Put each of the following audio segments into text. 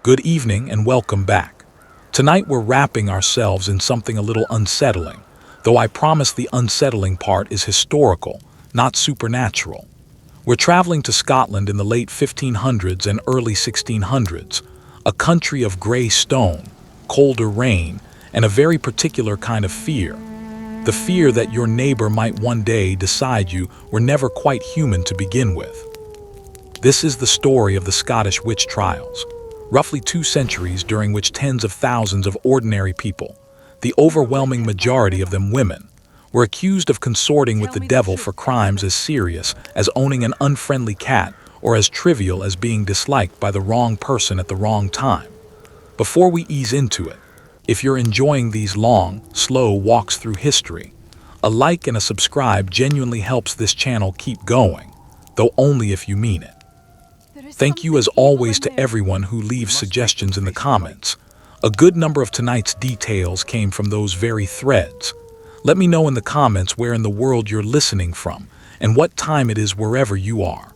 Good evening and welcome back. Tonight we're wrapping ourselves in something a little unsettling, though I promise the unsettling part is historical, not supernatural. We're traveling to Scotland in the late 1500s and early 1600s, a country of grey stone, colder rain, and a very particular kind of fear. The fear that your neighbor might one day decide you were never quite human to begin with. This is the story of the Scottish witch trials. Roughly 2 centuries during which tens of thousands of ordinary people, the overwhelming majority of them women, were accused of consorting with the devil for crimes as serious as owning an unfriendly cat or as trivial as being disliked by the wrong person at the wrong time. Before we ease into it, if you're enjoying these long, slow walks through history, a like and a subscribe genuinely helps this channel keep going, though only if you mean it. Thank you as always to everyone who leaves suggestions in the comments. A good number of tonight's details came from those very threads. Let me know in the comments where in the world you're listening from and what time it is wherever you are.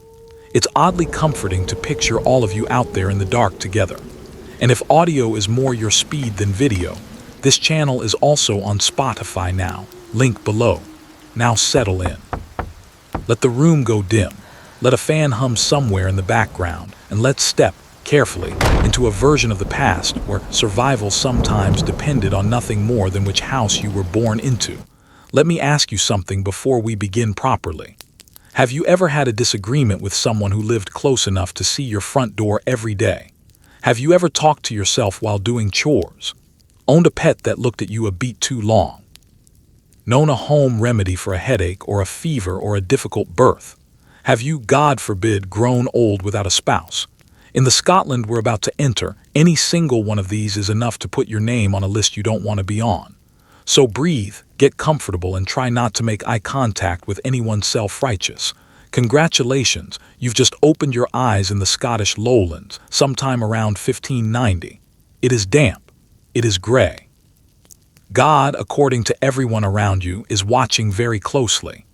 It's oddly comforting to picture all of you out there in the dark together. And if audio is more your speed than video, this channel is also on Spotify now, link below. Now settle in. Let the room go dim. Let a fan hum somewhere in the background, and let's step, carefully, into a version of the past where survival sometimes depended on nothing more than which house you were born into. Let me ask you something before we begin properly. Have you ever had a disagreement with someone who lived close enough to see your front door every day? Have you ever talked to yourself while doing chores? Owned a pet that looked at you a beat too long? Known a home remedy for a headache or a fever or a difficult birth? Have you, God forbid, grown old without a spouse? In the Scotland we're about to enter, any single one of these is enough to put your name on a list you don't want to be on. So breathe, get comfortable, and try not to make eye contact with anyone self-righteous. Congratulations, you've just opened your eyes in the Scottish lowlands, sometime around 1590. It is damp. It is grey. God, according to everyone around you, is watching very closely.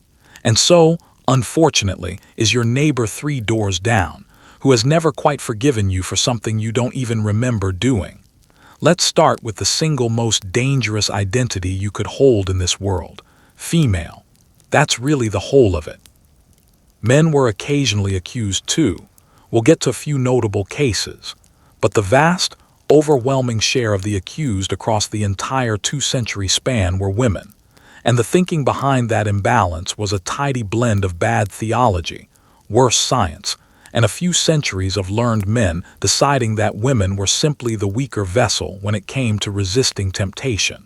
And so, unfortunately, is your neighbor 3 doors down, who has never quite forgiven you for something you don't even remember doing. Let's start with the single most dangerous identity you could hold in this world: female. That's really the whole of it. Men were occasionally accused too. We'll get to a few notable cases, but the vast, overwhelming share of the accused across the entire 2-century span were women. And the thinking behind that imbalance was a tidy blend of bad theology, worse science, and a few centuries of learned men deciding that women were simply the weaker vessel when it came to resisting temptation.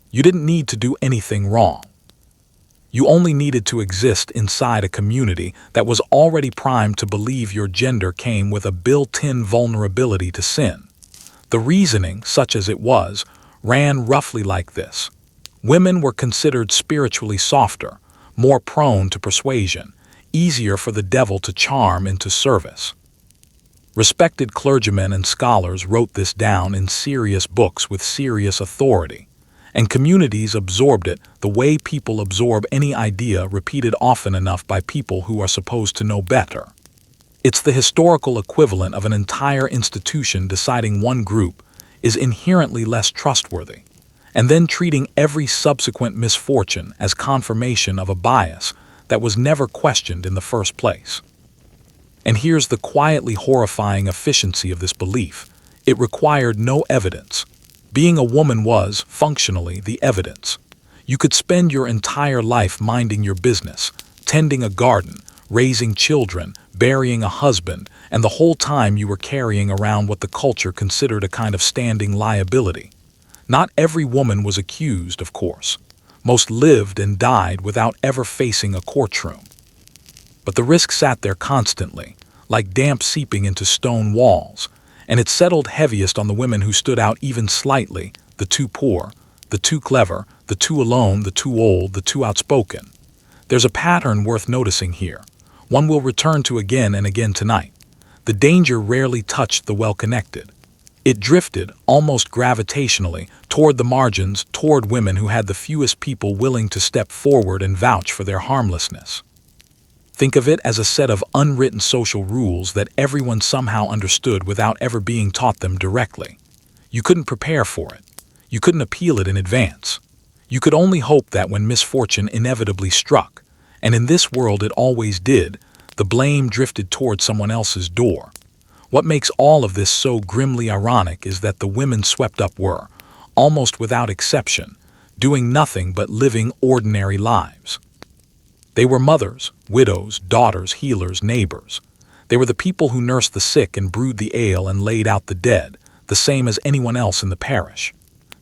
You didn't need to do anything wrong. You only needed to exist inside a community that was already primed to believe your gender came with a built-in vulnerability to sin. The reasoning, such as it was, ran roughly like this. Women were considered spiritually softer, more prone to persuasion, easier for the devil to charm into service. Respected clergymen and scholars wrote this down in serious books with serious authority, and communities absorbed it the way people absorb any idea repeated often enough by people who are supposed to know better. It's the historical equivalent of an entire institution deciding one group is inherently less trustworthy, and then treating every subsequent misfortune as confirmation of a bias that was never questioned in the first place. And here's the quietly horrifying efficiency of this belief. It required no evidence. Being a woman was, functionally, the evidence. You could spend your entire life minding your business, tending a garden, raising children, burying a husband, and the whole time you were carrying around what the culture considered a kind of standing liability. Not every woman was accused, of course. Most lived and died without ever facing a courtroom. But the risk sat there constantly, like damp seeping into stone walls, and it settled heaviest on the women who stood out even slightly: the too poor, the too clever, the too alone, the too old, the too outspoken. There's a pattern worth noticing here, one we'll return to again and again tonight. The danger rarely touched the well-connected. It drifted, almost gravitationally, toward the margins, toward women who had the fewest people willing to step forward and vouch for their harmlessness. Think of it as a set of unwritten social rules that everyone somehow understood without ever being taught them directly. You couldn't prepare for it. You couldn't appeal it in advance. You could only hope that when misfortune inevitably struck, and in this world it always did, the blame drifted toward someone else's door. What makes all of this so grimly ironic is that the women swept up were, almost without exception, doing nothing but living ordinary lives. They were mothers, widows, daughters, healers, neighbors. They were the people who nursed the sick and brewed the ale and laid out the dead, the same as anyone else in the parish.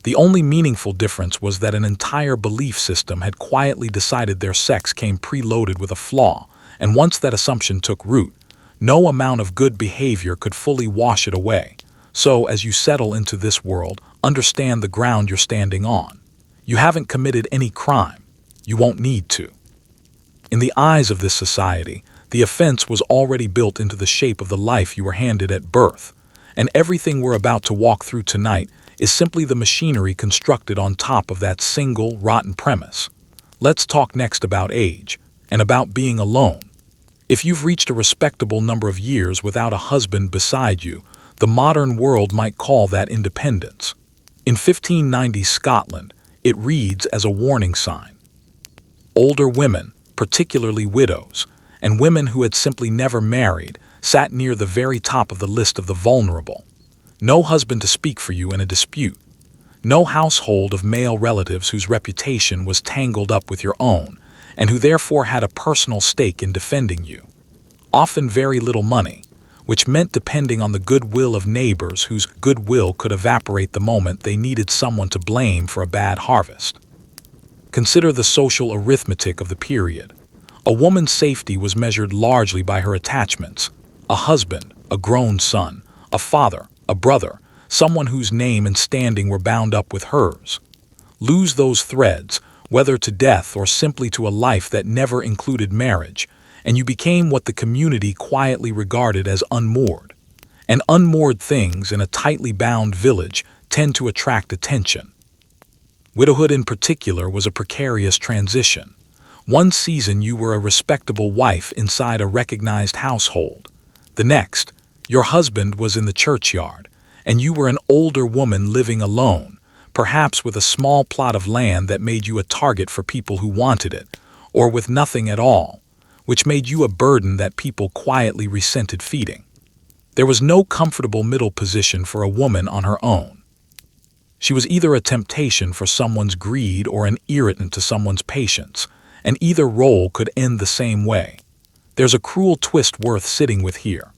The only meaningful difference was that an entire belief system had quietly decided their sex came preloaded with a flaw, and once that assumption took root, no amount of good behavior could fully wash it away. So, as you settle into this world, understand the ground you're standing on. You haven't committed any crime. You won't need to. In the eyes of this society, the offense was already built into the shape of the life you were handed at birth, and everything we're about to walk through tonight is simply the machinery constructed on top of that single, rotten premise. Let's talk next about age, and about being alone. If you've reached a respectable number of years without a husband beside you, the modern world might call that independence. In 1590 Scotland, it reads as a warning sign. Older women, particularly widows, and women who had simply never married, sat near the very top of the list of the vulnerable. No husband to speak for you in a dispute. No household of male relatives whose reputation was tangled up with your own, and who therefore had a personal stake in defending you. Often very little money, which meant depending on the goodwill of neighbors whose goodwill could evaporate the moment they needed someone to blame for a bad harvest. Consider the social arithmetic of the period. A woman's safety was measured largely by her attachments: a husband, a grown son, a father, a brother, someone whose name and standing were bound up with hers. Lose those threads, whether to death or simply to a life that never included marriage, and you became what the community quietly regarded as unmoored. And unmoored things in a tightly bound village tend to attract attention. Widowhood in particular was a precarious transition. One season you were a respectable wife inside a recognized household. The next, your husband was in the churchyard, and you were an older woman living alone, perhaps with a small plot of land that made you a target for people who wanted it, or with nothing at all, which made you a burden that people quietly resented feeding. There was no comfortable middle position for a woman on her own. She was either a temptation for someone's greed or an irritant to someone's patience, and either role could end the same way. There's a cruel twist worth sitting with here.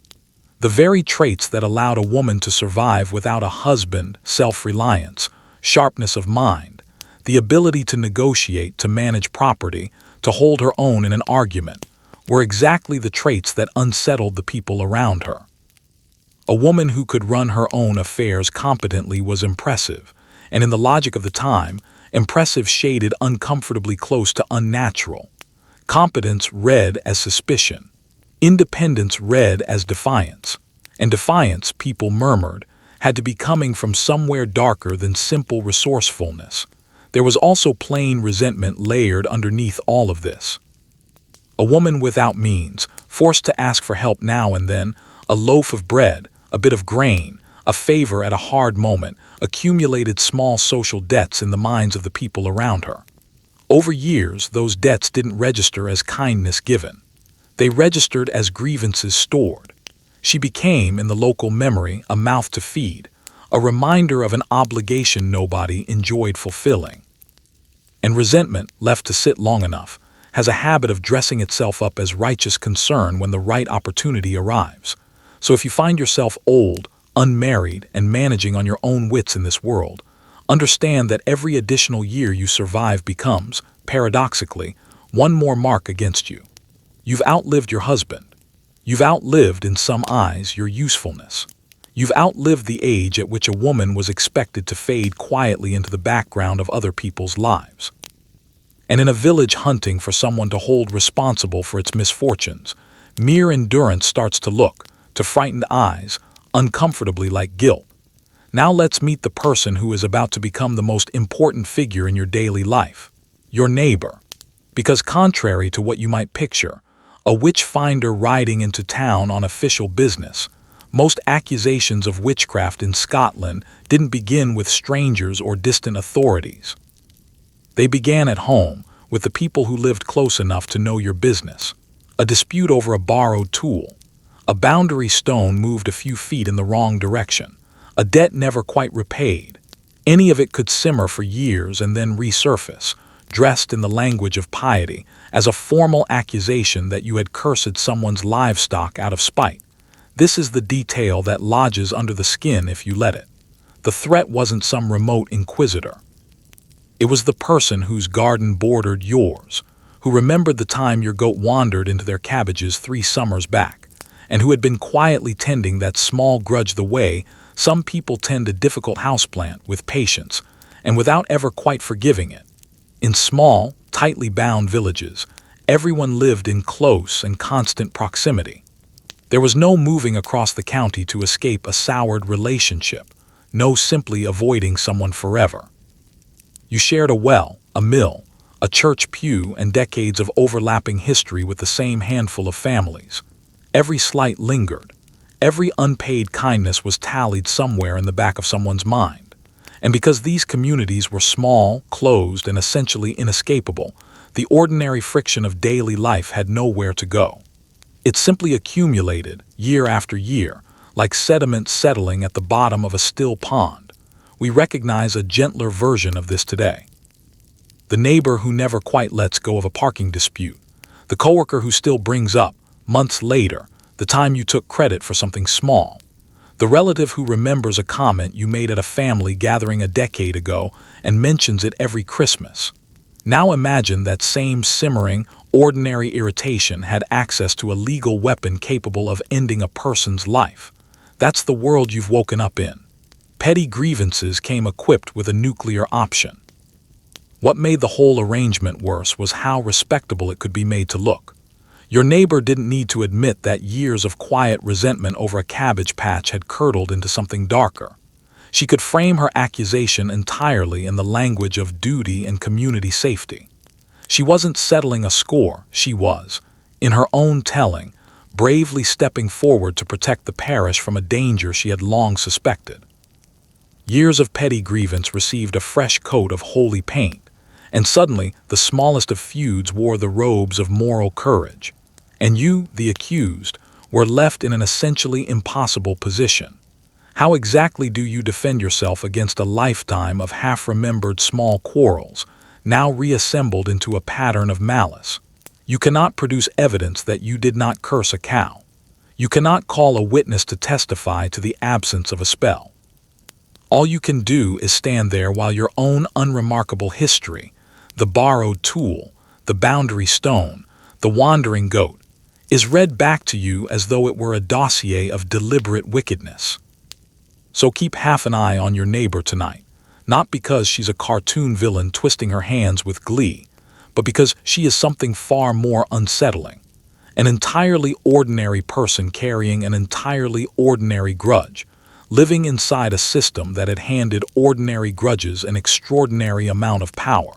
The very traits that allowed a woman to survive without a husband, self-reliance, sharpness of mind, the ability to negotiate, to manage property, to hold her own in an argument, were exactly the traits that unsettled the people around her. A woman who could run her own affairs competently was impressive, and in the logic of the time, impressive shaded uncomfortably close to unnatural. Competence read as suspicion. Independence read as defiance. And defiance, people murmured, had to be coming from somewhere darker than simple resourcefulness. There was also plain resentment layered underneath all of this. A woman without means, forced to ask for help now and then, a loaf of bread, a bit of grain, a favor at a hard moment, accumulated small social debts in the minds of the people around her. Over years, those debts didn't register as kindness given. They registered as grievances stored. She became, in the local memory, a mouth to feed, a reminder of an obligation nobody enjoyed fulfilling. And resentment, left to sit long enough, has a habit of dressing itself up as righteous concern when the right opportunity arrives. So if you find yourself old, unmarried, and managing on your own wits in this world, understand that every additional year you survive becomes, paradoxically, one more mark against you. You've outlived your husband. You've outlived, in some eyes, your usefulness. You've outlived the age at which a woman was expected to fade quietly into the background of other people's lives. And in a village hunting for someone to hold responsible for its misfortunes, mere endurance starts to look, to frightened eyes, uncomfortably like guilt. Now let's meet the person who is about to become the most important figure in your daily life, your neighbor. Because contrary to what you might picture, A witch finder riding into town on official business. Most accusations of witchcraft in Scotland didn't begin with strangers or distant authorities. They began at home, with the people who lived close enough to know your business. A dispute over a borrowed tool. A boundary stone moved a few feet in the wrong direction. A debt never quite repaid. Any of it could simmer for years and then resurface, dressed in the language of piety, as a formal accusation that you had cursed someone's livestock out of spite. This is the detail that lodges under the skin if you let it. The threat wasn't some remote inquisitor. It was the person whose garden bordered yours, who remembered the time your goat wandered into their cabbages 3 summers back, and who had been quietly tending that small grudge the way some people tend a difficult houseplant with patience and without ever quite forgiving it. In small, tightly bound villages, everyone lived in close and constant proximity. There was no moving across the county to escape a soured relationship, no simply avoiding someone forever. You shared a well, a mill, a church pew, and decades of overlapping history with the same handful of families. Every slight lingered. Every unpaid kindness was tallied somewhere in the back of someone's mind. And because these communities were small, closed, and essentially inescapable, the ordinary friction of daily life had nowhere to go. It simply accumulated, year after year, like sediment settling at the bottom of a still pond. We recognize a gentler version of this today. The neighbor who never quite lets go of a parking dispute. The coworker who still brings up, months later, the time you took credit for something small. The relative who remembers a comment you made at a family gathering a decade ago and mentions it every Christmas. Now imagine that same simmering, ordinary irritation had access to a legal weapon capable of ending a person's life. That's the world you've woken up in. Petty grievances came equipped with a nuclear option. What made the whole arrangement worse was how respectable it could be made to look. Your neighbor didn't need to admit that years of quiet resentment over a cabbage patch had curdled into something darker. She could frame her accusation entirely in the language of duty and community safety. She wasn't settling a score, she was, in her own telling, bravely stepping forward to protect the parish from a danger she had long suspected. Years of petty grievance received a fresh coat of holy paint, and suddenly the smallest of feuds wore the robes of moral courage. And you, the accused, were left in an essentially impossible position. How exactly do you defend yourself against a lifetime of half-remembered small quarrels, now reassembled into a pattern of malice? You cannot produce evidence that you did not curse a cow. You cannot call a witness to testify to the absence of a spell. All you can do is stand there while your own unremarkable history, the borrowed tool, the boundary stone, the wandering goat, is read back to you as though it were a dossier of deliberate wickedness. So keep half an eye on your neighbor tonight, not because she's a cartoon villain twisting her hands with glee, but because she is something far more unsettling. An entirely ordinary person carrying an entirely ordinary grudge, living inside a system that had handed ordinary grudges an extraordinary amount of power.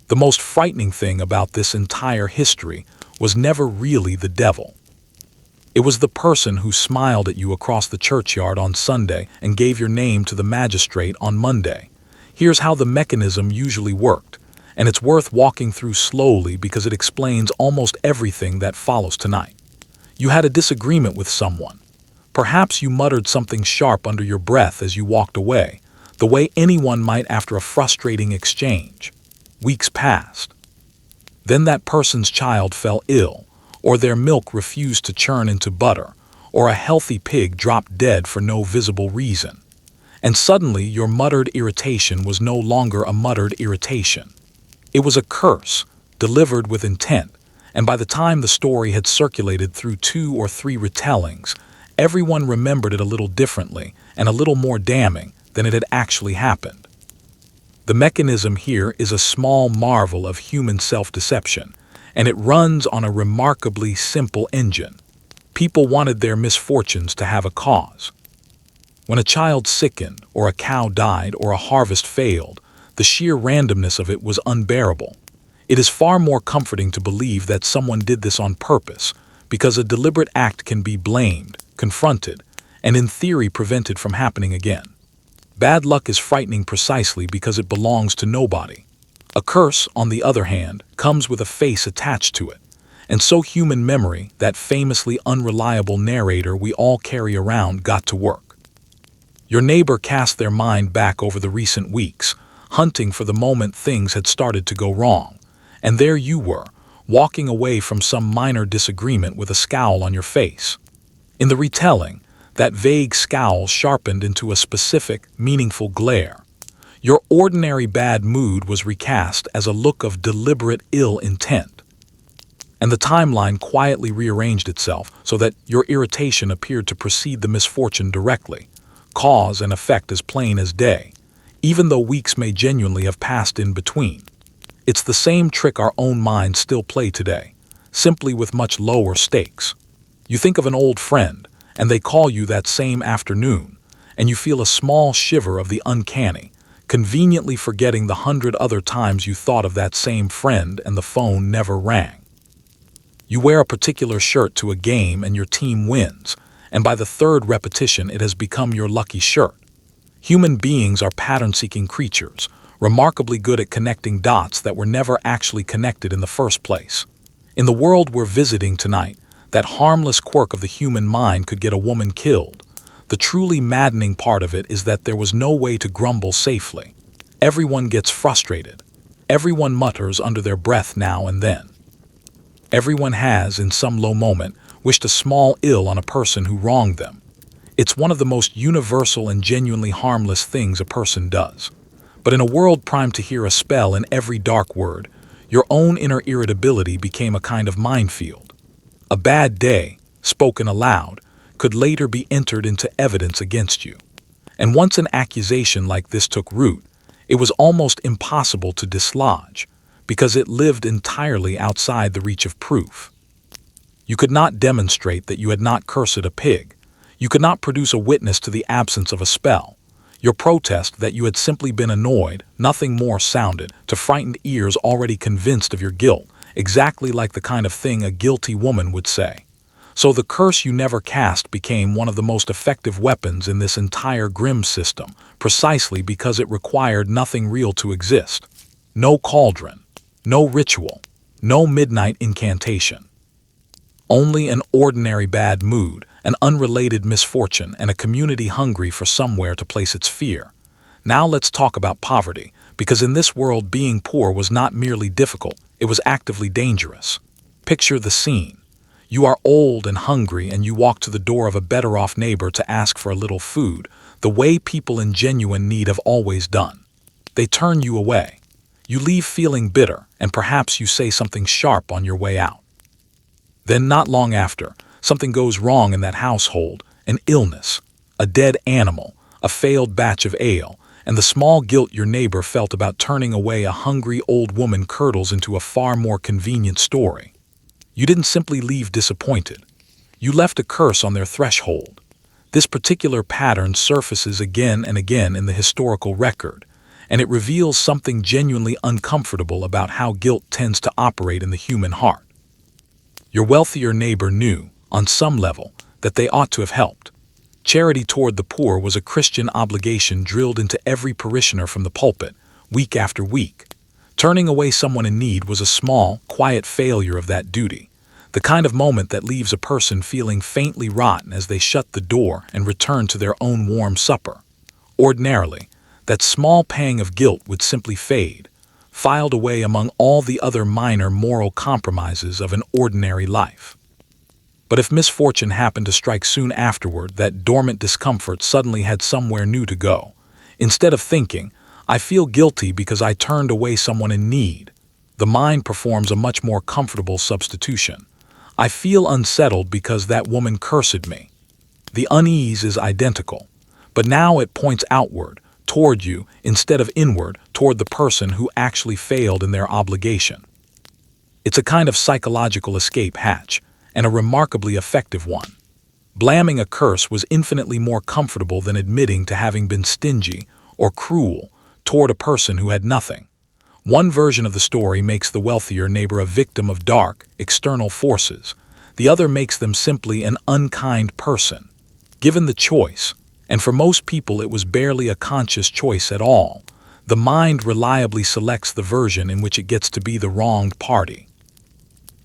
The most frightening thing about this entire history was never really the devil. It was the person who smiled at you across the churchyard on Sunday and gave your name to the magistrate on Monday. Here's how the mechanism usually worked, and it's worth walking through slowly because it explains almost everything that follows tonight. You had a disagreement with someone. Perhaps you muttered something sharp under your breath as you walked away, the way anyone might after a frustrating exchange. Weeks passed. Then that person's child fell ill, or their milk refused to churn into butter, or a healthy pig dropped dead for no visible reason. And suddenly your muttered irritation was no longer a muttered irritation. It was a curse, delivered with intent, and by the time the story had circulated through 2 or 3 retellings, everyone remembered it a little differently and a little more damning than it had actually happened. The mechanism here is a small marvel of human self-deception, and it runs on a remarkably simple engine. People wanted their misfortunes to have a cause. When a child sickened, or a cow died, or a harvest failed, the sheer randomness of it was unbearable. It is far more comforting to believe that someone did this on purpose, because a deliberate act can be blamed, confronted, and in theory prevented from happening again. Bad luck is frightening precisely because it belongs to nobody. A curse, on the other hand, comes with a face attached to it. And so human memory, that famously unreliable narrator we all carry around, got to work. Your neighbor cast their mind back over the recent weeks, hunting for the moment things had started to go wrong. And there you were, walking away from some minor disagreement with a scowl on your face. In the retelling, that vague scowl sharpened into a specific, meaningful glare. Your ordinary bad mood was recast as a look of deliberate ill intent. And the timeline quietly rearranged itself so that your irritation appeared to precede the misfortune directly, cause and effect as plain as day, even though weeks may genuinely have passed in between. It's the same trick our own minds still play today, simply with much lower stakes. You think of an old friend, and they call you that same afternoon, and you feel a small shiver of the uncanny, conveniently forgetting the 100 other times you thought of that same friend and the phone never rang. You wear a particular shirt to a game and your team wins, and by the third repetition it has become your lucky shirt. Human beings are pattern-seeking creatures, remarkably good at connecting dots that were never actually connected in the first place. In the world we're visiting tonight, that harmless quirk of the human mind could get a woman killed. The truly maddening part of it is that there was no way to grumble safely. Everyone gets frustrated. Everyone mutters under their breath now and then. Everyone has, in some low moment, wished a small ill on a person who wronged them. It's one of the most universal and genuinely harmless things a person does. But in a world primed to hear a spell in every dark word, your own inner irritability became a kind of minefield. A bad day, spoken aloud, could later be entered into evidence against you. And once an accusation like this took root, it was almost impossible to dislodge, because it lived entirely outside the reach of proof. You could not demonstrate that you had not cursed a pig. You could not produce a witness to the absence of a spell. Your protest that you had simply been annoyed, nothing more sounded, to frightened ears already convinced of your guilt, exactly like the kind of thing a guilty woman would say. So the curse you never cast became one of the most effective weapons in this entire grim system, precisely because it required nothing real to exist. No cauldron, no ritual, no midnight incantation. Only an ordinary bad mood, an unrelated misfortune, and a community hungry for somewhere to place its fear. Now let's talk about poverty, because in this world being poor was not merely difficult, it was actively dangerous. Picture the scene. You are old and hungry and you walk to the door of a better-off neighbor to ask for a little food, the way people in genuine need have always done. They turn you away. You leave feeling bitter, and perhaps you say something sharp on your way out. Then not long after, something goes wrong in that household, an illness, a dead animal, a failed batch of ale, and the small guilt your neighbor felt about turning away a hungry old woman curdles into a far more convenient story. You didn't simply leave disappointed. You left a curse on their threshold. This particular pattern surfaces again and again in the historical record, and it reveals something genuinely uncomfortable about how guilt tends to operate in the human heart. Your wealthier neighbor knew, on some level, that they ought to have helped. Charity toward the poor was a Christian obligation drilled into every parishioner from the pulpit, week after week. Turning away someone in need was a small, quiet failure of that duty, the kind of moment that leaves a person feeling faintly rotten as they shut the door and return to their own warm supper. Ordinarily, that small pang of guilt would simply fade, filed away among all the other minor moral compromises of an ordinary life. But if misfortune happened to strike soon afterward, that dormant discomfort suddenly had somewhere new to go. Instead of thinking, I feel guilty because I turned away someone in need, the mind performs a much more comfortable substitution. I feel unsettled because that woman cursed me. The unease is identical, but now it points outward, toward you, instead of inward, toward the person who actually failed in their obligation. It's a kind of psychological escape hatch, and a remarkably effective one. Blaming a curse was infinitely more comfortable than admitting to having been stingy or cruel toward a person who had nothing. One version of the story makes the wealthier neighbor a victim of dark, external forces. The other makes them simply an unkind person. Given the choice, and for most people it was barely a conscious choice at all, the mind reliably selects the version in which it gets to be the wronged party.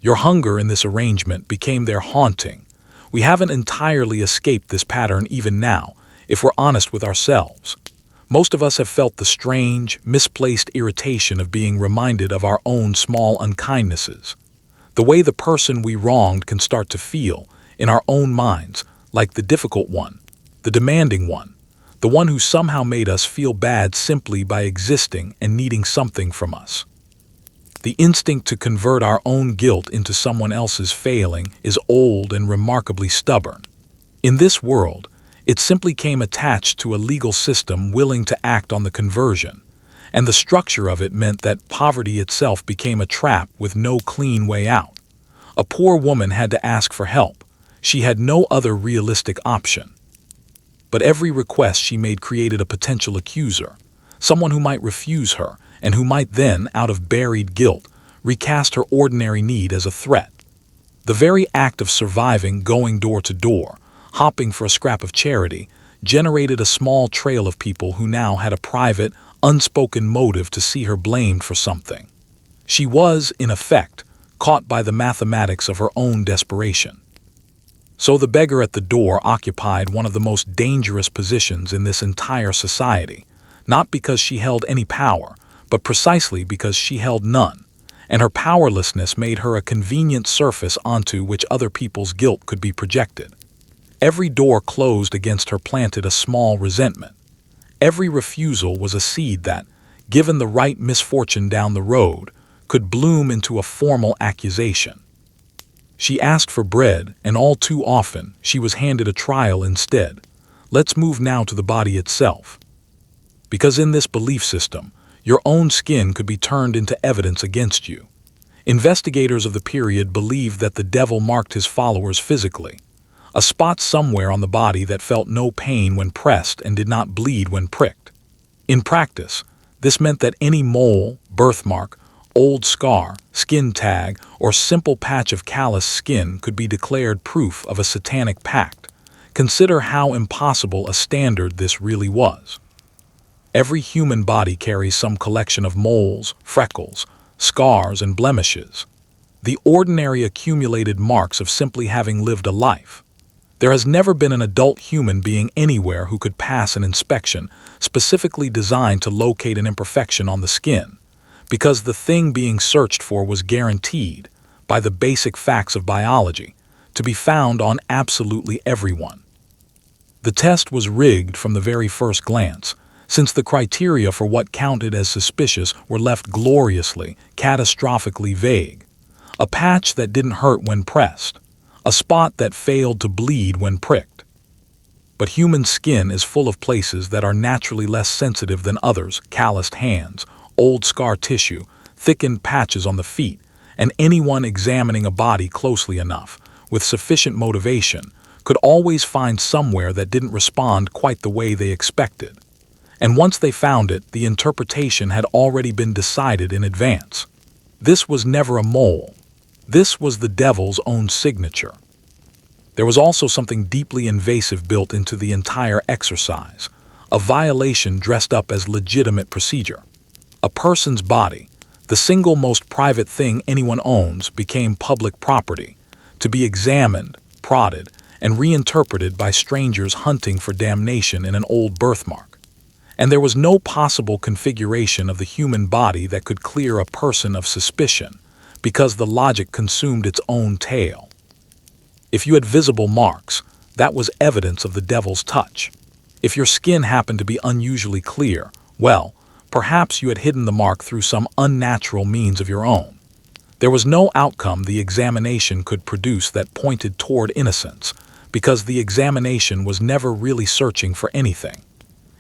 Your hunger in this arrangement became their haunting. We haven't entirely escaped this pattern even now, if we're honest with ourselves. Most of us have felt the strange, misplaced irritation of being reminded of our own small unkindnesses. The way the person we wronged can start to feel, in our own minds, like the difficult one, the demanding one, the one who somehow made us feel bad simply by existing and needing something from us. The instinct to convert our own guilt into someone else's failing is old and remarkably stubborn. In this world, it simply came attached to a legal system willing to act on the conversion, and the structure of it meant that poverty itself became a trap with no clean way out. A poor woman had to ask for help. She had no other realistic option. But every request she made created a potential accuser, someone who might refuse her, and who might then, out of buried guilt, recast her ordinary need as a threat. The very act of surviving going door to door, hopping for a scrap of charity, generated a small trail of people who now had a private, unspoken motive to see her blamed for something. She was, in effect, caught by the mathematics of her own desperation. So the beggar at the door occupied one of the most dangerous positions in this entire society, not because she held any power, but precisely because she held none, and her powerlessness made her a convenient surface onto which other people's guilt could be projected. Every door closed against her planted a small resentment. Every refusal was a seed that, given the right misfortune down the road, could bloom into a formal accusation. She asked for bread, and all too often she was handed a trial instead. Let's move now to the body itself. Because in this belief system, your own skin could be turned into evidence against you. Investigators of the period believed that the devil marked his followers physically. A spot somewhere on the body that felt no pain when pressed and did not bleed when pricked. In practice, this meant that any mole, birthmark, old scar, skin tag, or simple patch of callous skin could be declared proof of a satanic pact. Consider how impossible a standard this really was. Every human body carries some collection of moles, freckles, scars, and blemishes. The ordinary accumulated marks of simply having lived a life. There has never been an adult human being anywhere who could pass an inspection specifically designed to locate an imperfection on the skin, because the thing being searched for was guaranteed, by the basic facts of biology, to be found on absolutely everyone. The test was rigged from the very first glance, since the criteria for what counted as suspicious were left gloriously, catastrophically vague. A patch that didn't hurt when pressed. A spot that failed to bleed when pricked. But human skin is full of places that are naturally less sensitive than others: calloused hands, old scar tissue, thickened patches on the feet, and anyone examining a body closely enough, with sufficient motivation, could always find somewhere that didn't respond quite the way they expected. And once they found it, the interpretation had already been decided in advance. This was never a mole. This was the devil's own signature. There was also something deeply invasive built into the entire exercise, a violation dressed up as legitimate procedure. A person's body, the single most private thing anyone owns, became public property, to be examined, prodded, and reinterpreted by strangers hunting for damnation in an old birthmark. And there was no possible configuration of the human body that could clear a person of suspicion, because the logic consumed its own tail. If you had visible marks, that was evidence of the devil's touch. If your skin happened to be unusually clear, well, perhaps you had hidden the mark through some unnatural means of your own. There was no outcome the examination could produce that pointed toward innocence, because the examination was never really searching for anything.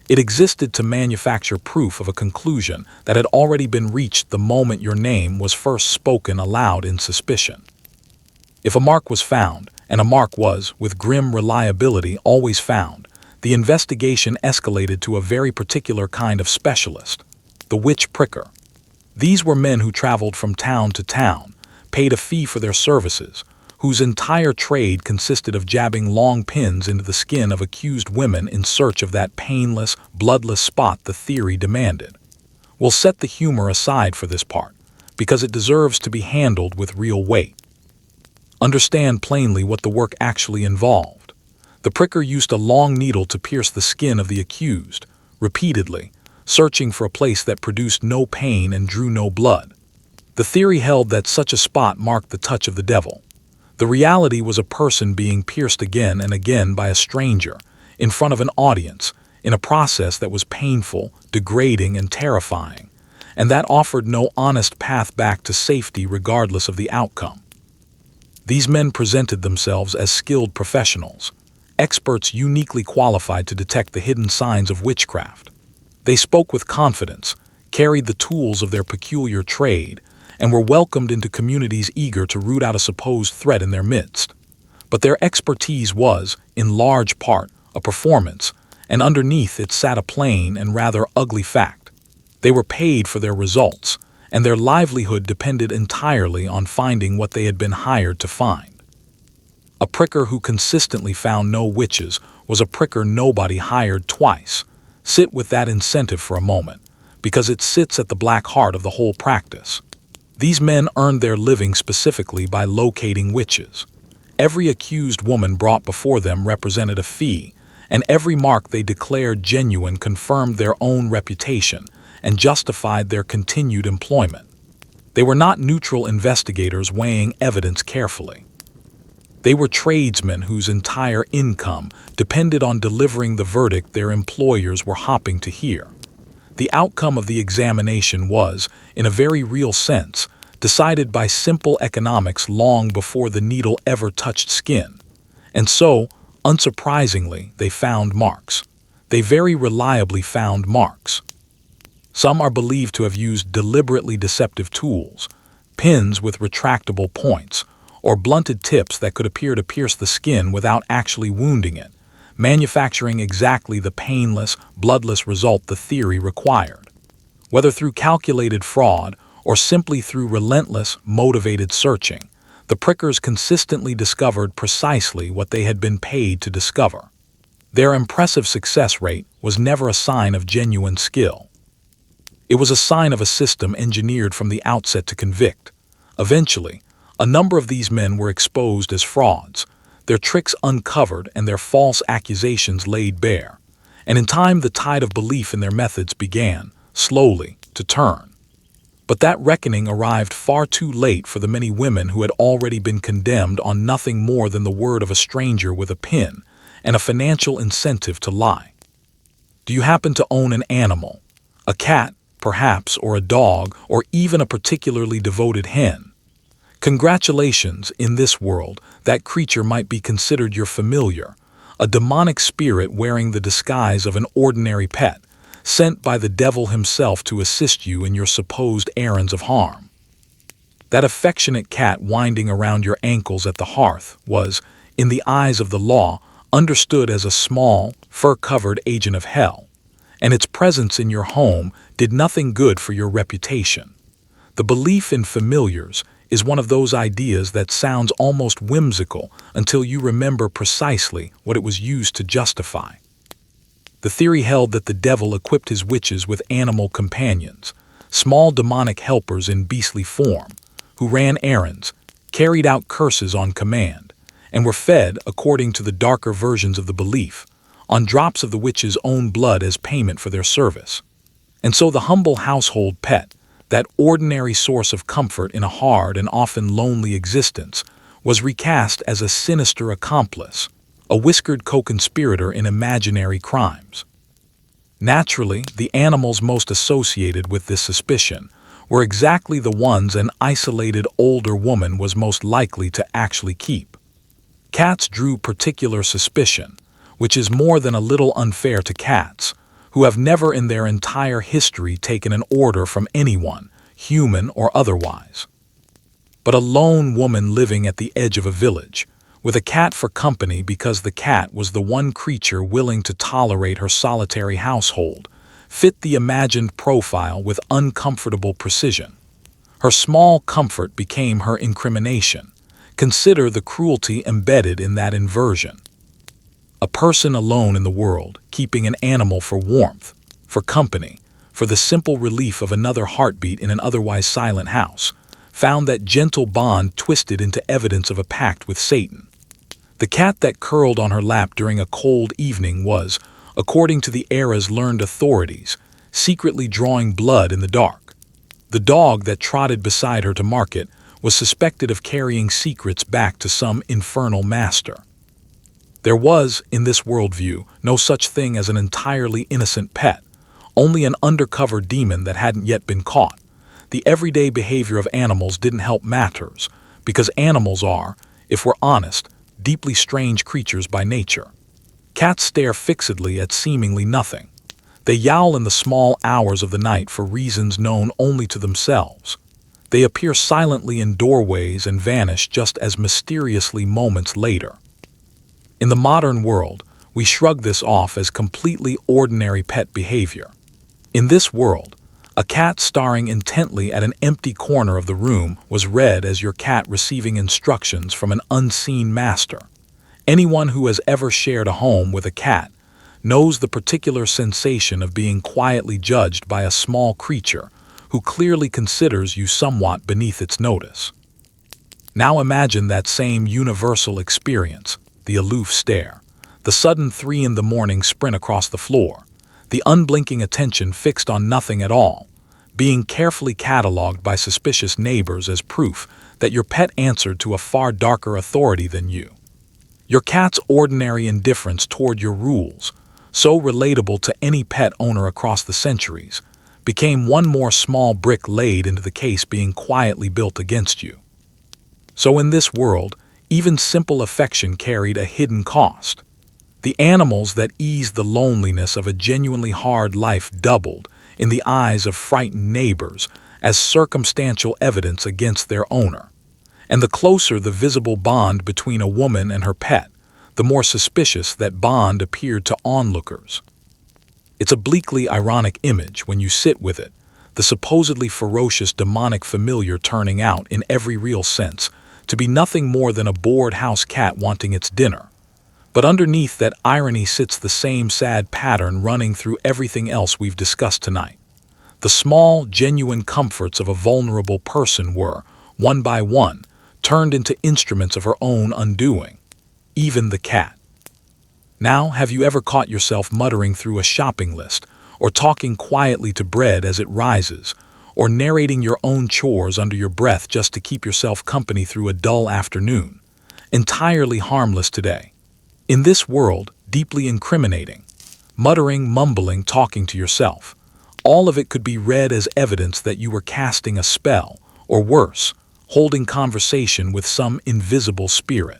It existed to manufacture proof of a conclusion that had already been reached the moment your name was first spoken aloud in suspicion. If a mark was found, and a mark was, with grim reliability, always found, the investigation escalated to a very particular kind of specialist, the witch pricker. These were men who traveled from town to town, paid a fee for their services, whose entire trade consisted of jabbing long pins into the skin of accused women in search of that painless, bloodless spot the theory demanded. We'll set the humor aside for this part, because it deserves to be handled with real weight. Understand plainly what the work actually involved. The pricker used a long needle to pierce the skin of the accused, repeatedly, searching for a place that produced no pain and drew no blood. The theory held that such a spot marked the touch of the devil. The reality was a person being pierced again and again by a stranger, in front of an audience, in a process that was painful, degrading, and terrifying, and that offered no honest path back to safety regardless of the outcome. These men presented themselves as skilled professionals, experts uniquely qualified to detect the hidden signs of witchcraft. They spoke with confidence, carried the tools of their peculiar trade, and were welcomed into communities eager to root out a supposed threat in their midst. But their expertise was, in large part, a performance, and underneath it sat a plain and rather ugly fact. They were paid for their results, and their livelihood depended entirely on finding what they had been hired to find. A pricker who consistently found no witches was a pricker nobody hired twice. Sit with that incentive for a moment, because it sits at the black heart of the whole practice. These men earned their living specifically by locating witches. Every accused woman brought before them represented a fee, and every mark they declared genuine confirmed their own reputation and justified their continued employment. They were not neutral investigators weighing evidence carefully. They were tradesmen whose entire income depended on delivering the verdict their employers were hoping to hear. The outcome of the examination was, in a very real sense, decided by simple economics long before the needle ever touched skin. And so, unsurprisingly, they found marks. They very reliably found marks. Some are believed to have used deliberately deceptive tools, pins with retractable points, or blunted tips that could appear to pierce the skin without actually wounding it, manufacturing exactly the painless, bloodless result the theory required. Whether through calculated fraud or simply through relentless, motivated searching, the prickers consistently discovered precisely what they had been paid to discover. Their impressive success rate was never a sign of genuine skill. It was a sign of a system engineered from the outset to convict. Eventually, a number of these men were exposed as frauds, their tricks uncovered and their false accusations laid bare, and in time the tide of belief in their methods began, slowly, to turn. But that reckoning arrived far too late for the many women who had already been condemned on nothing more than the word of a stranger with a pin and a financial incentive to lie. Do you happen to own an animal? A cat, perhaps, or a dog, or even a particularly devoted hen? Congratulations, in this world, that creature might be considered your familiar, a demonic spirit wearing the disguise of an ordinary pet, sent by the devil himself to assist you in your supposed errands of harm. That affectionate cat winding around your ankles at the hearth was, in the eyes of the law, understood as a small, fur-covered agent of hell, and its presence in your home did nothing good for your reputation. The belief in familiars is one of those ideas that sounds almost whimsical until you remember precisely what it was used to justify. The theory held that the devil equipped his witches with animal companions, small demonic helpers in beastly form, who ran errands, carried out curses on command, and were fed, according to the darker versions of the belief, on drops of the witch's own blood as payment for their service. And so the humble household pet, that ordinary source of comfort in a hard and often lonely existence, was recast as a sinister accomplice, a whiskered co-conspirator in imaginary crimes. Naturally, the animals most associated with this suspicion were exactly the ones an isolated older woman was most likely to actually keep. Cats drew particular suspicion, which is more than a little unfair to cats, who have never in their entire history taken an order from anyone, human or otherwise. But a lone woman living at the edge of a village, with a cat for company because the cat was the one creature willing to tolerate her solitary household, fit the imagined profile with uncomfortable precision. Her small comfort became her incrimination. Consider the cruelty embedded in that inversion. A person alone in the world, keeping an animal for warmth, for company, for the simple relief of another heartbeat in an otherwise silent house, found that gentle bond twisted into evidence of a pact with Satan. The cat that curled on her lap during a cold evening was, according to the era's learned authorities, secretly drawing blood in the dark. The dog that trotted beside her to market was suspected of carrying secrets back to some infernal master. There was, in this worldview, no such thing as an entirely innocent pet, only an undercover demon that hadn't yet been caught. The everyday behavior of animals didn't help matters, because animals are, if we're honest, deeply strange creatures by nature. Cats stare fixedly at seemingly nothing. They yowl in the small hours of the night for reasons known only to themselves. They appear silently in doorways and vanish just as mysteriously moments later. In the modern world, we shrug this off as completely ordinary pet behavior. In this world, a cat staring intently at an empty corner of the room was read as your cat receiving instructions from an unseen master. Anyone who has ever shared a home with a cat knows the particular sensation of being quietly judged by a small creature who clearly considers you somewhat beneath its notice. Now imagine that same universal experience, the aloof stare, the sudden 3 a.m. sprint across the floor, the unblinking attention fixed on nothing at all, being carefully cataloged by suspicious neighbors as proof that your pet answered to a far darker authority than you. Your cat's ordinary indifference toward your rules, so relatable to any pet owner across the centuries, became one more small brick laid into the case being quietly built against you. So in this world, even simple affection carried a hidden cost. The animals that eased the loneliness of a genuinely hard life doubled, in the eyes of frightened neighbors, as circumstantial evidence against their owner. And the closer the visible bond between a woman and her pet, the more suspicious that bond appeared to onlookers. It's a bleakly ironic image when you sit with it, the supposedly ferocious demonic familiar turning out, in every real sense, to be nothing more than a bored house cat wanting its dinner. But underneath that irony sits the same sad pattern running through everything else we've discussed tonight. The small, genuine comforts of a vulnerable person were, one by one, turned into instruments of her own undoing. Even the cat. Now, have you ever caught yourself muttering through a shopping list, or talking quietly to bread as it rises, or narrating your own chores under your breath just to keep yourself company through a dull afternoon? Entirely harmless today. In this world, deeply incriminating. Muttering, mumbling, talking to yourself. All of it could be read as evidence that you were casting a spell, or worse, holding conversation with some invisible spirit.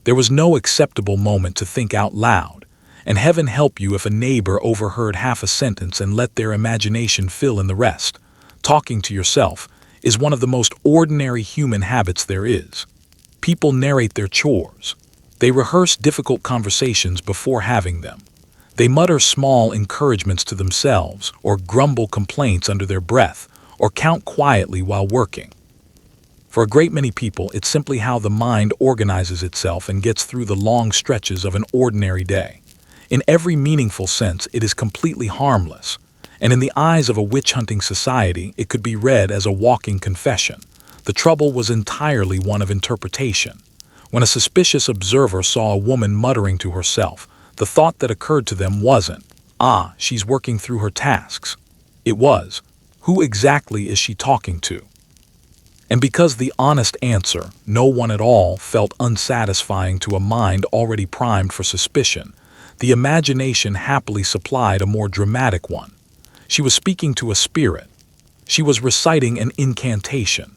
There was no acceptable moment to think out loud, and heaven help you if a neighbor overheard half a sentence and let their imagination fill in the rest. Talking to yourself is one of the most ordinary human habits there is. People narrate their chores. They rehearse difficult conversations before having them. They mutter small encouragements to themselves, or grumble complaints under their breath, or count quietly while working. For a great many people, it's simply how the mind organizes itself and gets through the long stretches of an ordinary day. In every meaningful sense, it is completely harmless, and in the eyes of a witch-hunting society, it could be read as a walking confession. The trouble was entirely one of interpretation. When a suspicious observer saw a woman muttering to herself, the thought that occurred to them wasn't, "Ah, she's working through her tasks." It was, "Who exactly is she talking to?" And because the honest answer, no one at all, felt unsatisfying to a mind already primed for suspicion, the imagination happily supplied a more dramatic one. She was speaking to a spirit. She was reciting an incantation.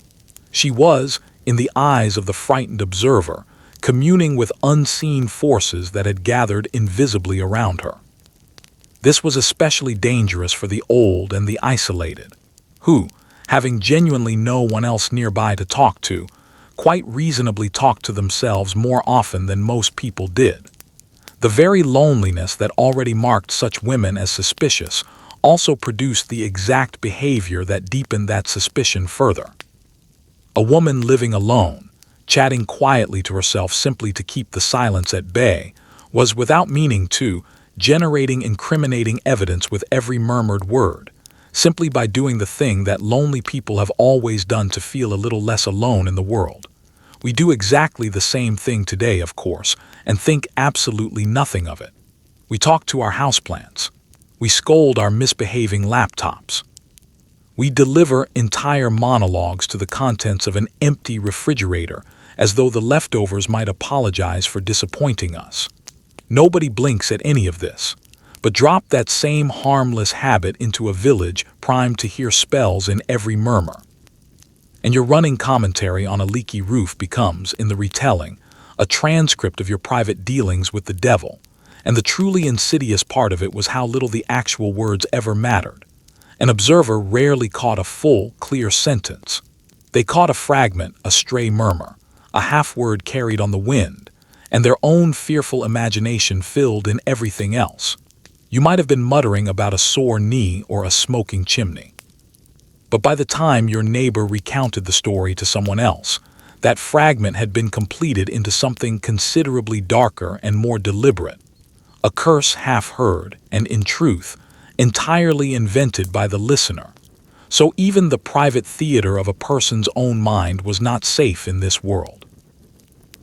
She was, in the eyes of the frightened observer, communing with unseen forces that had gathered invisibly around her. This was especially dangerous for the old and the isolated, who, having genuinely no one else nearby to talk to, quite reasonably talked to themselves more often than most people did. The very loneliness that already marked such women as suspicious also produced the exact behavior that deepened that suspicion further. A woman living alone, chatting quietly to herself simply to keep the silence at bay, was, without meaning to, generating incriminating evidence with every murmured word, simply by doing the thing that lonely people have always done to feel a little less alone in the world. We do exactly the same thing today, of course, and think absolutely nothing of it. We talk to our houseplants. We scold our misbehaving laptops. We deliver entire monologues to the contents of an empty refrigerator as though the leftovers might apologize for disappointing us. Nobody blinks at any of this, but drop that same harmless habit into a village primed to hear spells in every murmur. And your running commentary on a leaky roof becomes, in the retelling, a transcript of your private dealings with the devil, and the truly insidious part of it was how little the actual words ever mattered. An observer rarely caught a full, clear sentence. They caught a fragment, a stray murmur, a half-word carried on the wind, and their own fearful imagination filled in everything else. You might have been muttering about a sore knee or a smoking chimney. But by the time your neighbor recounted the story to someone else, that fragment had been completed into something considerably darker and more deliberate. A curse half heard, and in truth, entirely invented by the listener. So even the private theater of a person's own mind was not safe in this world.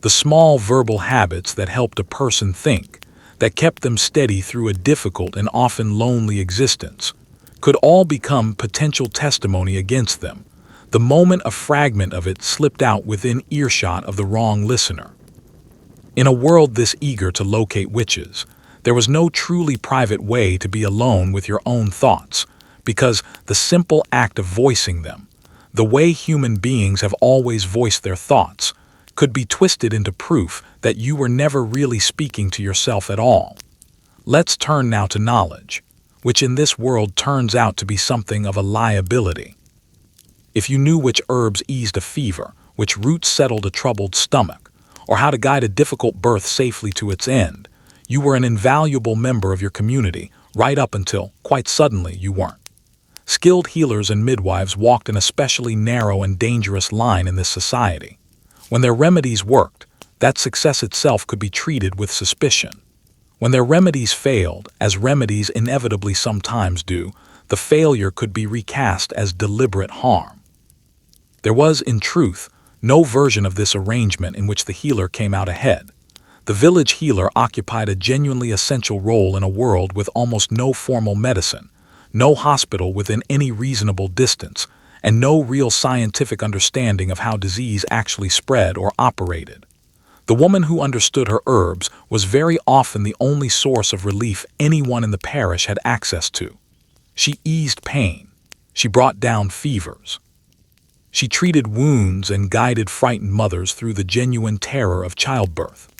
The small verbal habits that helped a person think, that kept them steady through a difficult and often lonely existence, could all become potential testimony against them, the moment a fragment of it slipped out within earshot of the wrong listener. In a world this eager to locate witches, there was no truly private way to be alone with your own thoughts, because the simple act of voicing them, the way human beings have always voiced their thoughts, could be twisted into proof that you were never really speaking to yourself at all. Let's turn now to knowledge, which in this world turns out to be something of a liability. If you knew which herbs eased a fever, which roots settled a troubled stomach, or how to guide a difficult birth safely to its end, you were an invaluable member of your community, right up until, quite suddenly, you weren't. Skilled healers and midwives walked an especially narrow and dangerous line in this society. When their remedies worked, that success itself could be treated with suspicion. When their remedies failed, as remedies inevitably sometimes do, the failure could be recast as deliberate harm. There was, in truth, no version of this arrangement in which the healer came out ahead. The village healer occupied a genuinely essential role in a world with almost no formal medicine, no hospital within any reasonable distance, and no real scientific understanding of how disease actually spread or operated. The woman who understood her herbs was very often the only source of relief anyone in the parish had access to. She eased pain. She brought down fevers. She treated wounds and guided frightened mothers through the genuine terror of childbirth.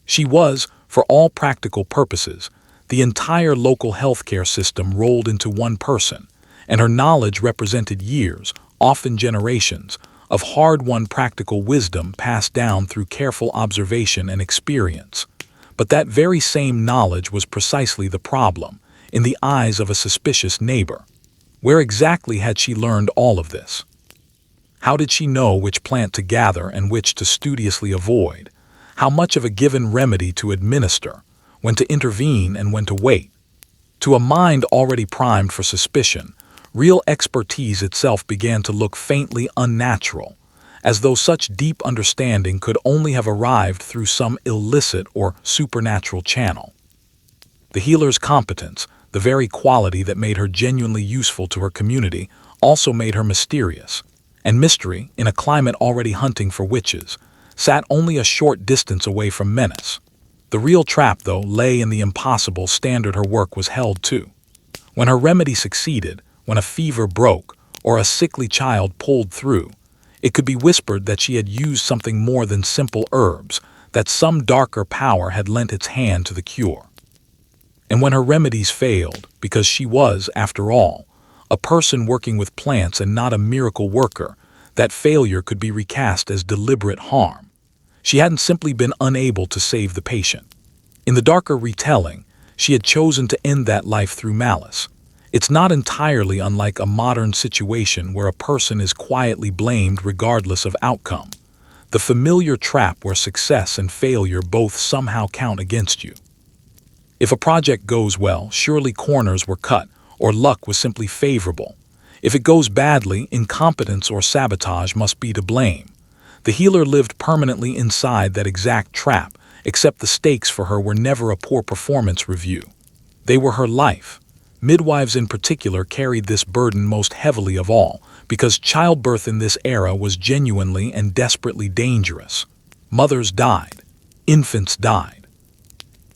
She was, for all practical purposes, the entire local healthcare system rolled into one person, and her knowledge represented years, often generations, of hard-won practical wisdom passed down through careful observation and experience. But that very same knowledge was precisely the problem, in the eyes of a suspicious neighbor. Where exactly had she learned all of this? How did she know which plant to gather and which to studiously avoid? How much of a given remedy to administer, when to intervene and when to wait? To a mind already primed for suspicion, real expertise itself began to look faintly unnatural, as though such deep understanding could only have arrived through some illicit or supernatural channel. The healer's competence, the very quality that made her genuinely useful to her community, also made her mysterious. And mystery, in a climate already hunting for witches, sat only a short distance away from menace. The real trap, though, lay in the impossible standard her work was held to. When her remedy succeeded, when a fever broke, or a sickly child pulled through, it could be whispered that she had used something more than simple herbs, that some darker power had lent its hand to the cure. And when her remedies failed, because she was, after all, a person working with plants and not a miracle worker, that failure could be recast as deliberate harm. She hadn't simply been unable to save the patient. In the darker retelling, she had chosen to end that life through malice, It's not entirely unlike a modern situation where a person is quietly blamed regardless of outcome. The familiar trap where success and failure both somehow count against you. If a project goes well, surely corners were cut, or luck was simply favorable. If it goes badly, incompetence or sabotage must be to blame. The healer lived permanently inside that exact trap, except the stakes for her were never a poor performance review. They were her life. Midwives in particular carried this burden most heavily of all, because childbirth in this era was genuinely and desperately dangerous. Mothers died. Infants died.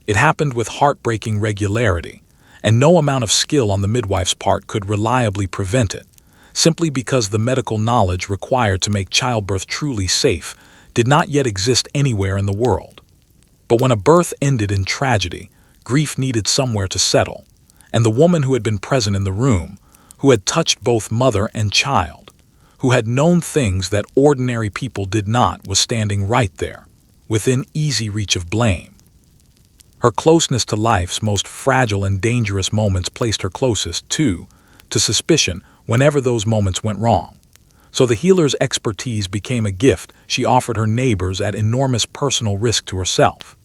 It happened with heartbreaking regularity, and no amount of skill on the midwife's part could reliably prevent it, simply because the medical knowledge required to make childbirth truly safe did not yet exist anywhere in the world. But when a birth ended in tragedy, grief needed somewhere to settle, and the woman who had been present in the room, who had touched both mother and child, who had known things that ordinary people did not, was standing right there, within easy reach of blame. Her closeness to life's most fragile and dangerous moments placed her closest, too, to suspicion whenever those moments went wrong. So the healer's expertise became a gift she offered her neighbors at enormous personal risk to herself.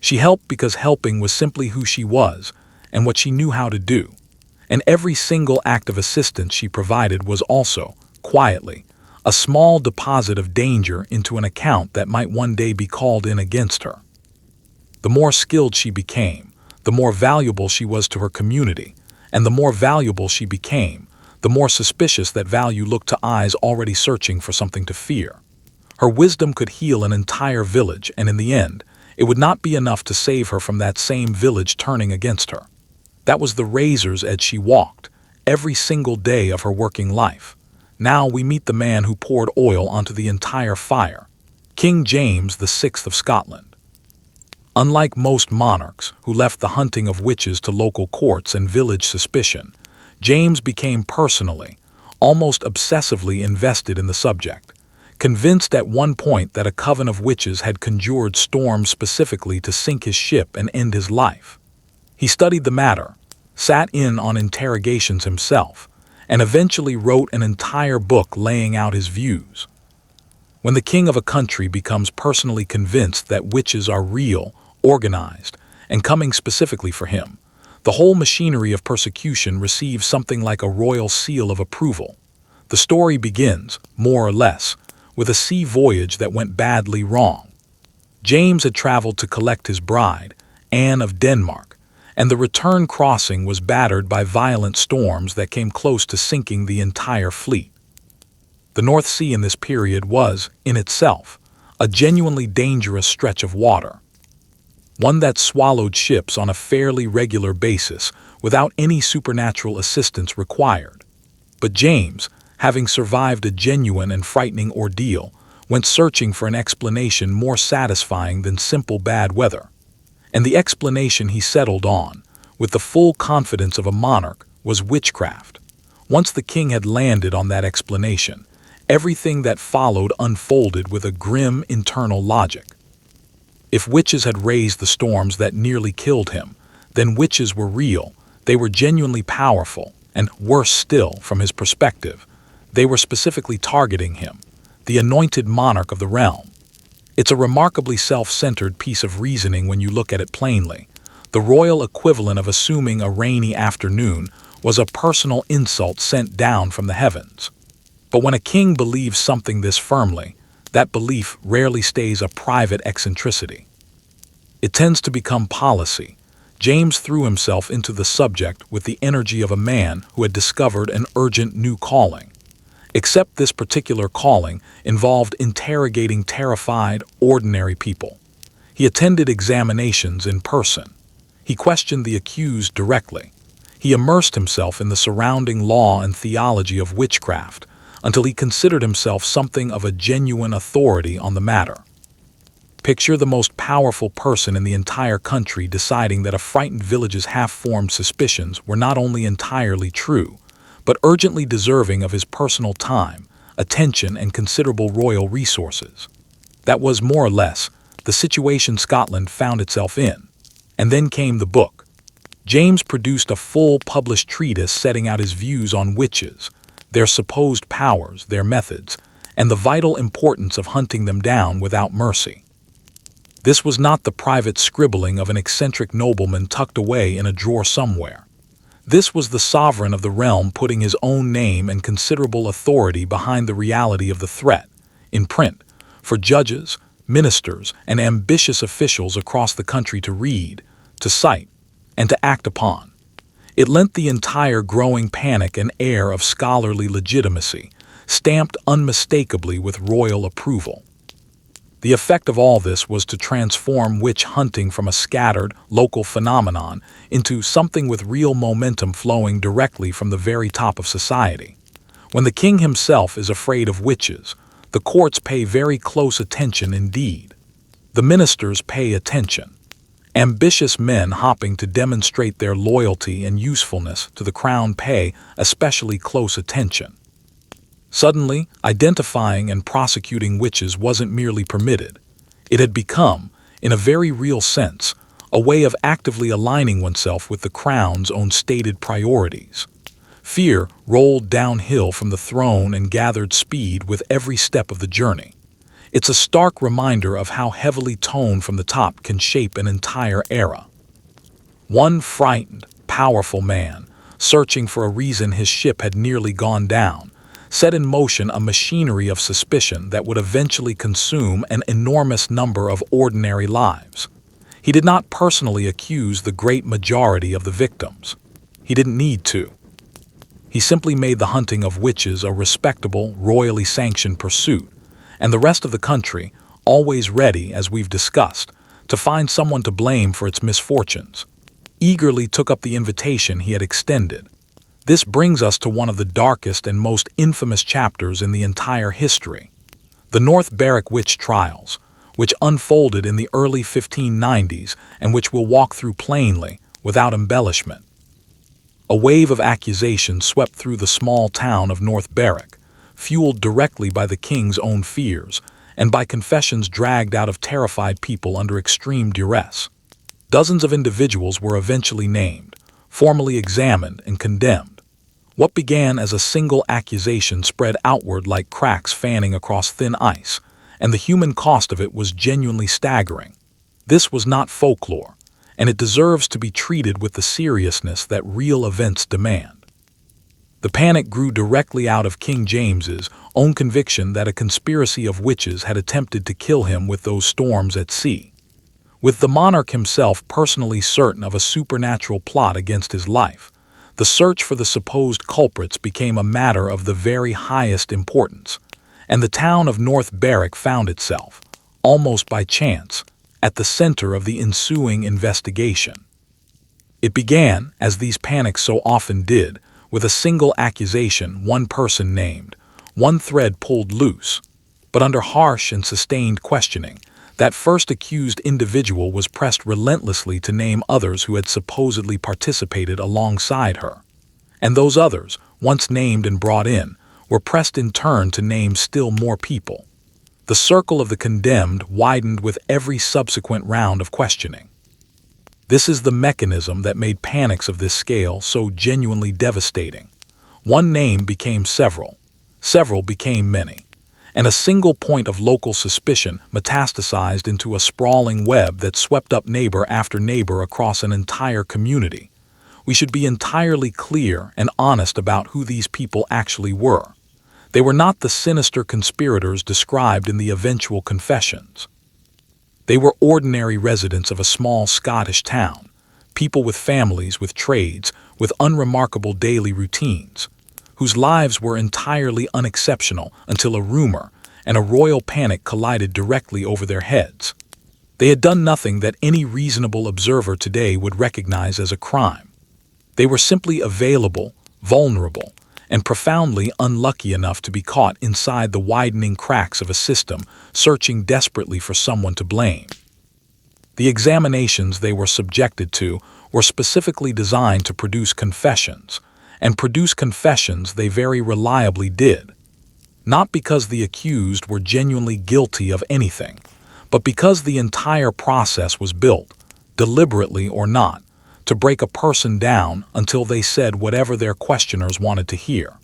She helped because helping was simply who she was and what she knew how to do. And every single act of assistance she provided was also, quietly, a small deposit of danger into an account that might one day be called in against her. The more skilled she became, the more valuable she was to her community, and the more valuable she became, the more suspicious that value looked to eyes already searching for something to fear. Her wisdom could heal an entire village, and in the end, it would not be enough to save her from that same village turning against her. That was the razor's edge she walked, every single day of her working life. Now we meet the man who poured oil onto the entire fire, King James VI of Scotland. Unlike most monarchs who left the hunting of witches to local courts and village suspicion, James became personally, almost obsessively invested in the subject, convinced at one point that a coven of witches had conjured storms specifically to sink his ship and end his life. He studied the matter, sat in on interrogations himself, and eventually wrote an entire book laying out his views. When the king of a country becomes personally convinced that witches are real, organized, and coming specifically for him, the whole machinery of persecution receives something like a royal seal of approval. The story begins, more or less, with a sea voyage that went badly wrong. James had traveled to collect his bride, Anne of Denmark, and the return crossing was battered by violent storms that came close to sinking the entire fleet. The North Sea in this period was, in itself, a genuinely dangerous stretch of water. One that swallowed ships on a fairly regular basis without any supernatural assistance required. But James, having survived a genuine and frightening ordeal, went searching for an explanation more satisfying than simple bad weather. And the explanation he settled on, with the full confidence of a monarch, was witchcraft. Once the king had landed on that explanation, everything that followed unfolded with a grim internal logic. If witches had raised the storms that nearly killed him, then witches were real, they were genuinely powerful, and worse still, from his perspective, they were specifically targeting him, the anointed monarch of the realm. It's a remarkably self-centered piece of reasoning when you look at it plainly. The royal equivalent of assuming a rainy afternoon was a personal insult sent down from the heavens. But when a king believes something this firmly, that belief rarely stays a private eccentricity. It tends to become policy. James threw himself into the subject with the energy of a man who had discovered an urgent new calling. Except this particular calling involved interrogating terrified, ordinary people. He attended examinations in person. He questioned the accused directly. He immersed himself in the surrounding law and theology of witchcraft, until he considered himself something of a genuine authority on the matter. Picture the most powerful person in the entire country deciding that a frightened village's half-formed suspicions were not only entirely true, but urgently deserving of his personal time, attention, and considerable royal resources. That was, more or less, the situation Scotland found itself in. And then came the book. James produced a full published treatise setting out his views on witches, their supposed powers, their methods, and the vital importance of hunting them down without mercy. This was not the private scribbling of an eccentric nobleman tucked away in a drawer somewhere. This was the sovereign of the realm putting his own name and considerable authority behind the reality of the threat, in print, for judges, ministers, and ambitious officials across the country to read, to cite, and to act upon. It lent the entire growing panic an air of scholarly legitimacy, stamped unmistakably with royal approval. The effect of all this was to transform witch hunting from a scattered, local phenomenon into something with real momentum flowing directly from the very top of society. When the king himself is afraid of witches, the courts pay very close attention indeed. The ministers pay attention. Ambitious men hopping to demonstrate their loyalty and usefulness to the crown pay especially close attention. Suddenly, identifying and prosecuting witches wasn't merely permitted. It had become, in a very real sense, a way of actively aligning oneself with the crown's own stated priorities. Fear rolled downhill from the throne and gathered speed with every step of the journey. It's a stark reminder of how heavily tone from the top can shape an entire era. One frightened, powerful man, searching for a reason his ship had nearly gone down, set in motion a machinery of suspicion that would eventually consume an enormous number of ordinary lives. He did not personally accuse the great majority of the victims. He didn't need to. He simply made the hunting of witches a respectable, royally sanctioned pursuit, and the rest of the country, always ready, as we've discussed, to find someone to blame for its misfortunes, eagerly took up the invitation he had extended. This brings us to one of the darkest and most infamous chapters in the entire history, the North Berwick witch trials, which unfolded in the early 1590s and which we'll walk through plainly, without embellishment. A wave of accusations swept through the small town of North Berwick, fueled directly by the king's own fears and by confessions dragged out of terrified people under extreme duress. Dozens of individuals were eventually named, formally examined and condemned. What began as a single accusation spread outward like cracks fanning across thin ice, and the human cost of it was genuinely staggering. This was not folklore, and it deserves to be treated with the seriousness that real events demand. The panic grew directly out of King James's own conviction that a conspiracy of witches had attempted to kill him with those storms at sea. With the monarch himself personally certain of a supernatural plot against his life, the search for the supposed culprits became a matter of the very highest importance, and the town of North Berwick found itself, almost by chance, at the center of the ensuing investigation. It began, as these panics so often did, with a single accusation, one person named, one thread pulled loose, but under harsh and sustained questioning, that first accused individual was pressed relentlessly to name others who had supposedly participated alongside her. And those others, once named and brought in, were pressed in turn to name still more people. The circle of the condemned widened with every subsequent round of questioning. This is the mechanism that made panics of this scale so genuinely devastating. One name became several became many, and a single point of local suspicion metastasized into a sprawling web that swept up neighbor after neighbor across an entire community. We should be entirely clear and honest about who these people actually were. They were not the sinister conspirators described in the eventual confessions. They were ordinary residents of a small Scottish town, people with families, with trades, with unremarkable daily routines, whose lives were entirely unexceptional until a rumor and a royal panic collided directly over their heads. They had done nothing that any reasonable observer today would recognize as a crime. They were simply available, vulnerable, and profoundly unlucky enough to be caught inside the widening cracks of a system searching desperately for someone to blame. The examinations they were subjected to were specifically designed to produce confessions, and produce confessions they very reliably did. Not because the accused were genuinely guilty of anything, but because the entire process was built, deliberately or not, to break a person down until they said whatever their questioners wanted to hear.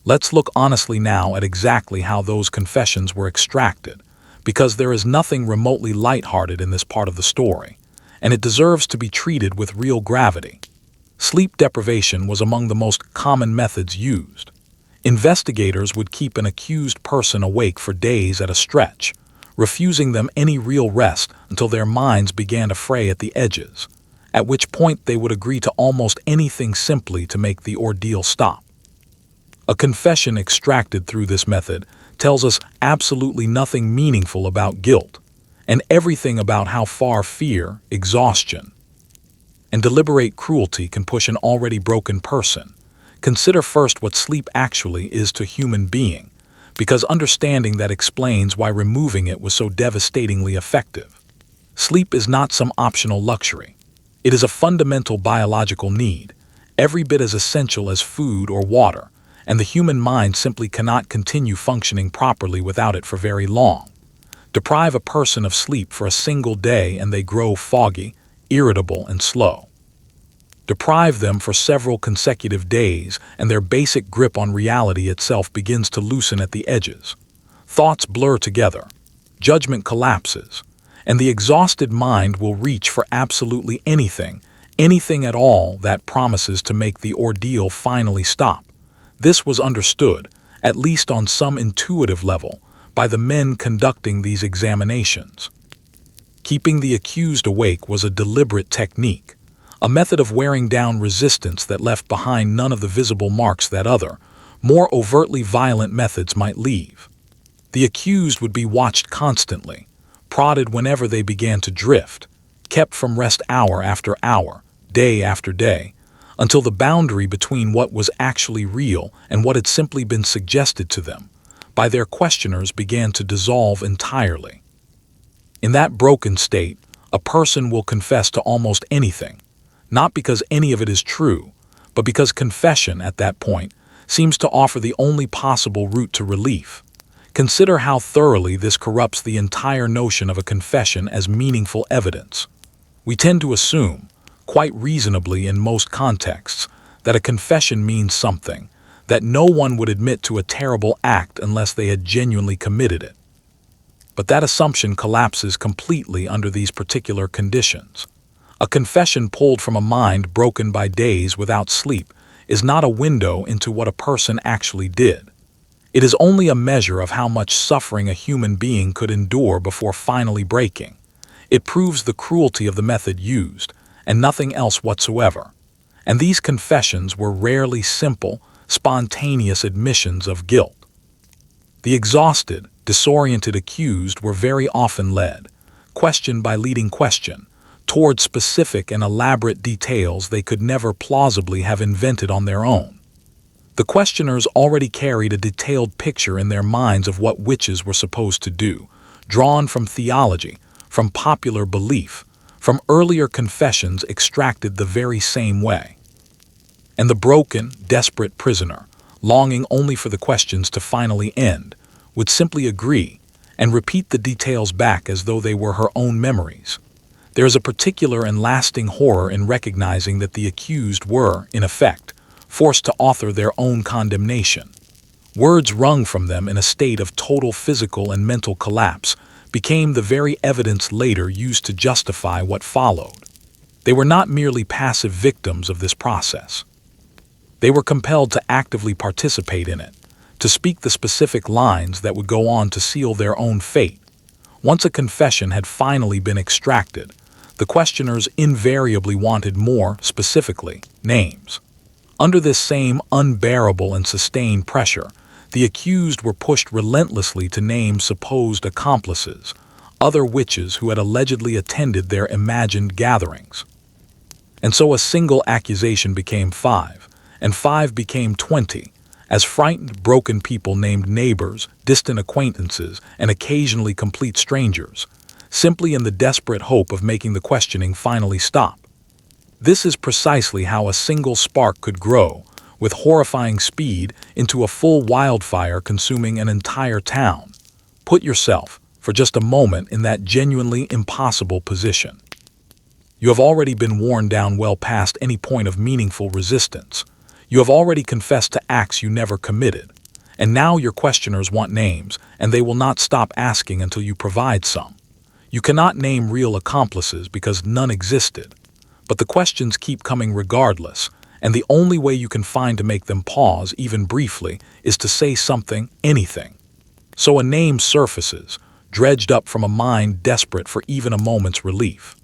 Let's look honestly now at exactly how those confessions were extracted, because there is nothing remotely lighthearted in this part of the story, and it deserves to be treated with real gravity. Sleep deprivation was among the most common methods used. Investigators would keep an accused person awake for days at a stretch, refusing them any real rest until their minds began to fray at the edges, at which point they would agree to almost anything simply to make the ordeal stop. A confession extracted through this method tells us absolutely nothing meaningful about guilt, and everything about how far fear, exhaustion, and deliberate cruelty can push an already broken person. Consider first what sleep actually is to a human being, because understanding that explains why removing it was so devastatingly effective. Sleep is not some optional luxury. It is a fundamental biological need, every bit as essential as food or water, and the human mind simply cannot continue functioning properly without it for very long. Deprive a person of sleep for a single day and they grow foggy, irritable, and slow. Deprive them for several consecutive days and their basic grip on reality itself begins to loosen at the edges. Thoughts blur together, judgment collapses, and the exhausted mind will reach for absolutely anything at all that promises to make the ordeal finally stop. This was understood, at least on some intuitive level, by the men conducting these examinations. Keeping the accused awake was a deliberate technique, a method of wearing down resistance that left behind none of the visible marks that other, more overtly violent methods might leave. The accused would be watched constantly, prodded whenever they began to drift, kept from rest hour after hour, day after day, until the boundary between what was actually real and what had simply been suggested to them by their questioners began to dissolve entirely. In that broken state, a person will confess to almost anything, not because any of it is true, but because confession at that point seems to offer the only possible route to relief. Consider how thoroughly this corrupts the entire notion of a confession as meaningful evidence. We tend to assume, quite reasonably in most contexts, that a confession means something, that no one would admit to a terrible act unless they had genuinely committed it. But that assumption collapses completely under these particular conditions. A confession pulled from a mind broken by days without sleep is not a window into what a person actually did. It is only a measure of how much suffering a human being could endure before finally breaking. It proves the cruelty of the method used, and nothing else whatsoever. And these confessions were rarely simple, spontaneous admissions of guilt. The exhausted, disoriented accused were very often led, question by leading question, toward specific and elaborate details they could never plausibly have invented on their own. The questioners already carried a detailed picture in their minds of what witches were supposed to do, drawn from theology, from popular belief, from earlier confessions extracted the very same way. And the broken, desperate prisoner, longing only for the questions to finally end, would simply agree and repeat the details back as though they were her own memories. There is a particular and lasting horror in recognizing that the accused were, in effect, forced to author their own condemnation. Words wrung from them in a state of total physical and mental collapse became the very evidence later used to justify what followed. They were not merely passive victims of this process. They were compelled to actively participate in it, to speak the specific lines that would go on to seal their own fate. Once a confession had finally been extracted, the questioners invariably wanted more, specifically, names. Under this same unbearable and sustained pressure, the accused were pushed relentlessly to name supposed accomplices, other witches who had allegedly attended their imagined gatherings. And so a single accusation became 5, and 5 became 20, as frightened, broken people named neighbors, distant acquaintances, and occasionally complete strangers, simply in the desperate hope of making the questioning finally stop. This is precisely how a single spark could grow, with horrifying speed, into a full wildfire consuming an entire town. Put yourself, for just a moment, in that genuinely impossible position. You have already been worn down well past any point of meaningful resistance. You have already confessed to acts you never committed. And now your questioners want names, and they will not stop asking until you provide some. You cannot name real accomplices because none existed. But the questions keep coming regardless, and the only way you can find to make them pause, even briefly, is to say something, anything. So a name surfaces, dredged up from a mind desperate for even a moment's relief.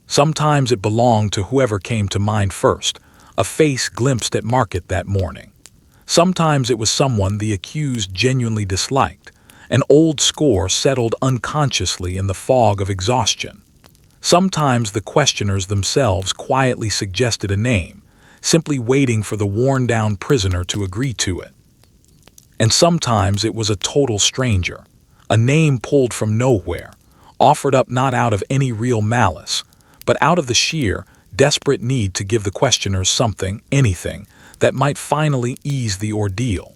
Sometimes it belonged to whoever came to mind first, a face glimpsed at market that morning. Sometimes it was someone the accused genuinely disliked, an old score settled unconsciously in the fog of exhaustion. Sometimes the questioners themselves quietly suggested a name, simply waiting for the worn-down prisoner to agree to it. And sometimes it was a total stranger, a name pulled from nowhere, offered up not out of any real malice, but out of the sheer, desperate need to give the questioners something, anything, that might finally ease the ordeal.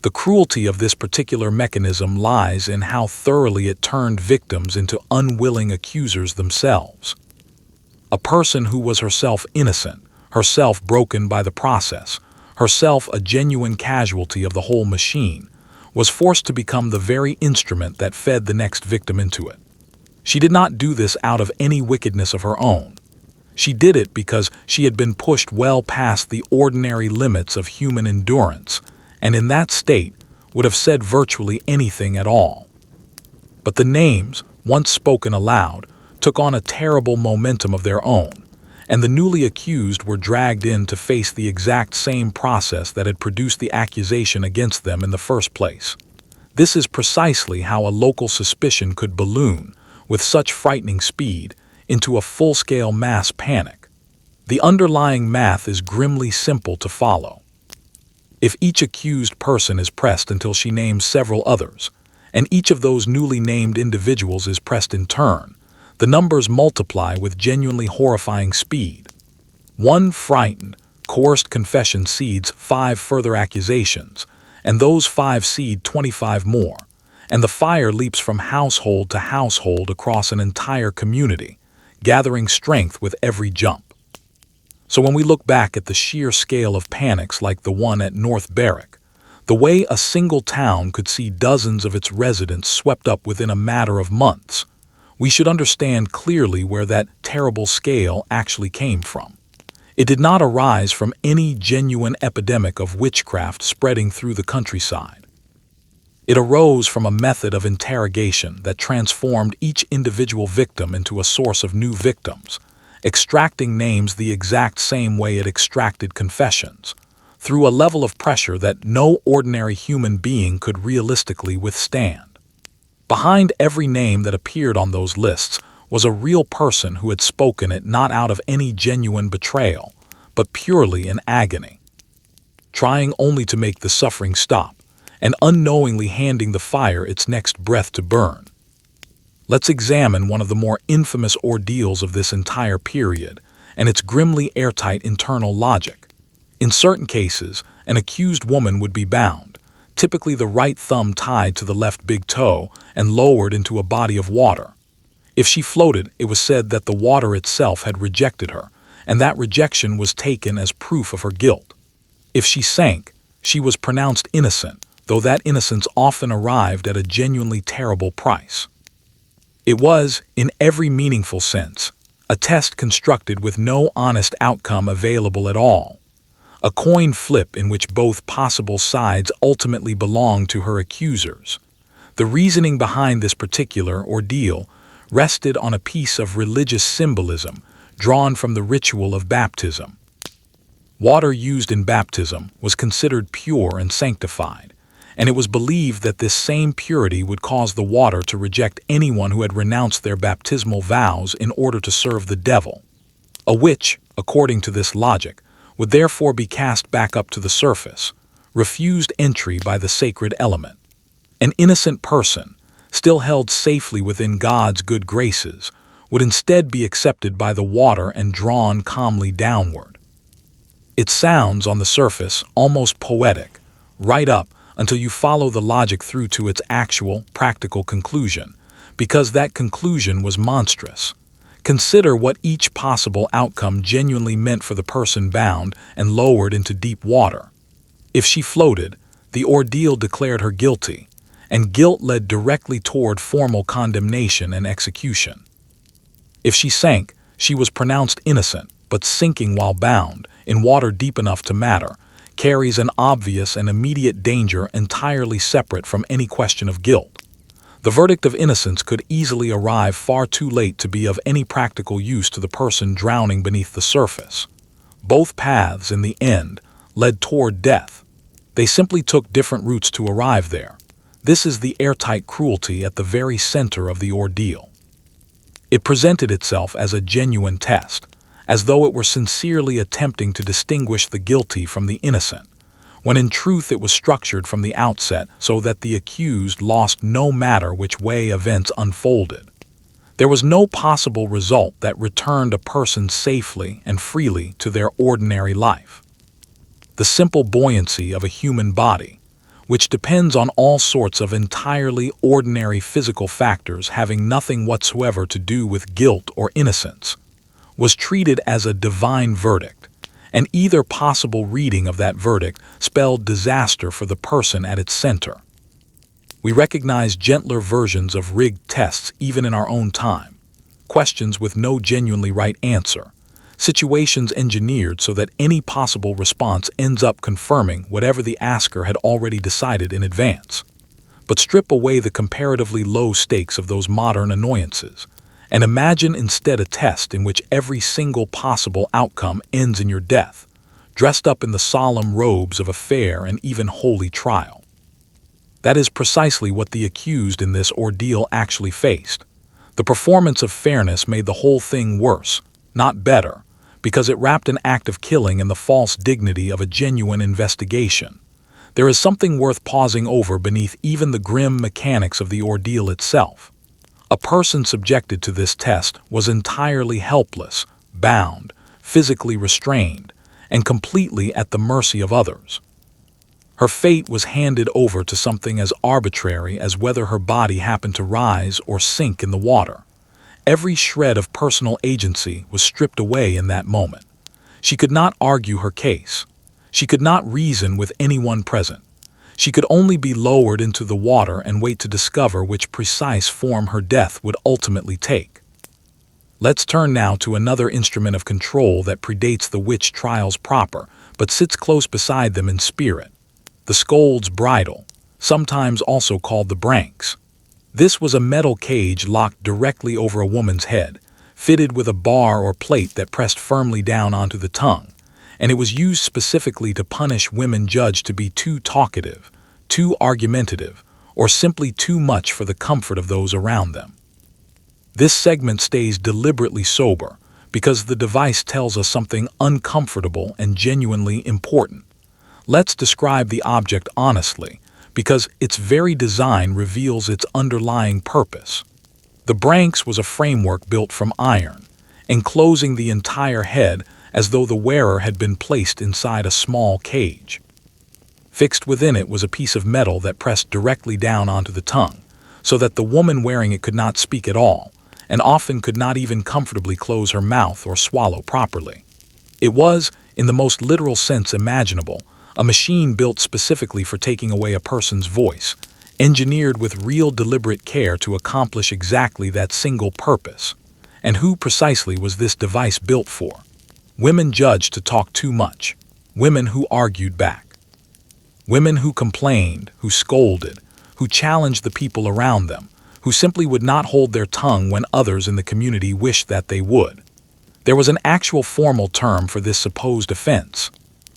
The cruelty of this particular mechanism lies in how thoroughly it turned victims into unwilling accusers themselves. A person who was herself innocent, herself broken by the process, herself a genuine casualty of the whole machine, was forced to become the very instrument that fed the next victim into it. She did not do this out of any wickedness of her own. She did it because she had been pushed well past the ordinary limits of human endurance, and in that state would have said virtually anything at all. But the names, once spoken aloud, took on a terrible momentum of their own, and the newly accused were dragged in to face the exact same process that had produced the accusation against them in the first place. This is precisely how a local suspicion could balloon, with such frightening speed, into a full-scale mass panic. The underlying math is grimly simple to follow. If each accused person is pressed until she names several others, and each of those newly named individuals is pressed in turn, the numbers multiply with genuinely horrifying speed. One frightened, coerced confession seeds 5 further accusations, and those 5 seed 25 more, and the fire leaps from household to household across an entire community, gathering strength with every jump. So when we look back at the sheer scale of panics like the one at North Barrack, the way a single town could see dozens of its residents swept up within a matter of months, we should understand clearly where that terrible scale actually came from. It did not arise from any genuine epidemic of witchcraft spreading through the countryside. It arose from a method of interrogation that transformed each individual victim into a source of new victims, extracting names the exact same way it extracted confessions, through a level of pressure that no ordinary human being could realistically withstand. Behind every name that appeared on those lists was a real person who had spoken it not out of any genuine betrayal, but purely in agony, trying only to make the suffering stop, and unknowingly handing the fire its next breath to burn. Let's examine one of the more infamous ordeals of this entire period, and its grimly airtight internal logic. In certain cases, an accused woman would be bound, typically the right thumb tied to the left big toe and lowered into a body of water. If she floated, it was said that the water itself had rejected her, and that rejection was taken as proof of her guilt. If she sank, she was pronounced innocent, though that innocence often arrived at a genuinely terrible price. It was, in every meaningful sense, a test constructed with no honest outcome available at all. A coin flip in which both possible sides ultimately belonged to her accusers. The reasoning behind this particular ordeal rested on a piece of religious symbolism drawn from the ritual of baptism. Water used in baptism was considered pure and sanctified, and it was believed that this same purity would cause the water to reject anyone who had renounced their baptismal vows in order to serve the devil. A witch, according to this logic, would therefore be cast back up to the surface, refused entry by the sacred element. An innocent person, still held safely within God's good graces, would instead be accepted by the water and drawn calmly downward. It sounds, on the surface, almost poetic, right up until you follow the logic through to its actual, practical conclusion, because that conclusion was monstrous. Consider what each possible outcome genuinely meant for the person bound and lowered into deep water. If she floated, the ordeal declared her guilty, and guilt led directly toward formal condemnation and execution. If she sank, she was pronounced innocent, but sinking while bound, in water deep enough to matter, carries an obvious and immediate danger entirely separate from any question of guilt. The verdict of innocence could easily arrive far too late to be of any practical use to the person drowning beneath the surface. Both paths, in the end, led toward death. They simply took different routes to arrive there. This is the airtight cruelty at the very center of the ordeal. It presented itself as a genuine test, as though it were sincerely attempting to distinguish the guilty from the innocent, when in truth it was structured from the outset so that the accused lost no matter which way events unfolded. There was no possible result that returned a person safely and freely to their ordinary life. The simple buoyancy of a human body, which depends on all sorts of entirely ordinary physical factors having nothing whatsoever to do with guilt or innocence, was treated as a divine verdict, and either possible reading of that verdict spelled disaster for the person at its center. We recognize gentler versions of rigged tests even in our own time, questions with no genuinely right answer, situations engineered so that any possible response ends up confirming whatever the asker had already decided in advance. But strip away the comparatively low stakes of those modern annoyances, and imagine instead a test in which every single possible outcome ends in your death, dressed up in the solemn robes of a fair and even holy trial. That is precisely what the accused in this ordeal actually faced. The performance of fairness made the whole thing worse, not better, because it wrapped an act of killing in the false dignity of a genuine investigation. There is something worth pausing over beneath even the grim mechanics of the ordeal itself. A person subjected to this test was entirely helpless, bound, physically restrained, and completely at the mercy of others. Her fate was handed over to something as arbitrary as whether her body happened to rise or sink in the water. Every shred of personal agency was stripped away in that moment. She could not argue her case. She could not reason with anyone present. She could only be lowered into the water and wait to discover which precise form her death would ultimately take. Let's turn now to another instrument of control that predates the witch trials proper, but sits close beside them in spirit: the scold's bridle, sometimes also called the branks. This was a metal cage locked directly over a woman's head, fitted with a bar or plate that pressed firmly down onto the tongue, and it was used specifically to punish women judged to be too talkative, too argumentative, or simply too much for the comfort of those around them. This segment stays deliberately sober because the device tells us something uncomfortable and genuinely important. Let's describe the object honestly, because its very design reveals its underlying purpose. The branks was a framework built from iron, enclosing the entire head as though the wearer had been placed inside a small cage. Fixed within it was a piece of metal that pressed directly down onto the tongue, so that the woman wearing it could not speak at all, and often could not even comfortably close her mouth or swallow properly. It was, in the most literal sense imaginable, a machine built specifically for taking away a person's voice, engineered with real deliberate care to accomplish exactly that single purpose. And who precisely was this device built for? Women judged to talk too much, women who argued back, women who complained, who scolded, who challenged the people around them, who simply would not hold their tongue when others in the community wished that they would. There was an actual formal term for this supposed offense: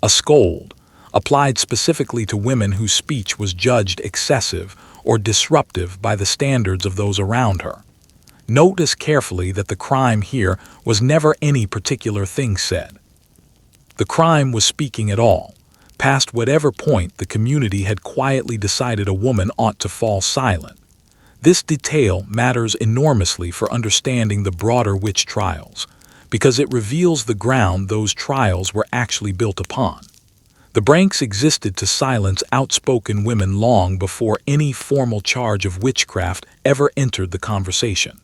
a scold, applied specifically to women whose speech was judged excessive or disruptive by the standards of those around her. Notice carefully that the crime here was never any particular thing said. The crime was speaking at all, past whatever point the community had quietly decided a woman ought to fall silent. This detail matters enormously for understanding the broader witch trials, because it reveals the ground those trials were actually built upon. The branks existed to silence outspoken women long before any formal charge of witchcraft ever entered the conversation.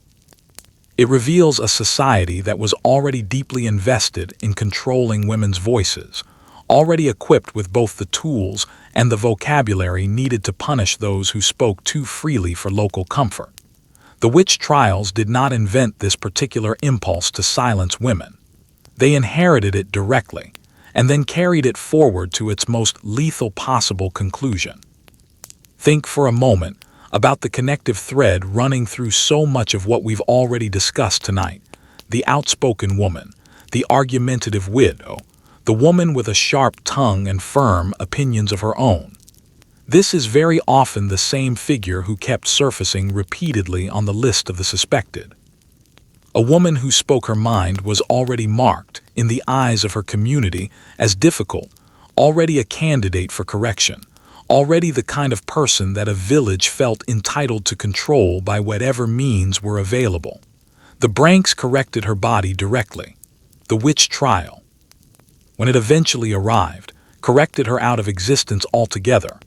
It reveals a society that was already deeply invested in controlling women's voices, already equipped with both the tools and the vocabulary needed to punish those who spoke too freely for local comfort. The witch trials did not invent this particular impulse to silence women. They inherited it directly, and then carried it forward to its most lethal possible conclusion. Think for a moment about the connective thread running through so much of what we've already discussed tonight: the outspoken woman, the argumentative widow, the woman with a sharp tongue and firm opinions of her own. This is very often the same figure who kept surfacing repeatedly on the list of the suspected. A woman who spoke her mind was already marked, in the eyes of her community, as difficult, already a candidate for correction, already the kind of person that a village felt entitled to control by whatever means were available. The Branks corrected her body directly. The witch trial, when it eventually arrived, corrected her out of existence altogether.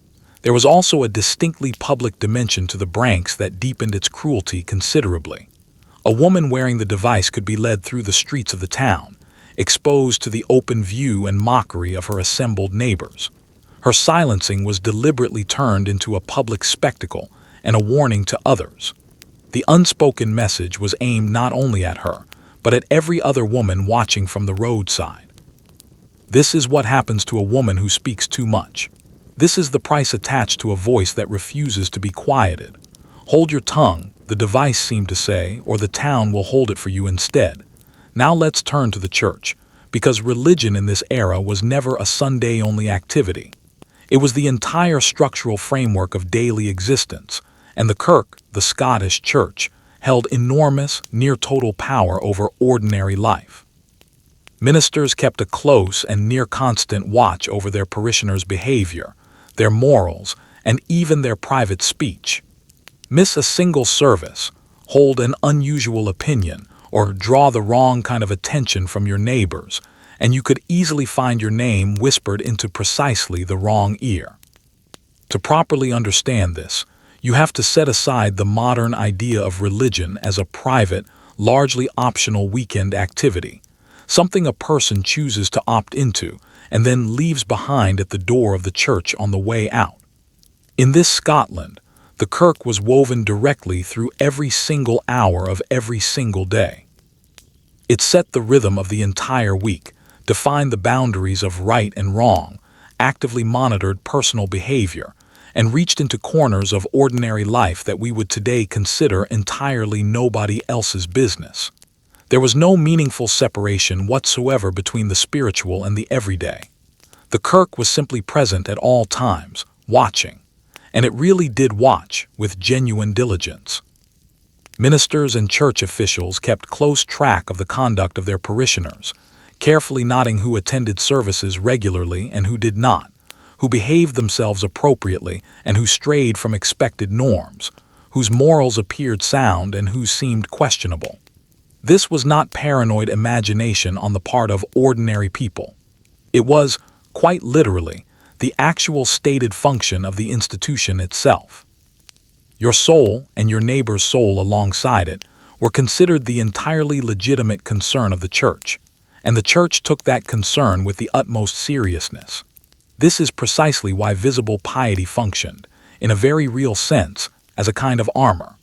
There was also a distinctly public dimension to the Branks that deepened its cruelty considerably. A woman wearing the device could be led through the streets of the town, exposed to the open view and mockery of her assembled neighbors. Her silencing was deliberately turned into a public spectacle and a warning to others. The unspoken message was aimed not only at her, but at every other woman watching from the roadside. This is what happens to a woman who speaks too much. This is the price attached to a voice that refuses to be quieted. Hold your tongue, the device seemed to say, or the town will hold it for you instead. Now let's turn to the church, because religion in this era was never a Sunday-only activity. It was the entire structural framework of daily existence, and the Kirk, the Scottish church, held enormous, near-total power over ordinary life. Ministers kept a close and near-constant watch over their parishioners' behavior, their morals, and even their private speech. Miss a single service, hold an unusual opinion, or draw the wrong kind of attention from your neighbors, and you could easily find your name whispered into precisely the wrong ear. To properly understand this, you have to set aside the modern idea of religion as a private, largely optional weekend activity, something a person chooses to opt into and then leaves behind at the door of the church on the way out. In this Scotland, the Kirk was woven directly through every single hour of every single day. It set the rhythm of the entire week, defined the boundaries of right and wrong, actively monitored personal behavior, and reached into corners of ordinary life that we would today consider entirely nobody else's business. There was no meaningful separation whatsoever between the spiritual and the everyday. The Kirk was simply present at all times, watching. And it really did watch with genuine diligence. Ministers and church officials kept close track of the conduct of their parishioners, carefully noting who attended services regularly and who did not, who behaved themselves appropriately and who strayed from expected norms, whose morals appeared sound and who seemed questionable. This was not paranoid imagination on the part of ordinary people. It was, quite literally, the actual stated function of the institution itself. Your soul and your neighbor's soul alongside it were considered the entirely legitimate concern of the church, and the church took that concern with the utmost seriousness. This is precisely why visible piety functioned, in a very real sense, as a kind of armor.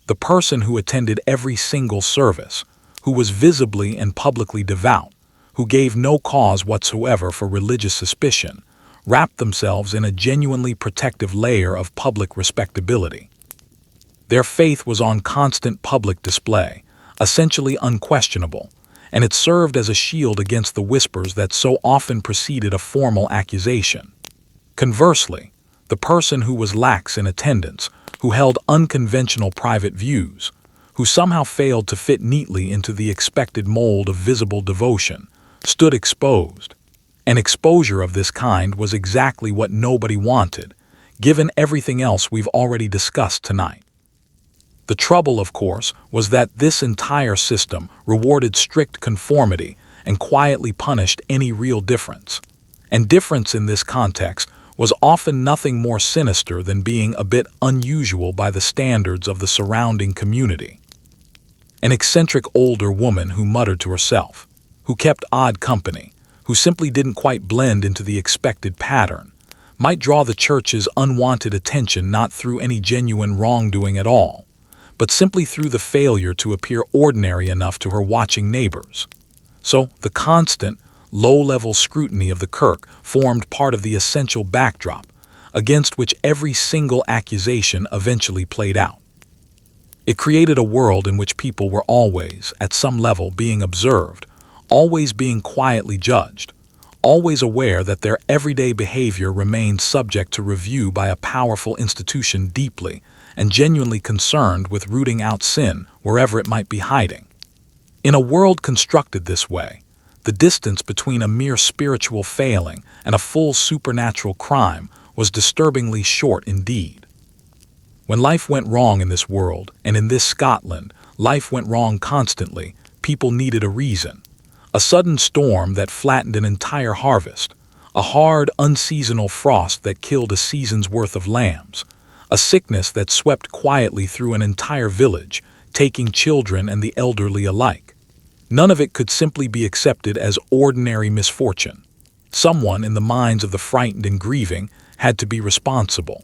The person who attended every single service, who was visibly and publicly devout, who gave no cause whatsoever for religious suspicion, wrapped themselves in a genuinely protective layer of public respectability. Their faith was on constant public display, essentially unquestionable, and it served as a shield against the whispers that so often preceded a formal accusation. Conversely, the person who was lax in attendance, who held unconventional private views, who somehow failed to fit neatly into the expected mold of visible devotion, stood exposed. An exposure of this kind was exactly what nobody wanted, given everything else we've already discussed tonight. The trouble, of course, was that this entire system rewarded strict conformity and quietly punished any real difference. And difference in this context was often nothing more sinister than being a bit unusual by the standards of the surrounding community. An eccentric older woman who muttered to herself, who kept odd company, who simply didn't quite blend into the expected pattern, might draw the church's unwanted attention not through any genuine wrongdoing at all, but simply through the failure to appear ordinary enough to her watching neighbors. So the constant, low-level scrutiny of the kirk formed part of the essential backdrop, against which every single accusation eventually played out. It created a world in which people were always, at some level, being observed, always being quietly judged, always aware that their everyday behavior remained subject to review by a powerful institution deeply and genuinely concerned with rooting out sin wherever it might be hiding. In a world constructed this way, the distance between a mere spiritual failing and a full supernatural crime was disturbingly short indeed. When life went wrong in this world, and in this Scotland, life went wrong constantly, people needed a reason. A sudden storm that flattened an entire harvest, a hard, unseasonal frost that killed a season's worth of lambs, a sickness that swept quietly through an entire village, taking children and the elderly alike. None of it could simply be accepted as ordinary misfortune. Someone in the minds of the frightened and grieving had to be responsible.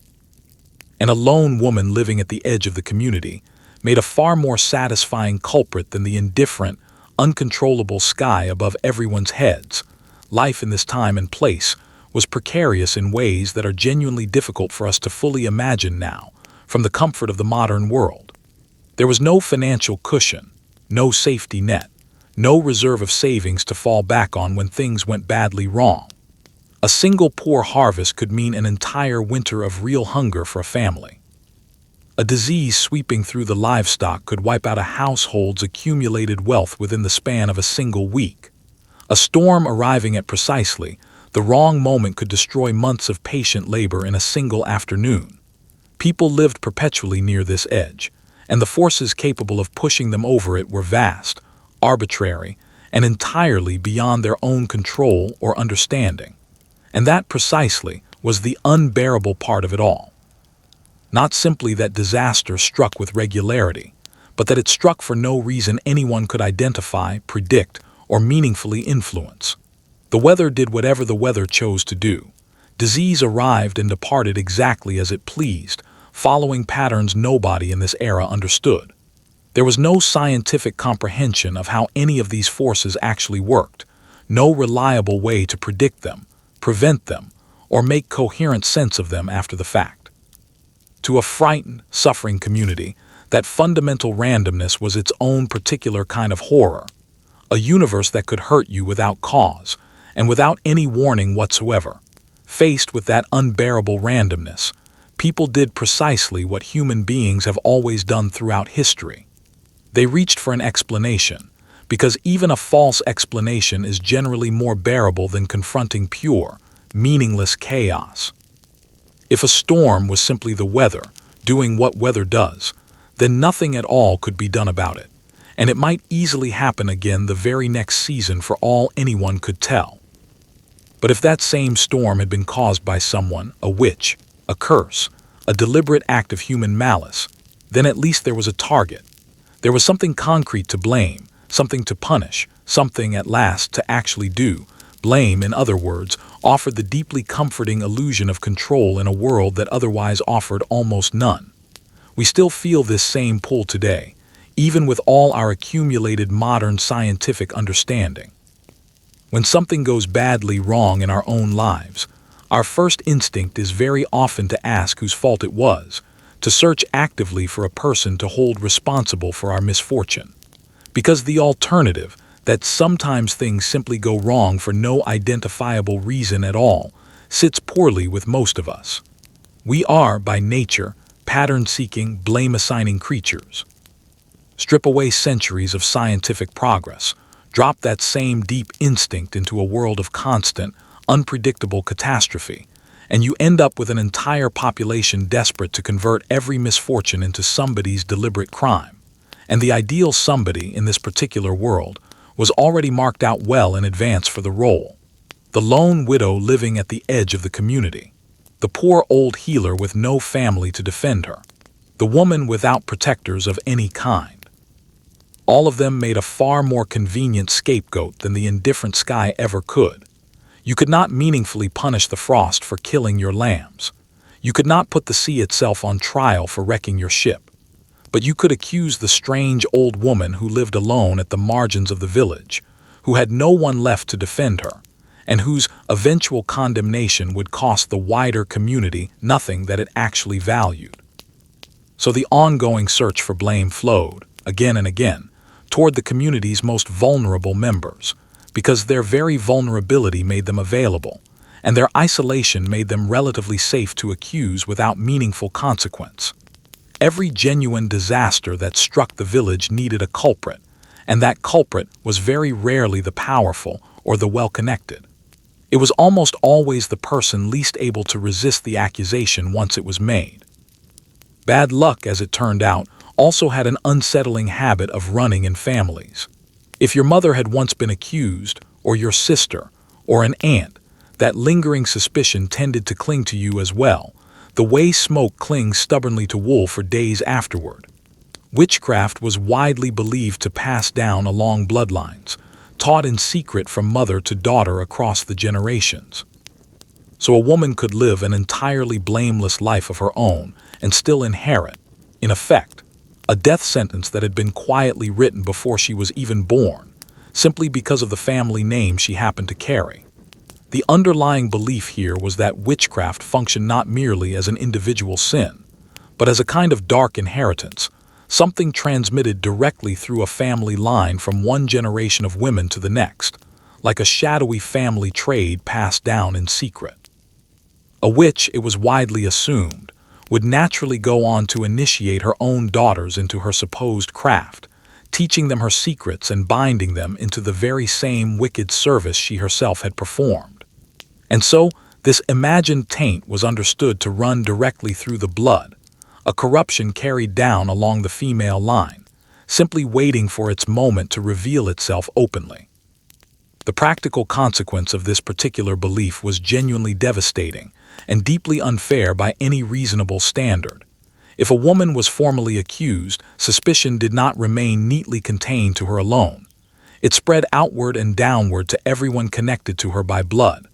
And a lone woman living at the edge of the community made a far more satisfying culprit than the indifferent, uncontrollable sky above everyone's heads. Life in this time and place was precarious in ways that are genuinely difficult for us to fully imagine now, from the comfort of the modern world. There was no financial cushion, no safety net, no reserve of savings to fall back on when things went badly wrong. A single poor harvest could mean an entire winter of real hunger for a family. A disease sweeping through the livestock could wipe out a household's accumulated wealth within the span of a single week. A storm arriving at precisely the wrong moment could destroy months of patient labor in a single afternoon. People lived perpetually near this edge, and the forces capable of pushing them over it were vast, arbitrary, and entirely beyond their own control or understanding. And that precisely was the unbearable part of it all. Not simply that disaster struck with regularity, but that it struck for no reason anyone could identify, predict, or meaningfully influence. The weather did whatever the weather chose to do. Disease arrived and departed exactly as it pleased, following patterns nobody in this era understood. There was no scientific comprehension of how any of these forces actually worked, no reliable way to predict them, prevent them, or make coherent sense of them after the fact. To a frightened, suffering community, that fundamental randomness was its own particular kind of horror, a universe that could hurt you without cause and without any warning whatsoever. Faced with that unbearable randomness, people did precisely what human beings have always done throughout history. They reached for an explanation, because even a false explanation is generally more bearable than confronting pure, meaningless chaos. If a storm was simply the weather, doing what weather does, then nothing at all could be done about it, and it might easily happen again the very next season for all anyone could tell. But if that same storm had been caused by someone, a witch, a curse, a deliberate act of human malice, then at least there was a target. There was something concrete to blame, something to punish, something at last to actually do. Blame, in other words, offered the deeply comforting illusion of control in a world that otherwise offered almost none. We still feel this same pull today, even with all our accumulated modern scientific understanding. When something goes badly wrong in our own lives, our first instinct is very often to ask whose fault it was, to search actively for a person to hold responsible for our misfortune. Because the alternative, that sometimes things simply go wrong for no identifiable reason at all, sits poorly with most of us. We are, by nature, pattern-seeking, blame-assigning creatures. Strip away centuries of scientific progress, drop that same deep instinct into a world of constant, unpredictable catastrophe, and you end up with an entire population desperate to convert every misfortune into somebody's deliberate crime. And the ideal somebody in this particular world was already marked out well in advance for the role. The lone widow living at the edge of the community, the poor old healer with no family to defend her, the woman without protectors of any kind. All of them made a far more convenient scapegoat than the indifferent sky ever could. You could not meaningfully punish the frost for killing your lambs. You could not put the sea itself on trial for wrecking your ship. But you could accuse the strange old woman who lived alone at the margins of the village, who had no one left to defend her, and whose eventual condemnation would cost the wider community nothing that it actually valued. So the ongoing search for blame flowed, again and again, toward the community's most vulnerable members, because their very vulnerability made them available, and their isolation made them relatively safe to accuse without meaningful consequence. Every genuine disaster that struck the village needed a culprit, and that culprit was very rarely the powerful or the well-connected. It was almost always the person least able to resist the accusation once it was made. Bad luck, as it turned out, also had an unsettling habit of running in families. If your mother had once been accused, or your sister, or an aunt, that lingering suspicion tended to cling to you as well, the way smoke clings stubbornly to wool for days afterward. Witchcraft was widely believed to pass down along bloodlines, taught in secret from mother to daughter across the generations. So a woman could live an entirely blameless life of her own and still inherit, in effect, a death sentence that had been quietly written before she was even born, simply because of the family name she happened to carry. The underlying belief here was that witchcraft functioned not merely as an individual sin, but as a kind of dark inheritance, something transmitted directly through a family line from one generation of women to the next, like a shadowy family trade passed down in secret. A witch, it was widely assumed, would naturally go on to initiate her own daughters into her supposed craft, teaching them her secrets and binding them into the very same wicked service she herself had performed. And so, this imagined taint was understood to run directly through the blood, a corruption carried down along the female line, simply waiting for its moment to reveal itself openly. The practical consequence of this particular belief was genuinely devastating and deeply unfair by any reasonable standard. If a woman was formally accused, suspicion did not remain neatly contained to her alone. It spread outward and downward to everyone connected to her by blood.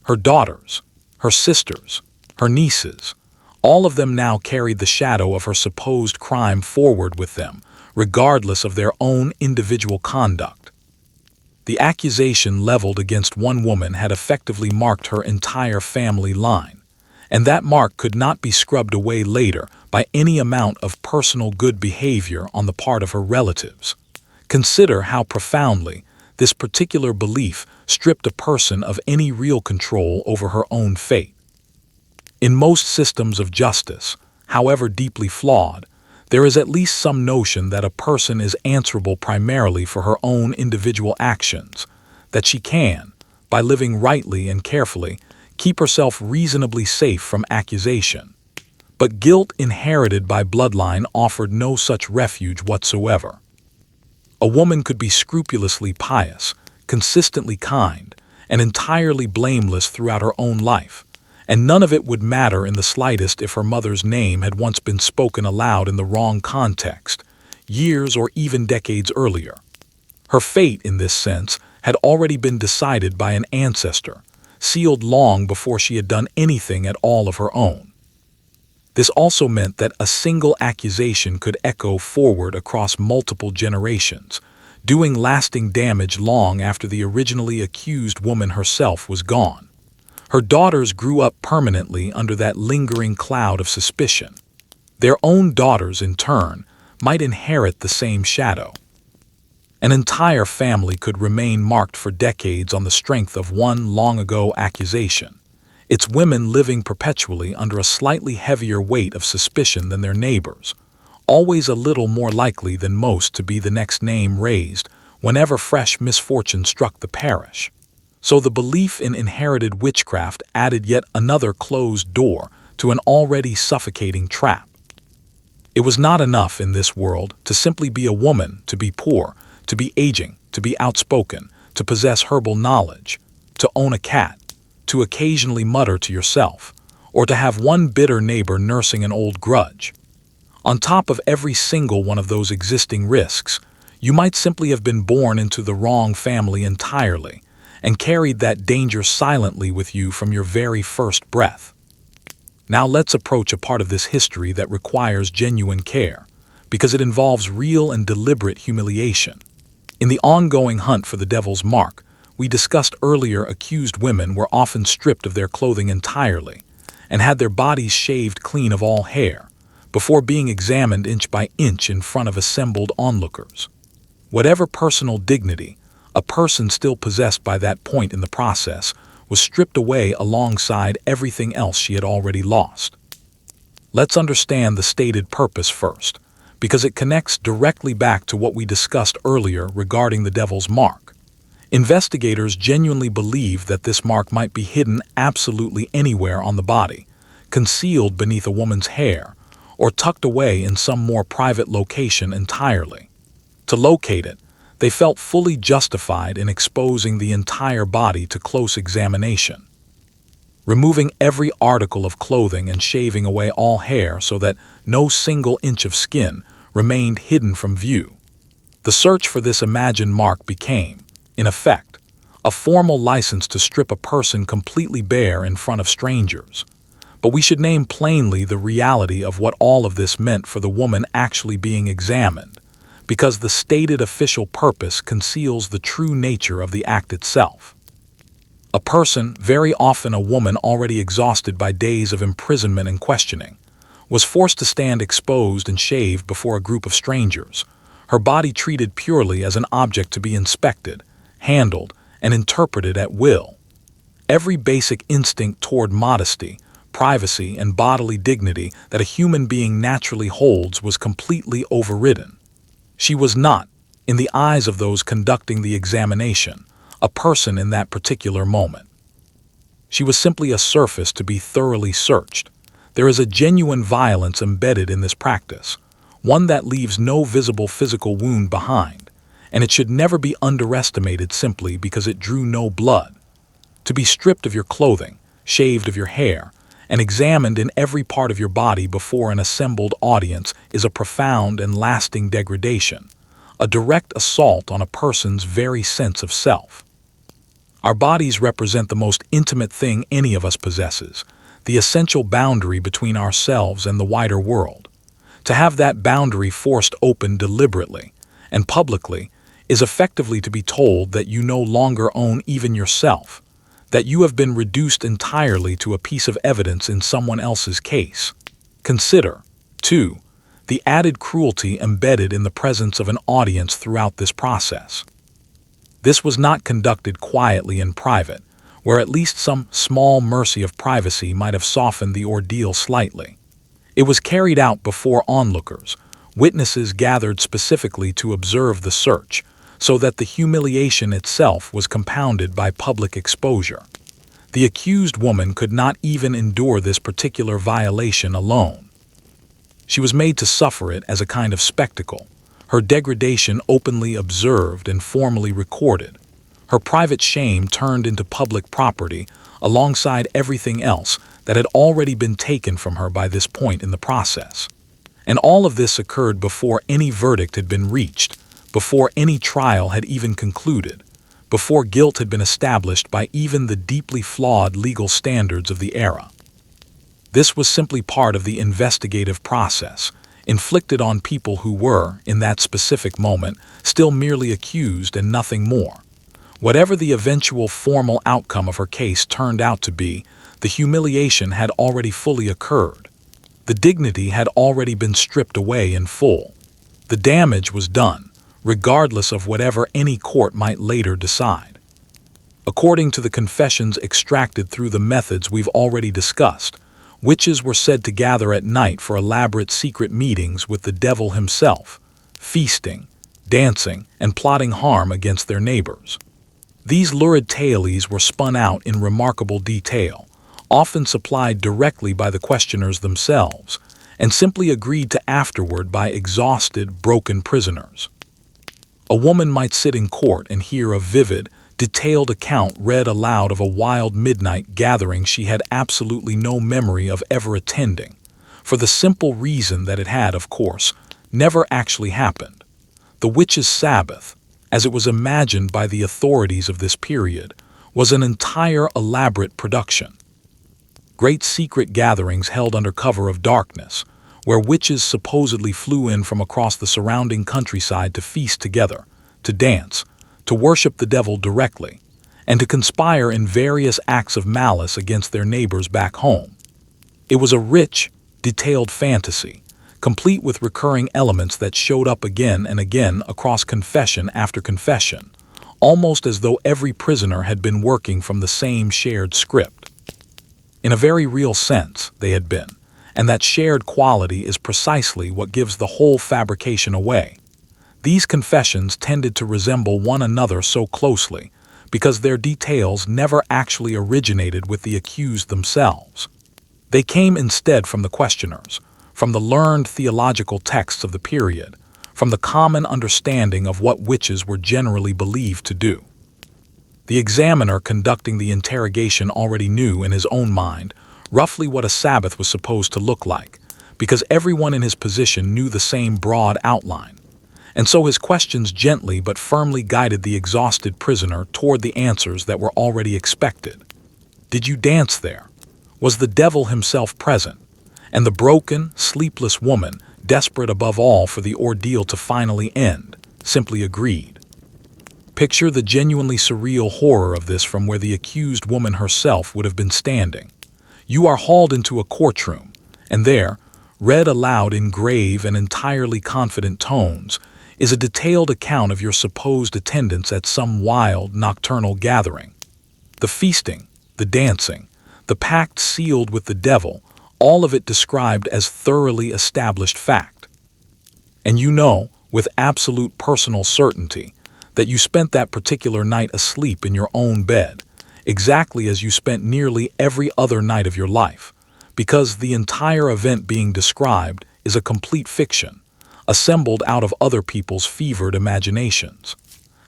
Her daughters, her sisters, her nieces, all of them now carried the shadow of her supposed crime forward with them, regardless of their own individual conduct. The accusation leveled against one woman had effectively marked her entire family line, and that mark could not be scrubbed away later by any amount of personal good behavior on the part of her relatives. Consider how profoundly this particular belief stripped a person of any real control over her own fate. In most systems of justice, however deeply flawed, there is at least some notion that a person is answerable primarily for her own individual actions, that she can, by living rightly and carefully, keep herself reasonably safe from accusation. But guilt inherited by bloodline offered no such refuge whatsoever. A woman could be scrupulously pious, consistently kind, and entirely blameless throughout her own life, and none of it would matter in the slightest if her mother's name had once been spoken aloud in the wrong context, years or even decades earlier. Her fate, in this sense, had already been decided by an ancestor, sealed long before she had done anything at all of her own. This also meant that a single accusation could echo forward across multiple generations, doing lasting damage long after the originally accused woman herself was gone. Her daughters grew up permanently under that lingering cloud of suspicion. Their own daughters, in turn, might inherit the same shadow. An entire family could remain marked for decades on the strength of one long-ago accusation, its women living perpetually under a slightly heavier weight of suspicion than their neighbors, always a little more likely than most to be the next name raised whenever fresh misfortune struck the parish. So the belief in inherited witchcraft added yet another closed door to an already suffocating trap. It was not enough in this world to simply be a woman, to be poor, to be aging, to be outspoken, to possess herbal knowledge, to own a cat, to occasionally mutter to yourself, or to have one bitter neighbor nursing an old grudge. On top of every single one of those existing risks, You might simply have been born into the wrong family entirely and carried that danger silently with you from your very first breath. Now let's approach a part of this history that requires genuine care, because it involves real and deliberate humiliation. In the ongoing hunt for the devil's mark, we discussed earlier accused women were often stripped of their clothing entirely and had their bodies shaved clean of all hair before being examined inch by inch in front of assembled onlookers. Whatever personal dignity a person still possessed by that point in the process was stripped away alongside everything else she had already lost. Let's understand the stated purpose first, because it connects directly back to what we discussed earlier regarding the devil's mark. Investigators genuinely believed that this mark might be hidden absolutely anywhere on the body, concealed beneath a woman's hair, or tucked away in some more private location entirely. To locate it, they felt fully justified in exposing the entire body to close examination, removing every article of clothing and shaving away all hair so that no single inch of skin remained hidden from view. The search for this imagined mark became, in effect, a formal license to strip a person completely bare in front of strangers. But we should name plainly the reality of what all of this meant for the woman actually being examined, because the stated official purpose conceals the true nature of the act itself. A person, very often a woman already exhausted by days of imprisonment and questioning, was forced to stand exposed and shaved before a group of strangers, her body treated purely as an object to be inspected, handled, and interpreted at will. Every basic instinct toward modesty, privacy, and bodily dignity that a human being naturally holds was completely overridden. She was not, in the eyes of those conducting the examination, a person in that particular moment. She was simply a surface to be thoroughly searched. There is a genuine violence embedded in this practice, one that leaves no visible physical wound behind, and it should never be underestimated simply because it drew no blood. To be stripped of your clothing, shaved of your hair, and examined in every part of your body before an assembled audience is a profound and lasting degradation, a direct assault on a person's very sense of self. Our bodies represent the most intimate thing any of us possesses, the essential boundary between ourselves and the wider world. To have that boundary forced open deliberately and publicly is effectively to be told that you no longer own even yourself, that you have been reduced entirely to a piece of evidence in someone else's case. Consider, too, the added cruelty embedded in the presence of an audience throughout this process. This was not conducted quietly in private, where at least some small mercy of privacy might have softened the ordeal slightly. It was carried out before onlookers, witnesses gathered specifically to observe the search, so that the humiliation itself was compounded by public exposure. The accused woman could not even endure this particular violation alone. She was made to suffer it as a kind of spectacle, her degradation openly observed and formally recorded, her private shame turned into public property alongside everything else that had already been taken from her by this point in the process. And all of this occurred before any verdict had been reached, before any trial had even concluded, before guilt had been established by even the deeply flawed legal standards of the era. This was simply part of the investigative process, inflicted on people who were, in that specific moment, still merely accused and nothing more. Whatever the eventual formal outcome of her case turned out to be, the humiliation had already fully occurred. The dignity had already been stripped away in full. The damage was done, regardless of whatever any court might later decide. According to the confessions extracted through the methods we've already discussed, witches were said to gather at night for elaborate secret meetings with the devil himself, feasting, dancing, and plotting harm against their neighbors. These lurid tales were spun out in remarkable detail, often supplied directly by the questioners themselves, and simply agreed to afterward by exhausted, broken prisoners. A woman might sit in court and hear a vivid, detailed account read aloud of a wild midnight gathering she had absolutely no memory of ever attending, for the simple reason that it had, of course, never actually happened. The witches' Sabbath, as it was imagined by the authorities of this period, was an entire elaborate production. Great secret gatherings held under cover of darkness, where witches supposedly flew in from across the surrounding countryside to feast together, to dance, to worship the devil directly, and to conspire in various acts of malice against their neighbors back home. It was a rich, detailed fantasy, complete with recurring elements that showed up again and again across confession after confession, almost as though every prisoner had been working from the same shared script. In a very real sense, they had been, and that shared quality is precisely what gives the whole fabrication away. These confessions tended to resemble one another so closely because their details never actually originated with the accused themselves. They came instead from the questioners, from the learned theological texts of the period, from the common understanding of what witches were generally believed to do. The examiner conducting the interrogation already knew in his own mind roughly what a Sabbath was supposed to look like, because everyone in his position knew the same broad outline. And so his questions gently but firmly guided the exhausted prisoner toward the answers that were already expected. Did you dance there? Was the devil himself present? And the broken, sleepless woman, desperate above all for the ordeal to finally end, simply agreed. Picture the genuinely surreal horror of this from where the accused woman herself would have been standing. You are hauled into a courtroom, and there, read aloud in grave and entirely confident tones, is a detailed account of your supposed attendance at some wild, nocturnal gathering. The feasting, the dancing, the pact sealed with the devil, all of it described as thoroughly established fact. And you know, with absolute personal certainty, that you spent that particular night asleep in your own bed, exactly as you spent nearly every other night of your life, because the entire event being described is a complete fiction, assembled out of other people's fevered imaginations.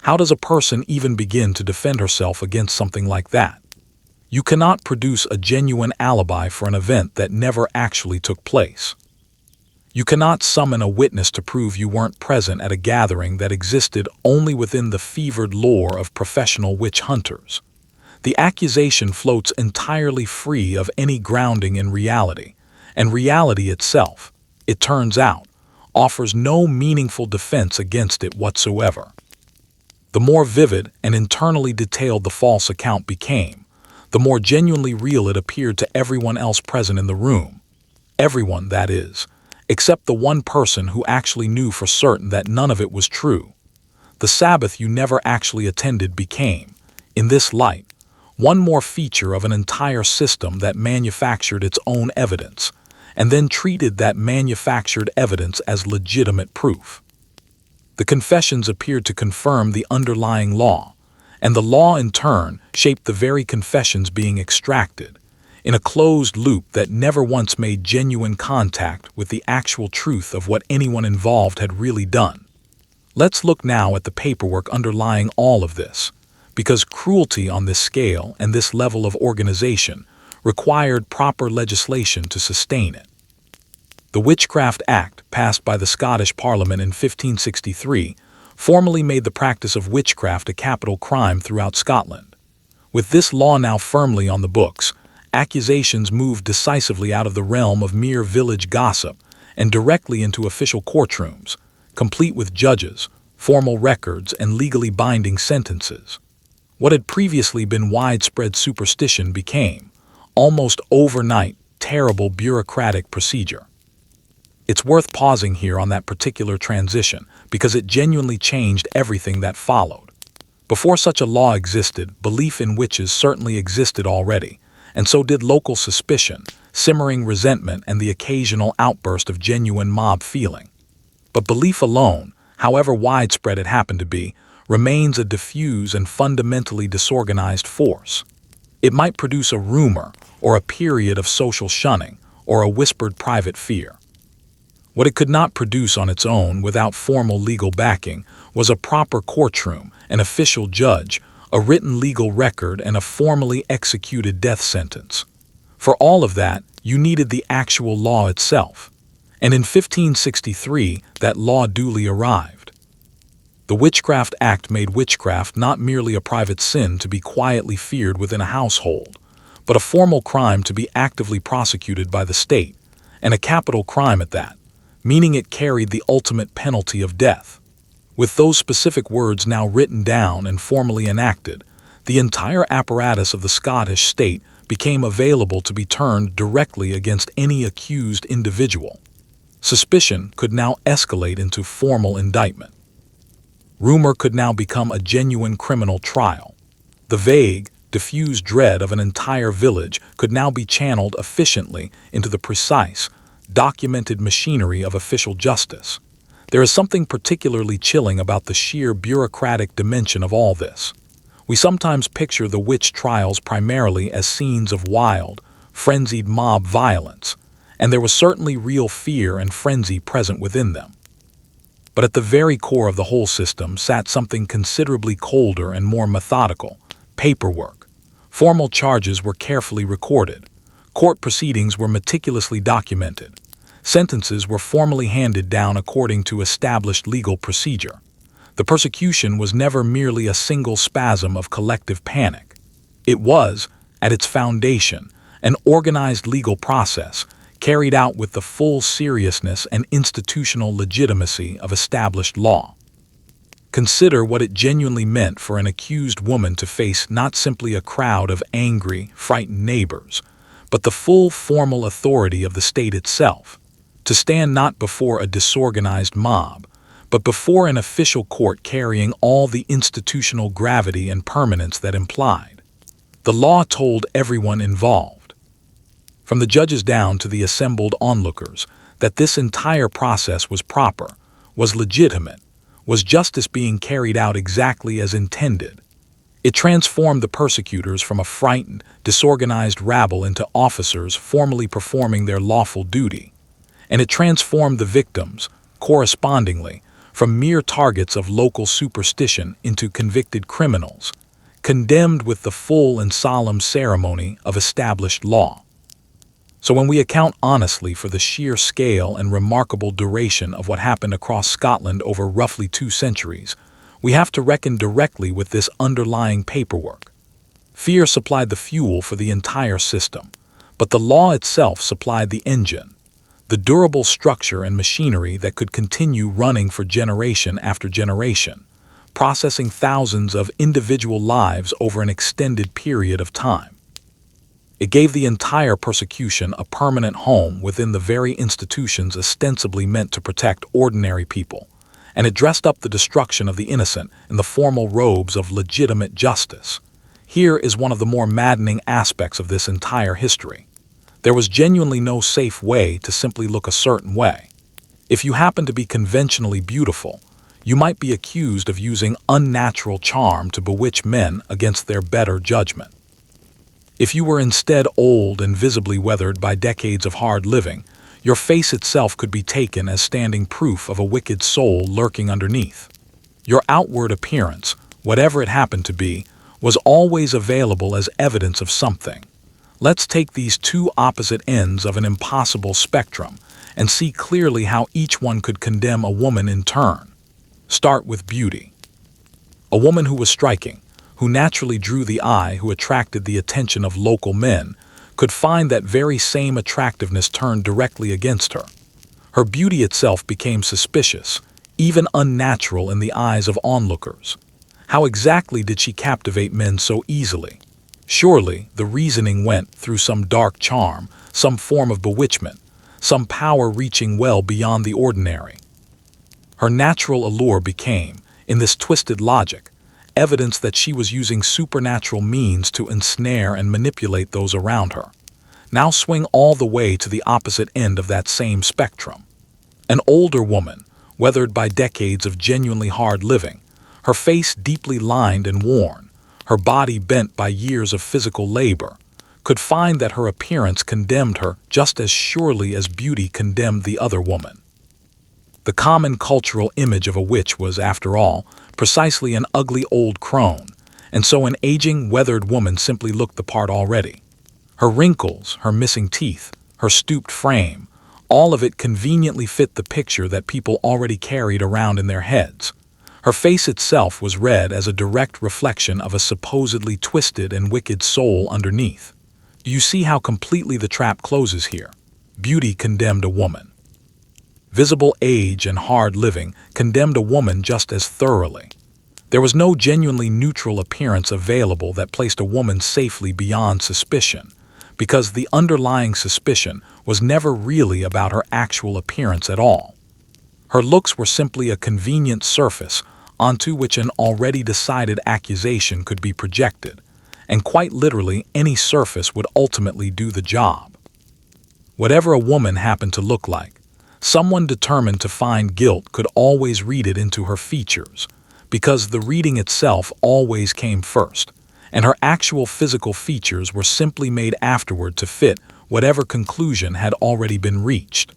How does a person even begin to defend herself against something like that? You cannot produce a genuine alibi for an event that never actually took place. You cannot summon a witness to prove you weren't present at a gathering that existed only within the fevered lore of professional witch hunters. The accusation floats entirely free of any grounding in reality, and reality itself, it turns out, offers no meaningful defense against it whatsoever. The more vivid and internally detailed the false account became, the more genuinely real it appeared to everyone else present in the room. Everyone, that is, except the one person who actually knew for certain that none of it was true. The Sabbath you never actually attended became, in this light, one more feature of an entire system that manufactured its own evidence, and then treated that manufactured evidence as legitimate proof. The confessions appeared to confirm the underlying law, and the law in turn shaped the very confessions being extracted, in a closed loop that never once made genuine contact with the actual truth of what anyone involved had really done. Let's look now at the paperwork underlying all of this, because cruelty on this scale and this level of organization required proper legislation to sustain it. The Witchcraft Act, passed by the Scottish Parliament in 1563, formally made the practice of witchcraft a capital crime throughout Scotland. With this law now firmly on the books, accusations moved decisively out of the realm of mere village gossip and directly into official courtrooms, complete with judges, formal records, and legally binding sentences. What had previously been widespread superstition became, almost overnight, terrible bureaucratic procedure. It's worth pausing here on that particular transition because it genuinely changed everything that followed. Before such a law existed, belief in witches certainly existed already, and so did local suspicion, simmering resentment, and the occasional outburst of genuine mob feeling. But belief alone, however widespread it happened to be, remains a diffuse and fundamentally disorganized force. It might produce a rumor, or a period of social shunning, or a whispered private fear. What it could not produce on its own without formal legal backing was a proper courtroom, an official judge, a written legal record, and a formally executed death sentence. For all of that, you needed the actual law itself. And in 1563, that law duly arrived. The Witchcraft Act made witchcraft not merely a private sin to be quietly feared within a household, but a formal crime to be actively prosecuted by the state, and a capital crime at that, meaning it carried the ultimate penalty of death. With those specific words now written down and formally enacted, the entire apparatus of the Scottish state became available to be turned directly against any accused individual. Suspicion could now escalate into formal indictment. Rumor could now become a genuine criminal trial. The vague, diffused dread of an entire village could now be channeled efficiently into the precise, documented machinery of official justice. There is something particularly chilling about the sheer bureaucratic dimension of all this. We sometimes picture the witch trials primarily as scenes of wild, frenzied mob violence, and there was certainly real fear and frenzy present within them. But at the very core of the whole system sat something considerably colder and more methodical: paperwork. Formal charges were carefully recorded. Court proceedings were meticulously documented. Sentences were formally handed down according to established legal procedure. The persecution was never merely a single spasm of collective panic. It was, at its foundation, an organized legal process carried out with the full seriousness and institutional legitimacy of established law. Consider what it genuinely meant for an accused woman to face not simply a crowd of angry, frightened neighbors, but the full formal authority of the state itself, to stand not before a disorganized mob, but before an official court carrying all the institutional gravity and permanence that implied. The law told everyone involved, from the judges down to the assembled onlookers, that this entire process was proper, was legitimate, was justice being carried out exactly as intended. It transformed the persecutors from a frightened, disorganized rabble into officers formally performing their lawful duty, and it transformed the victims, correspondingly, from mere targets of local superstition into convicted criminals, condemned with the full and solemn ceremony of established law. So when we account honestly for the sheer scale and remarkable duration of what happened across Scotland over roughly 2 centuries, we have to reckon directly with this underlying paperwork. Fear supplied the fuel for the entire system, but the law itself supplied the engine, the durable structure and machinery that could continue running for generation after generation, processing thousands of individual lives over an extended period of time. It gave the entire persecution a permanent home within the very institutions ostensibly meant to protect ordinary people, and it dressed up the destruction of the innocent in the formal robes of legitimate justice. Here is one of the more maddening aspects of this entire history. There was genuinely no safe way to simply look a certain way. If you happen to be conventionally beautiful, you might be accused of using unnatural charm to bewitch men against their better judgment. If you were instead old and visibly weathered by decades of hard living, your face itself could be taken as standing proof of a wicked soul lurking underneath. Your outward appearance, whatever it happened to be, was always available as evidence of something. Let's take these 2 opposite ends of an impossible spectrum and see clearly how each one could condemn a woman in turn. Start with beauty. A woman who was striking, who naturally drew the eye, who attracted the attention of local men, could find that very same attractiveness turned directly against her. Her beauty itself became suspicious, even unnatural in the eyes of onlookers. How exactly did she captivate men so easily? Surely the reasoning went through some dark charm, some form of bewitchment, some power reaching well beyond the ordinary. Her natural allure became, in this twisted logic, evidence that she was using supernatural means to ensnare and manipulate those around her. Now swing all the way to the opposite end of that same spectrum. An older woman, weathered by decades of genuinely hard living, her face deeply lined and worn, her body bent by years of physical labor, could find that her appearance condemned her just as surely as beauty condemned the other woman. The common cultural image of a witch was, after all, precisely an ugly old crone, and so an aging, weathered woman simply looked the part already. Her wrinkles, her missing teeth, her stooped frame, all of it conveniently fit the picture that people already carried around in their heads. Her face itself was read as a direct reflection of a supposedly twisted and wicked soul underneath. Do you see how completely the trap closes here? Beauty condemned a woman. Visible age and hard living condemned a woman just as thoroughly. There was no genuinely neutral appearance available that placed a woman safely beyond suspicion, because the underlying suspicion was never really about her actual appearance at all. Her looks were simply a convenient surface onto which an already decided accusation could be projected, and quite literally any surface would ultimately do the job. Whatever a woman happened to look like, someone determined to find guilt could always read it into her features, because the reading itself always came first, and her actual physical features were simply made afterward to fit whatever conclusion had already been reached.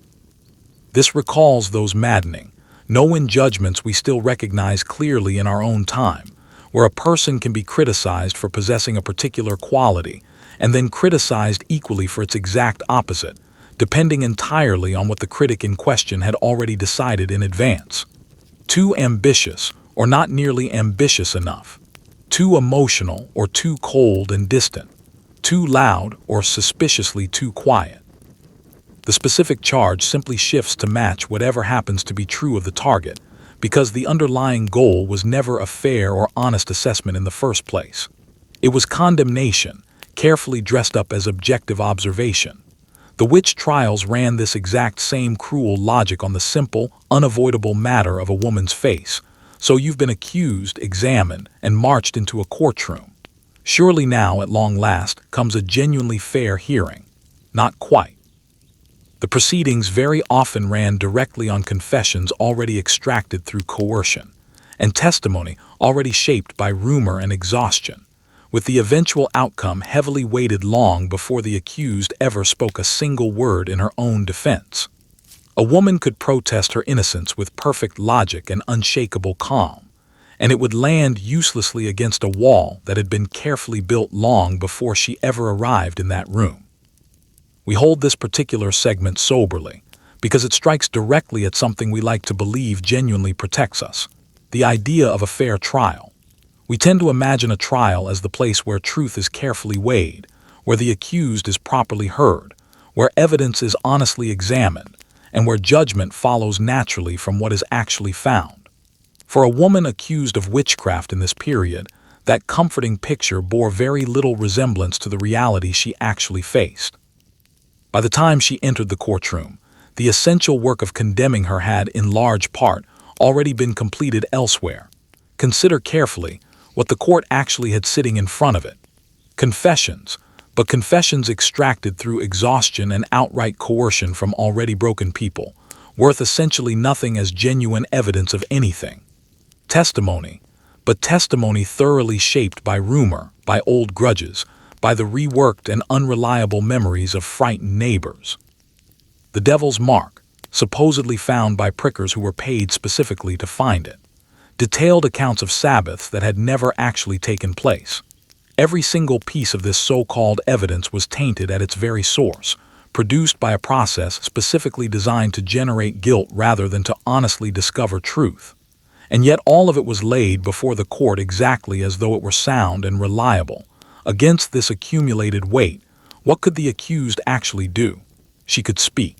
This recalls those maddening, no-win judgments we still recognize clearly in our own time, where a person can be criticized for possessing a particular quality and then criticized equally for its exact opposite, depending entirely on what the critic in question had already decided in advance. Too ambitious or not nearly ambitious enough, too emotional or too cold and distant, too loud or suspiciously too quiet. The specific charge simply shifts to match whatever happens to be true of the target, because the underlying goal was never a fair or honest assessment in the first place. It was condemnation, carefully dressed up as objective observation. The witch trials ran this exact same cruel logic on the simple, unavoidable matter of a woman's face. So you've been accused, examined, and marched into a courtroom. Surely now, at long last, comes a genuinely fair hearing. Not quite. The proceedings very often ran directly on confessions already extracted through coercion, and testimony already shaped by rumor and exhaustion, with the eventual outcome heavily weighted long before the accused ever spoke a single word in her own defense. A woman could protest her innocence with perfect logic and unshakable calm, and it would land uselessly against a wall that had been carefully built long before she ever arrived in that room. We hold this particular segment soberly because it strikes directly at something we like to believe genuinely protects us: the idea of a fair trial. We tend to imagine a trial as the place where truth is carefully weighed, where the accused is properly heard, where evidence is honestly examined, and where judgment follows naturally from what is actually found. For a woman accused of witchcraft in this period, that comforting picture bore very little resemblance to the reality she actually faced. By the time she entered the courtroom, the essential work of condemning her had, in large part, already been completed elsewhere. Consider carefully what the court actually had sitting in front of it. Confessions, but confessions extracted through exhaustion and outright coercion from already broken people, worth essentially nothing as genuine evidence of anything. Testimony, but testimony thoroughly shaped by rumor, by old grudges, by the reworked and unreliable memories of frightened neighbors. The devil's mark, supposedly found by prickers who were paid specifically to find it. Detailed accounts of Sabbaths that had never actually taken place. Every single piece of this so-called evidence was tainted at its very source, produced by a process specifically designed to generate guilt rather than to honestly discover truth. And yet all of it was laid before the court exactly as though it were sound and reliable. Against this accumulated weight, what could the accused actually do? She could speak.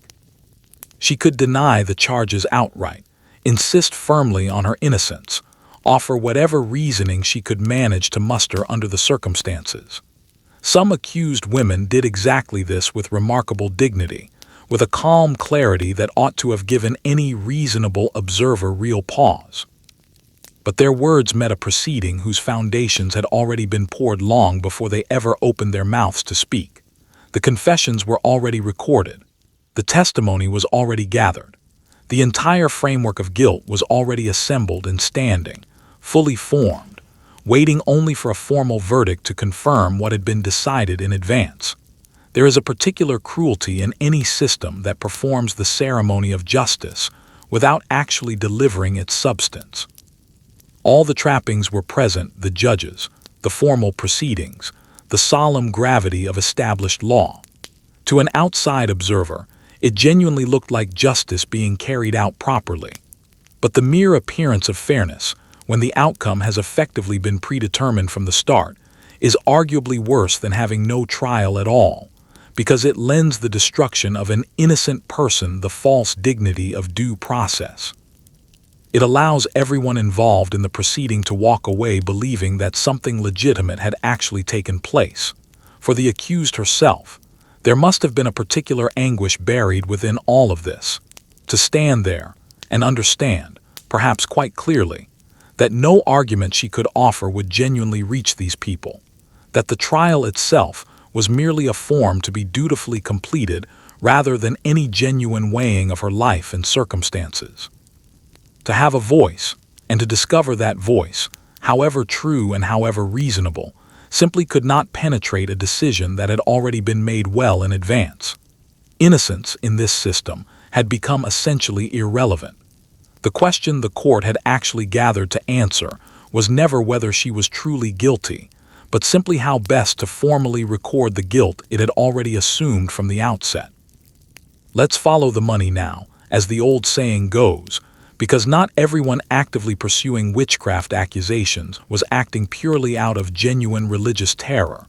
She could deny the charges outright, insist firmly on her innocence, offer whatever reasoning she could manage to muster under the circumstances. Some accused women did exactly this with remarkable dignity, with a calm clarity that ought to have given any reasonable observer real pause. But their words met a proceeding whose foundations had already been poured long before they ever opened their mouths to speak. The confessions were already recorded. The testimony was already gathered. The entire framework of guilt was already assembled and standing, fully formed, waiting only for a formal verdict to confirm what had been decided in advance. There is a particular cruelty in any system that performs the ceremony of justice without actually delivering its substance. All the trappings were present: the judges, the formal proceedings, the solemn gravity of established law. To an outside observer, it genuinely looked like justice being carried out properly. But the mere appearance of fairness, when the outcome has effectively been predetermined from the start, is arguably worse than having no trial at all, because it lends the destruction of an innocent person the false dignity of due process. It allows everyone involved in the proceeding to walk away believing that something legitimate had actually taken place. For the accused herself, there must have been a particular anguish buried within all of this, to stand there and understand, perhaps quite clearly, that no argument she could offer would genuinely reach these people, that the trial itself was merely a form to be dutifully completed rather than any genuine weighing of her life and circumstances. To have a voice, and to discover that voice, however true and however reasonable, simply could not penetrate a decision that had already been made well in advance. Innocence in this system had become essentially irrelevant. The question the court had actually gathered to answer was never whether she was truly guilty, but simply how best to formally record the guilt it had already assumed from the outset. Let's follow the money now, as the old saying goes, because not everyone actively pursuing witchcraft accusations was acting purely out of genuine religious terror.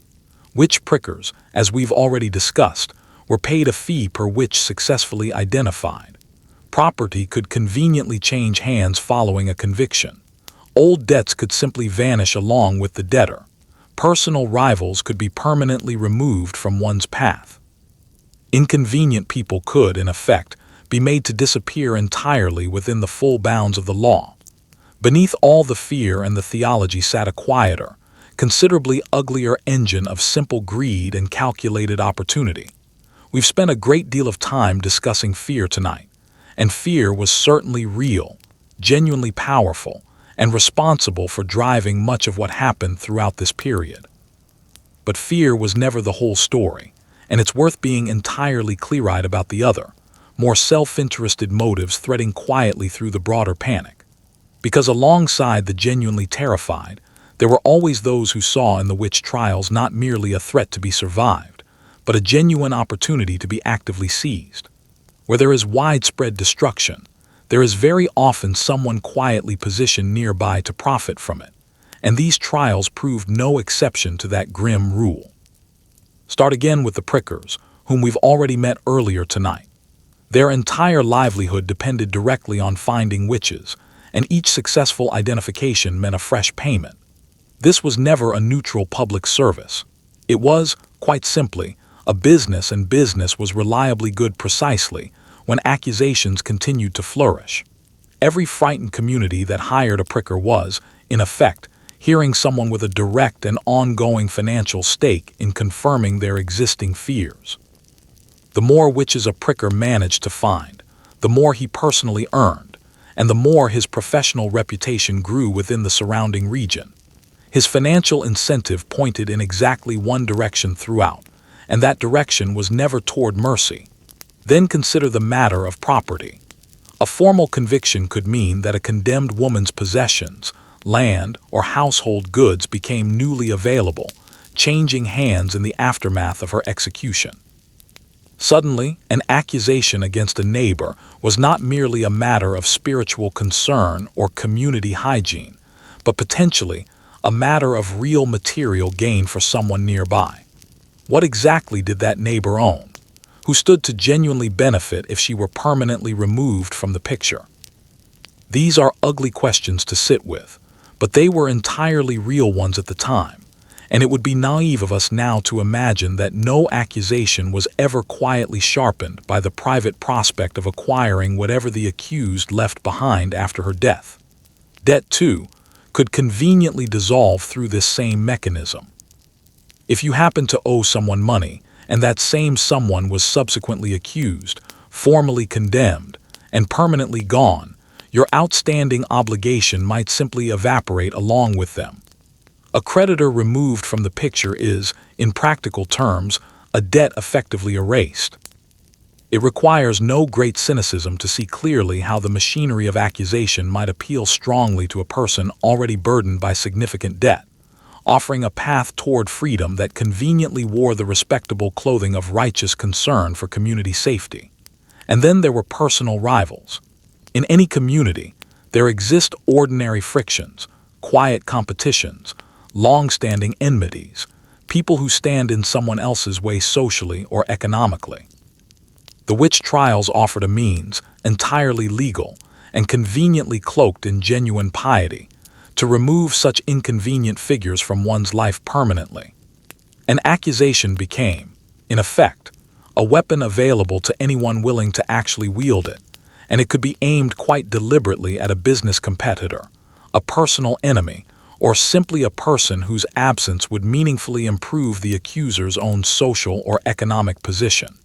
Witch prickers, as we've already discussed, were paid a fee per witch successfully identified. Property could conveniently change hands following a conviction. Old debts could simply vanish along with the debtor. Personal rivals could be permanently removed from one's path. Inconvenient people could, in effect, be made to disappear entirely within the full bounds of the law. Beneath all the fear and the theology sat a quieter, considerably uglier engine of simple greed and calculated opportunity. We've spent a great deal of time discussing fear tonight, and fear was certainly real, genuinely powerful, and responsible for driving much of what happened throughout this period. But fear was never the whole story, and it's worth being entirely clear-eyed about the other, more self-interested motives threading quietly through the broader panic. Because alongside the genuinely terrified, there were always those who saw in the witch trials not merely a threat to be survived, but a genuine opportunity to be actively seized. Where there is widespread destruction, there is very often someone quietly positioned nearby to profit from it, and these trials proved no exception to that grim rule. Start again with the prickers, whom we've already met earlier tonight. Their entire livelihood depended directly on finding witches, and each successful identification meant a fresh payment. This was never a neutral public service. It was, quite simply, a business, and business was reliably good precisely when accusations continued to flourish. Every frightened community that hired a pricker was, in effect, hearing someone with a direct and ongoing financial stake in confirming their existing fears. The more witches a pricker managed to find, the more he personally earned, and the more his professional reputation grew within the surrounding region. His financial incentive pointed in exactly one direction throughout, and that direction was never toward mercy. Then consider the matter of property. A formal conviction could mean that a condemned woman's possessions, land, or household goods became newly available, changing hands in the aftermath of her execution. Suddenly, an accusation against a neighbor was not merely a matter of spiritual concern or community hygiene, but potentially a matter of real material gain for someone nearby. What exactly did that neighbor own, who stood to genuinely benefit if she were permanently removed from the picture? These are ugly questions to sit with, but they were entirely real ones at the time, and it would be naive of us now to imagine that no accusation was ever quietly sharpened by the private prospect of acquiring whatever the accused left behind after her death. Debt, too, could conveniently dissolve through this same mechanism. If you happen to owe someone money, and that same someone was subsequently accused, formally condemned, and permanently gone, your outstanding obligation might simply evaporate along with them. A creditor removed from the picture is, in practical terms, a debt effectively erased. It requires no great cynicism to see clearly how the machinery of accusation might appeal strongly to a person already burdened by significant debt, offering a path toward freedom that conveniently wore the respectable clothing of righteous concern for community safety. And then there were personal rivals. In any community, There exist ordinary frictions, quiet competitions, long-standing enmities, people who stand in someone else's way socially or economically. The witch trials offered a means, entirely legal and conveniently cloaked in genuine piety, to remove such inconvenient figures from one's life permanently. An accusation became, in effect, a weapon available to anyone willing to actually wield it, and it could be aimed quite deliberately at a business competitor, a personal enemy, or simply a person whose absence would meaningfully improve the accuser's own social or economic position.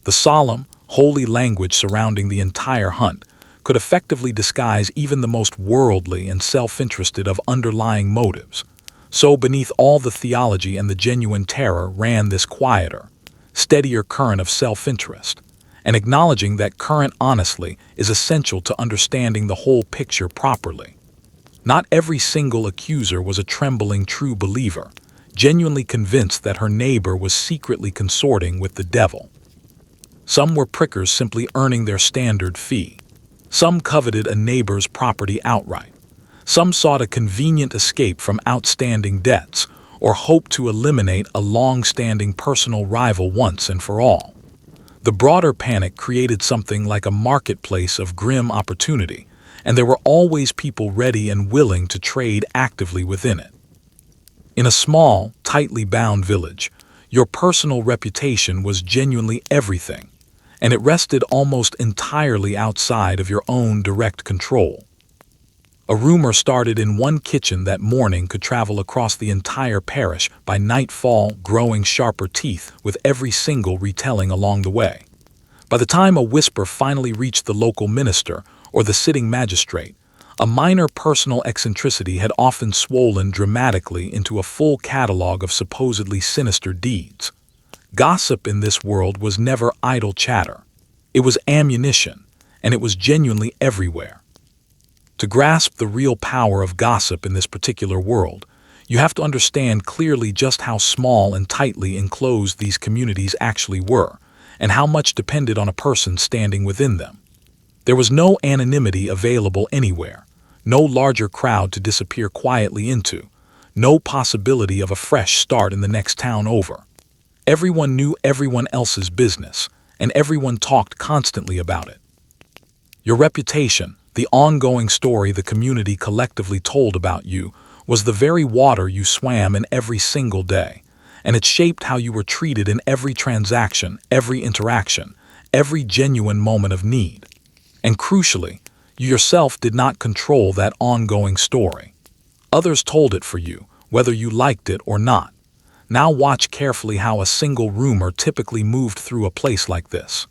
The solemn, holy language surrounding the entire hunt could effectively disguise even the most worldly and self-interested of underlying motives. So beneath all the theology and the genuine terror ran this quieter, steadier current of self-interest, and acknowledging that current honestly is essential to understanding the whole picture properly. Not every single accuser was a trembling true believer, genuinely convinced that her neighbor was secretly consorting with the devil. Some were prickers simply earning their standard fee. Some coveted a neighbor's property outright. Some sought a convenient escape from outstanding debts, or hoped to eliminate a long-standing personal rival once and for all. The broader panic created something like a marketplace of grim opportunity, and there were always people ready and willing to trade actively within it. In a small, tightly bound village, your personal reputation was genuinely everything, and it rested almost entirely outside of your own direct control. A rumor started in one kitchen that morning could travel across the entire parish by nightfall, growing sharper teeth with every single retelling along the way. By the time a whisper finally reached the local minister or the sitting magistrate, a minor personal eccentricity had often swollen dramatically into a full catalog of supposedly sinister deeds. Gossip in this world was never idle chatter. It was ammunition, and it was genuinely everywhere. To grasp the real power of gossip in this particular world, you have to understand clearly just how small and tightly enclosed these communities actually were, and how much depended on a person standing within them. There was no anonymity available anywhere, no larger crowd to disappear quietly into, no possibility of a fresh start in the next town over. Everyone knew everyone else's business, and everyone talked constantly about it. Your reputation, the ongoing story the community collectively told about you, was the very water you swam in every single day, and it shaped how you were treated in every transaction, every interaction, every genuine moment of need. And crucially, you yourself did not control that ongoing story. Others told it for you, whether you liked it or not. Now watch carefully how a single rumor typically moved through a place like this.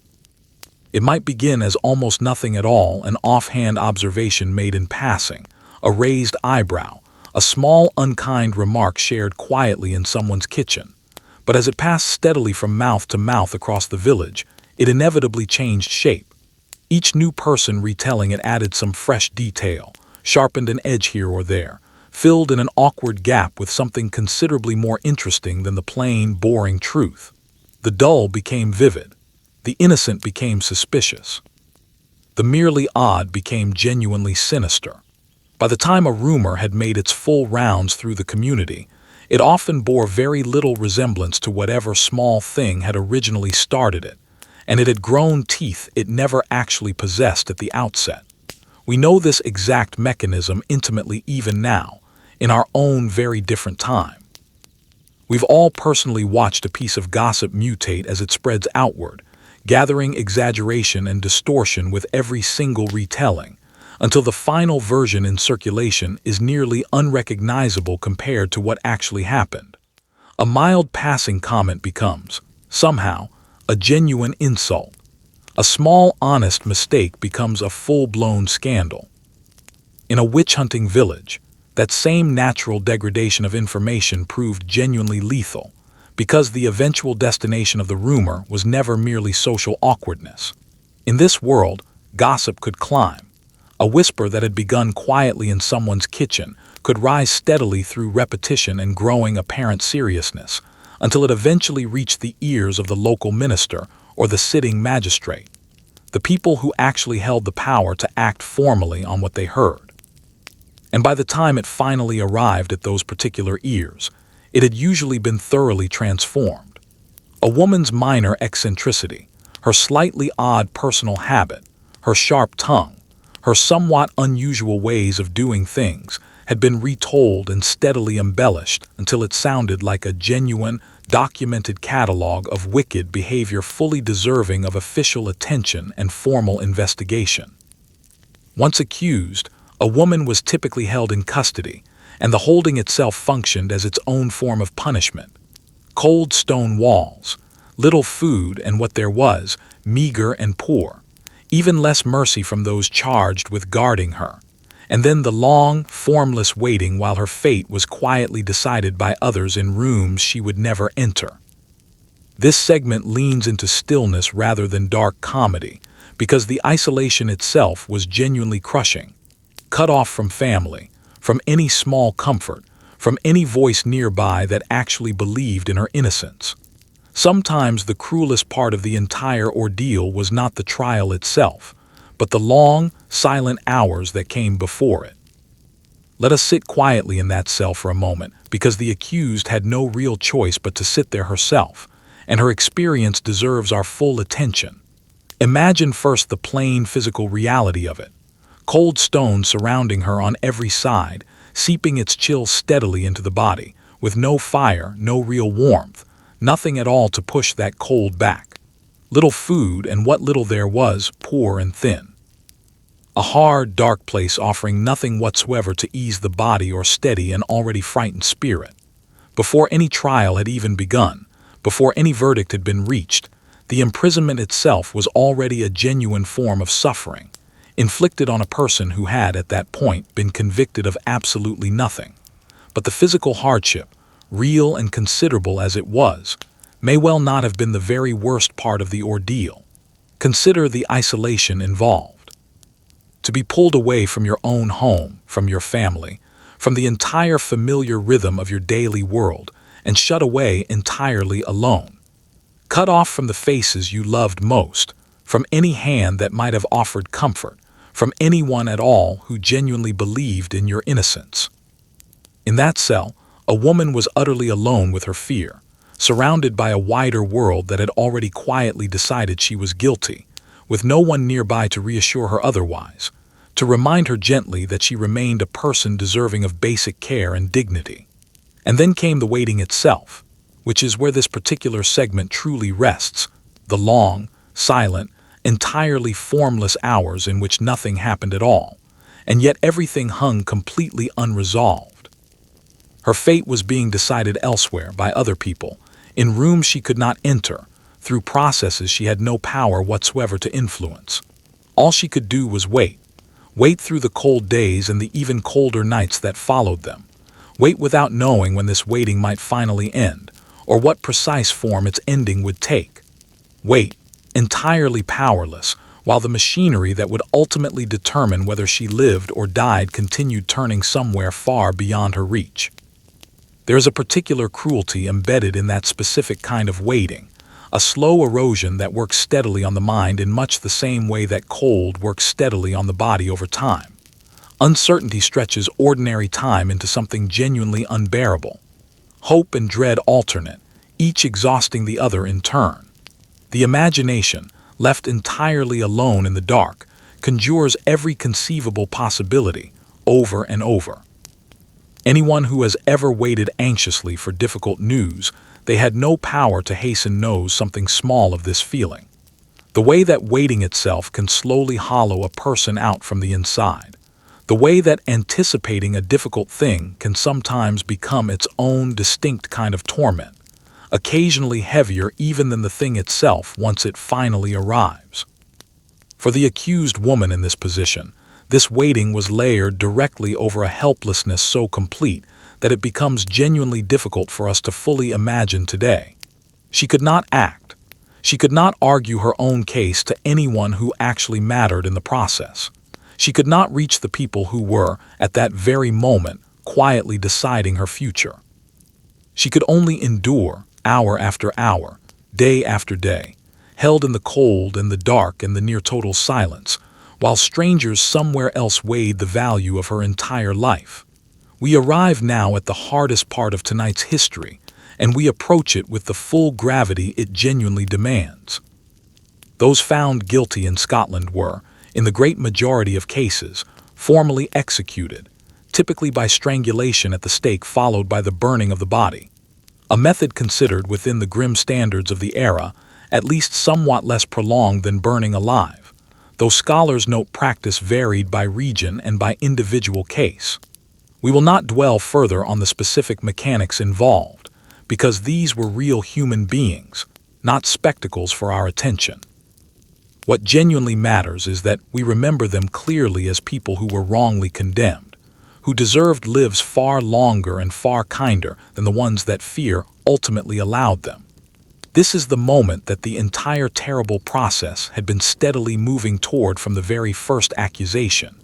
It might begin as almost nothing at all, an offhand observation made in passing, a raised eyebrow, a small unkind remark shared quietly in someone's kitchen. But as it passed steadily from mouth to mouth across the village, it inevitably changed shape. Each new person retelling it added some fresh detail, sharpened an edge here or there, filled in an awkward gap with something considerably more interesting than the plain, boring truth. The dull became vivid. The innocent became suspicious. The merely odd became genuinely sinister. By the time a rumor had made its full rounds through the community, it often bore very little resemblance to whatever small thing had originally started it, and it had grown teeth it never actually possessed at the outset. We know this exact mechanism intimately even now, in our own very different time. We've all personally watched a piece of gossip mutate as it spreads outward, gathering exaggeration and distortion with every single retelling, until the final version in circulation is nearly unrecognizable compared to what actually happened. A mild passing comment becomes, somehow, a genuine insult. A small, honest mistake becomes a full-blown scandal. In a witch-hunting village, that same natural degradation of information proved genuinely lethal, because the eventual destination of the rumor was never merely social awkwardness. In this world, gossip could climb. A whisper that had begun quietly in someone's kitchen could rise steadily through repetition and growing apparent seriousness, until it eventually reached the ears of the local minister or the sitting magistrate. the people who actually held the power to act formally on what they heard. And by the time it finally arrived at those particular ears, it had usually been thoroughly transformed. A woman's minor eccentricity, her slightly odd personal habit, her sharp tongue, her somewhat unusual ways of doing things had been retold and steadily embellished until it sounded like a genuine, documented catalog of wicked behavior fully deserving of official attention and formal investigation. Once accused, a woman was typically held in custody, and the holding itself functioned as its own form of punishment. Cold stone walls, little food, and what there was, meager and poor, even less mercy from those charged with guarding her, and then the long, formless waiting while her fate was quietly decided by others in rooms she would never enter. This segment leans into stillness rather than dark comedy, because the isolation itself was genuinely crushing. Cut off from family, from any small comfort, from any voice nearby that actually believed in her innocence. Sometimes the cruelest part of the entire ordeal was not the trial itself, but the long, silent hours that came before it. Let us sit quietly in that cell for a moment, because the accused had no real choice but to sit there herself, and her experience deserves our full attention. Imagine first the plain physical reality of it. Cold stone surrounding her on every side, seeping its chill steadily into the body, with no fire, no real warmth, nothing at all to push that cold back. Little food, and what little there was, poor and thin. A hard, dark place offering nothing whatsoever to ease the body or steady an already frightened spirit. Before any trial had even begun, before any verdict had been reached, the imprisonment itself was already a genuine form of suffering, inflicted on a person who had, at that point, been convicted of absolutely nothing. But the physical hardship, real and considerable as it was, may well not have been the very worst part of the ordeal. Consider the isolation involved. To be pulled away from your own home, from your family, from the entire familiar rhythm of your daily world, and shut away entirely alone. Cut off from the faces you loved most, from any hand that might have offered comfort, from anyone at all who genuinely believed in your innocence. In that cell, a woman was utterly alone with her fear, surrounded by a wider world that had already quietly decided she was guilty, with no one nearby to reassure her otherwise, to remind her gently that she remained a person deserving of basic care and dignity. And then came the waiting itself, which is where this particular segment truly rests, the long, silent, entirely formless hours in which nothing happened at all, and yet everything hung completely unresolved. Her fate was being decided elsewhere by other people, in rooms she could not enter, through processes she had no power whatsoever to influence. All she could do was wait through the cold days and the even colder nights that followed them, wait without knowing when this waiting might finally end, or what precise form its ending would take. Wait, entirely powerless, while the machinery that would ultimately determine whether she lived or died continued turning somewhere far beyond her reach. There is a particular cruelty embedded in that specific kind of waiting, a slow erosion that works steadily on the mind in much the same way that cold works steadily on the body over time. Uncertainty stretches ordinary time into something genuinely unbearable. Hope and dread alternate, each exhausting the other in turn. The imagination, left entirely alone in the dark, conjures every conceivable possibility, over and over. Anyone who has ever waited anxiously for difficult news, they had no power to hasten knows something small of this feeling. The way that waiting itself can slowly hollow a person out from the inside. The way that anticipating a difficult thing can sometimes become its own distinct kind of torment, occasionally heavier even than the thing itself once it finally arrives. For the accused woman in this position, this waiting was layered directly over a helplessness so complete that it becomes genuinely difficult for us to fully imagine today. She could not act. She could not argue her own case to anyone who actually mattered in the process. She could not reach the people who were, at that very moment, quietly deciding her future. She could only endure, hour after hour, day after day, held in the cold and the dark and the near total silence, while strangers somewhere else weighed the value of her entire life. We arrive now at the hardest part of tonight's history, and we approach it with the full gravity it genuinely demands. Those found guilty in Scotland were, in the great majority of cases, formally executed, typically by strangulation at the stake followed by the burning of the body, a method considered within the grim standards of the era at least somewhat less prolonged than burning alive, though scholars note practice varied by region and by individual case. We will not dwell further on the specific mechanics involved, because these were real human beings, not spectacles for our attention. What genuinely matters is that we remember them clearly as people who were wrongly condemned, who deserved lives far longer and far kinder than the ones that fear ultimately allowed them. This is the moment that the entire terrible process had been steadily moving toward from the very first accusation,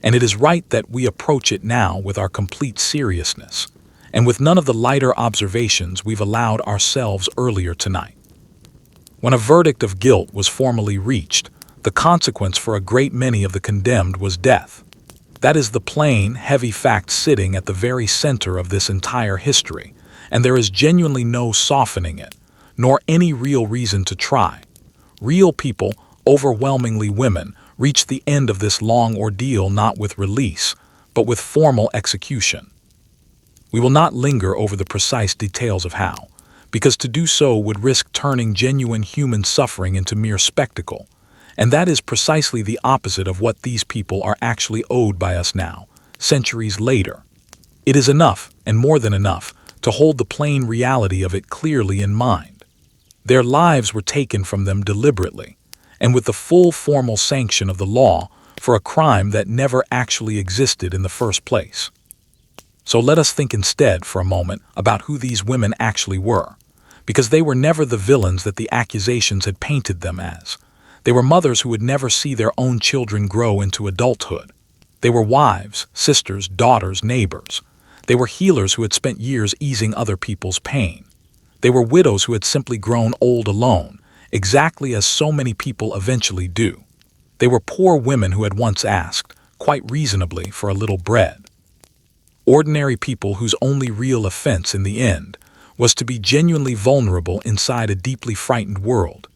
and it is right that we approach it now with our complete seriousness, and with none of the lighter observations we've allowed ourselves earlier tonight. When a verdict of guilt was formally reached, the consequence for a great many of the condemned was death. That is the plain, heavy fact sitting at the very center of this entire history, and there is genuinely no softening it, nor any real reason to try. Real people, overwhelmingly women, reached the end of this long ordeal not with release, but with formal execution. We will not linger over the precise details of how, because to do so would risk turning genuine human suffering into mere spectacle, and that is precisely the opposite of what these people are actually owed by us now, centuries later. It is enough, and more than enough, to hold the plain reality of it clearly in mind. Their lives were taken from them deliberately, and with the full formal sanction of the law, for a crime that never actually existed in the first place. So let us think instead for a moment about who these women actually were, because they were never the villains that the accusations had painted them as. They were mothers who would never see their own children grow into adulthood. They were wives, sisters, daughters, neighbors. They were healers who had spent years easing other people's pain. They were widows who had simply grown old alone, exactly as so many people eventually do. They were poor women who had once asked, quite reasonably, for a little bread. Ordinary people whose only real offense in the end was to be genuinely vulnerable inside a deeply frightened world.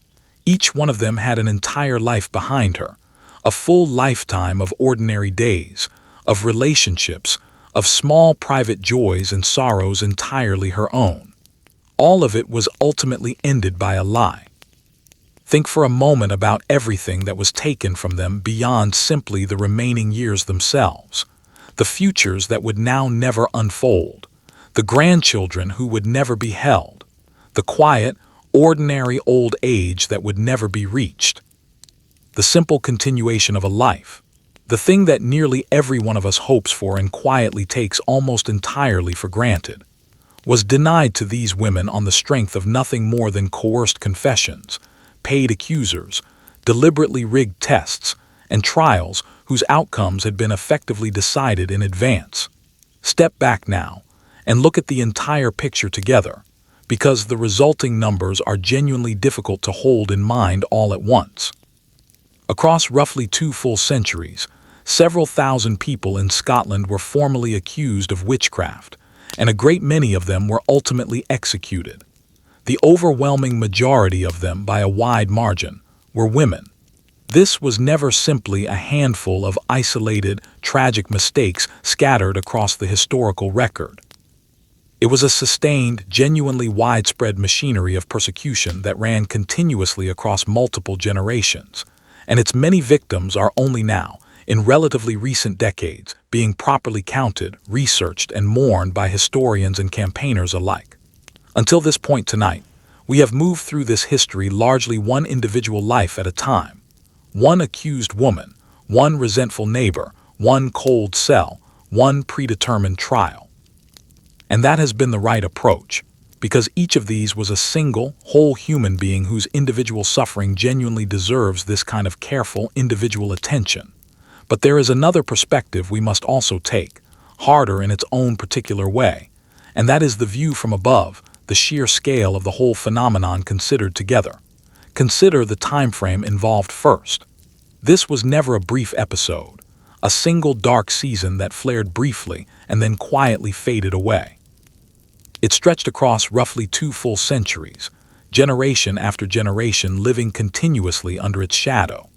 Each one of them had an entire life behind her, a full lifetime of ordinary days, of relationships, of small private joys and sorrows entirely her own. All of it was ultimately ended by a lie. Think for a moment about everything that was taken from them beyond simply the remaining years themselves, the futures that would now never unfold, the grandchildren who would never be held, the quiet, ordinary old age that would never be reached. The simple continuation of a life, the thing that nearly every one of us hopes for and quietly takes almost entirely for granted, was denied to these women on the strength of nothing more than coerced confessions, paid accusers, deliberately rigged tests, and trials whose outcomes had been effectively decided in advance. Step back now and look at the entire picture together, because the resulting numbers are genuinely difficult to hold in mind all at once. Across roughly 2 full centuries, several thousand people in Scotland were formally accused of witchcraft, and a great many of them were ultimately executed. The overwhelming majority of them, by a wide margin, were women. This was never simply a handful of isolated, tragic mistakes scattered across the historical record. It was a sustained, genuinely widespread machinery of persecution that ran continuously across multiple generations, and its many victims are only now, in relatively recent decades, being properly counted, researched, and mourned by historians and campaigners alike. Until this point tonight, we have moved through this history largely one individual life at a time. One accused woman, one resentful neighbor, one cold cell, one predetermined trial. And that has been the right approach, because each of these was a single, whole human being whose individual suffering genuinely deserves this kind of careful, individual attention. But there is another perspective we must also take, harder in its own particular way, and that is the view from above, the sheer scale of the whole phenomenon considered together. Consider the time frame involved first. This was never a brief episode, a single dark season that flared briefly and then quietly faded away. It stretched across roughly 2 full centuries, generation after generation living continuously under its shadow.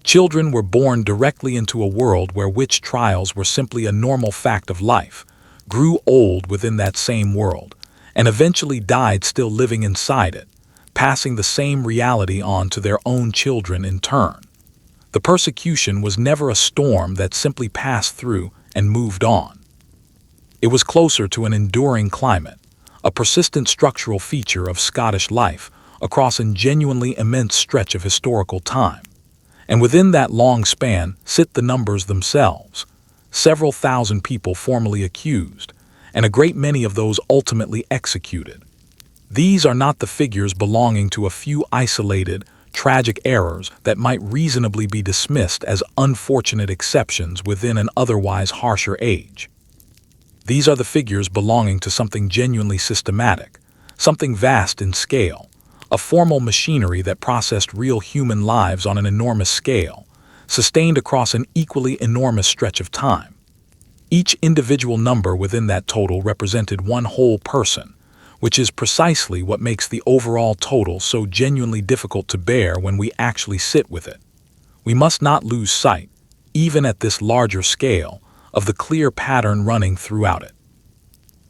Children were born directly into a world where witch trials were simply a normal fact of life, grew old within that same world, and eventually died still living inside it, passing the same reality on to their own children in turn. The persecution was never a storm that simply passed through and moved on. It was closer to an enduring climate, a persistent structural feature of Scottish life across a genuinely immense stretch of historical time. And within that long span sit the numbers themselves, several thousand people formally accused, and a great many of those ultimately executed. These are not the figures belonging to a few isolated, tragic errors that might reasonably be dismissed as unfortunate exceptions within an otherwise harsher age. These are the figures belonging to something genuinely systematic, something vast in scale, a formal machinery that processed real human lives on an enormous scale, sustained across an equally enormous stretch of time. Each individual number within that total represented one whole person, which is precisely what makes the overall total so genuinely difficult to bear when we actually sit with it. We must not lose sight, even at this larger scale, of the clear pattern running throughout it.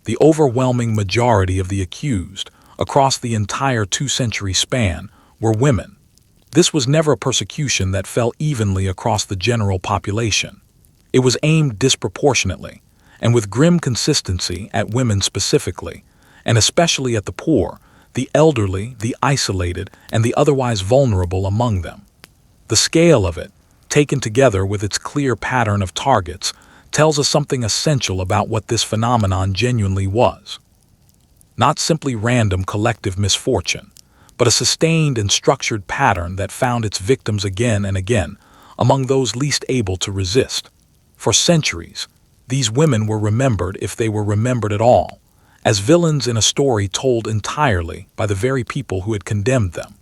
The overwhelming majority of the accused, across the entire 2-century span, were women. This was never a persecution that fell evenly across the general population. It was aimed disproportionately, and with grim consistency at women specifically, and especially at the poor, the elderly, the isolated, and the otherwise vulnerable among them. The scale of it, taken together with its clear pattern of targets, tells us something essential about what this phenomenon genuinely was. Not simply random collective misfortune, but a sustained and structured pattern that found its victims again and again among those least able to resist. For centuries, these women were remembered, if they were remembered at all, as villains in a story told entirely by the very people who had condemned them.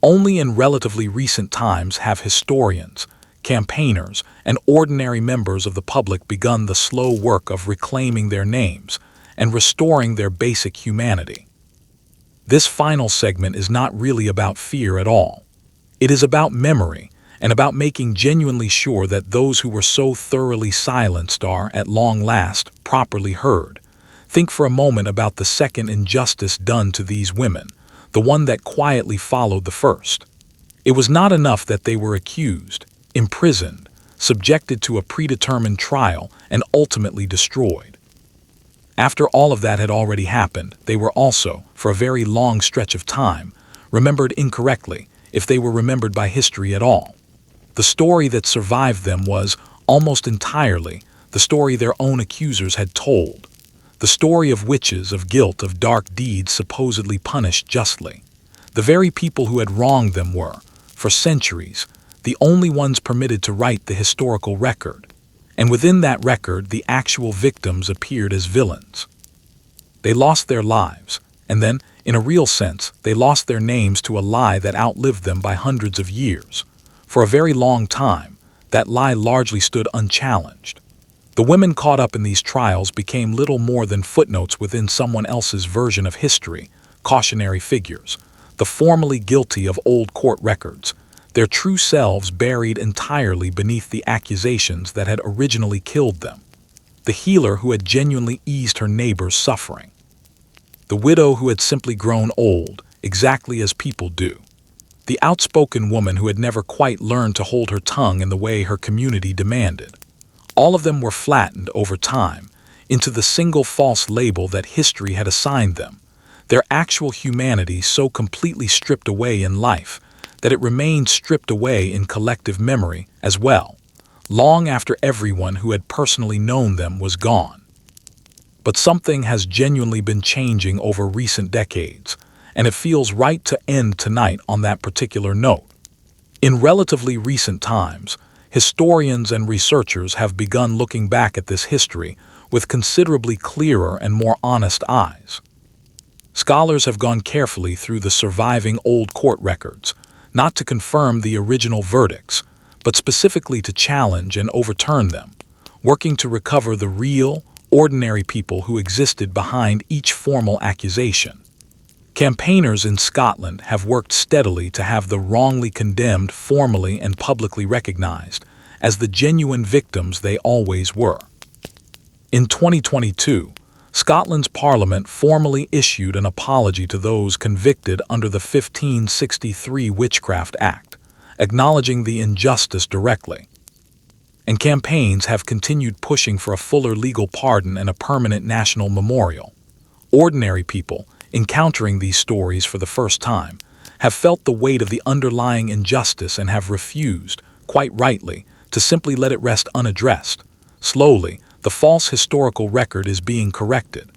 Only in relatively recent times have historians, campaigners, and ordinary members of the public begun the slow work of reclaiming their names and restoring their basic humanity. This final segment is not really about fear at all. It is about memory and about making genuinely sure that those who were so thoroughly silenced are, at long last, properly heard. Think for a moment about the second injustice done to these women, the one that quietly followed the first. It was not enough that they were accused, imprisoned, subjected to a predetermined trial, and ultimately destroyed. After all of that had already happened, they were also, for a very long stretch of time, remembered incorrectly, if they were remembered by history at all. The story that survived them was, almost entirely, the story their own accusers had told. The story of witches, of guilt, of dark deeds supposedly punished justly. The very people who had wronged them were, for centuries, the only ones permitted to write the historical record. And within that record, the actual victims appeared as villains. They lost their lives, and then, in a real sense, they lost their names to a lie that outlived them by hundreds of years. For a very long time, that lie largely stood unchallenged. The women caught up in these trials became little more than footnotes within someone else's version of history, cautionary figures, the formally guilty of old court records, their true selves buried entirely beneath the accusations that had originally killed them. The healer who had genuinely eased her neighbor's suffering. The widow who had simply grown old, exactly as people do. The outspoken woman who had never quite learned to hold her tongue in the way her community demanded. All of them were flattened over time into the single false label that history had assigned them, their actual humanity so completely stripped away in life that it remained stripped away in collective memory as well, long after everyone who had personally known them was gone. But something has genuinely been changing over recent decades, and it feels right to end tonight on that particular note. In relatively recent times, historians and researchers have begun looking back at this history with considerably clearer and more honest eyes. Scholars have gone carefully through the surviving old court records, not to confirm the original verdicts, but specifically to challenge and overturn them, working to recover the real, ordinary people who existed behind each formal accusation. Campaigners in Scotland have worked steadily to have the wrongly condemned formally and publicly recognized as the genuine victims they always were. In 2022, Scotland's Parliament formally issued an apology to those convicted under the 1563 Witchcraft Act, acknowledging the injustice directly. And campaigns have continued pushing for a fuller legal pardon and a permanent national memorial. Ordinary people, encountering these stories for the first time, have felt the weight of the underlying injustice and have refused, quite rightly, to simply let it rest unaddressed. Slowly, the false historical record is being corrected.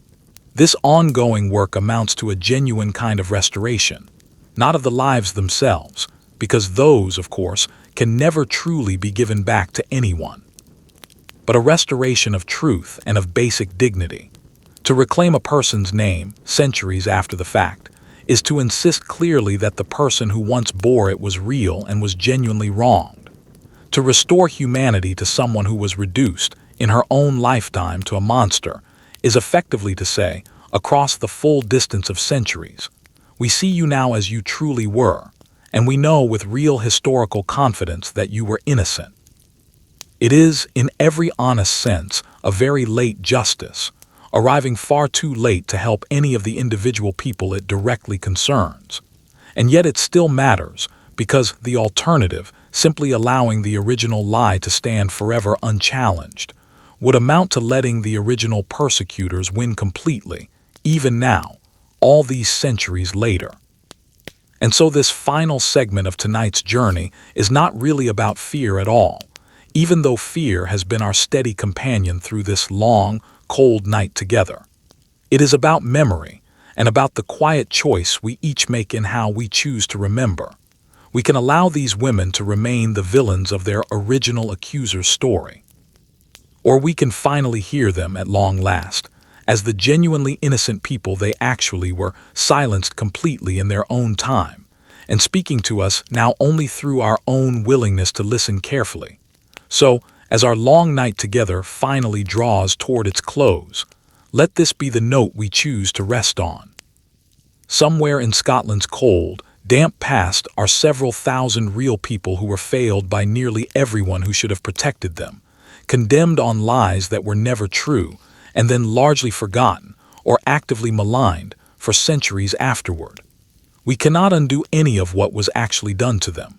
This ongoing work amounts to a genuine kind of restoration, not of the lives themselves, because those, of course, can never truly be given back to anyone, but a restoration of truth and of basic dignity. To reclaim a person's name, centuries after the fact, is to insist clearly that the person who once bore it was real and was genuinely wronged. To restore humanity to someone who was reduced, in her own lifetime, to a monster, is effectively to say, across the full distance of centuries, we see you now as you truly were, and we know with real historical confidence that you were innocent. It is, in every honest sense, a very late justice, arriving far too late to help any of the individual people it directly concerns. And yet it still matters, because the alternative, simply allowing the original lie to stand forever unchallenged, would amount to letting the original persecutors win completely, even now, all these centuries later. And so this final segment of tonight's journey is not really about fear at all, even though fear has been our steady companion through this long, cold night together. It is about memory, and about the quiet choice we each make in how we choose to remember. We can allow these women to remain the villains of their original accuser's story. Or we can finally hear them at long last, as the genuinely innocent people they actually were, silenced completely in their own time, and speaking to us now only through our own willingness to listen carefully. So, as our long night together finally draws toward its close, let this be the note we choose to rest on. Somewhere in Scotland's cold, damp past are several thousand real people who were failed by nearly everyone who should have protected them, condemned on lies that were never true, and then largely forgotten or actively maligned for centuries afterward. We cannot undo any of what was actually done to them,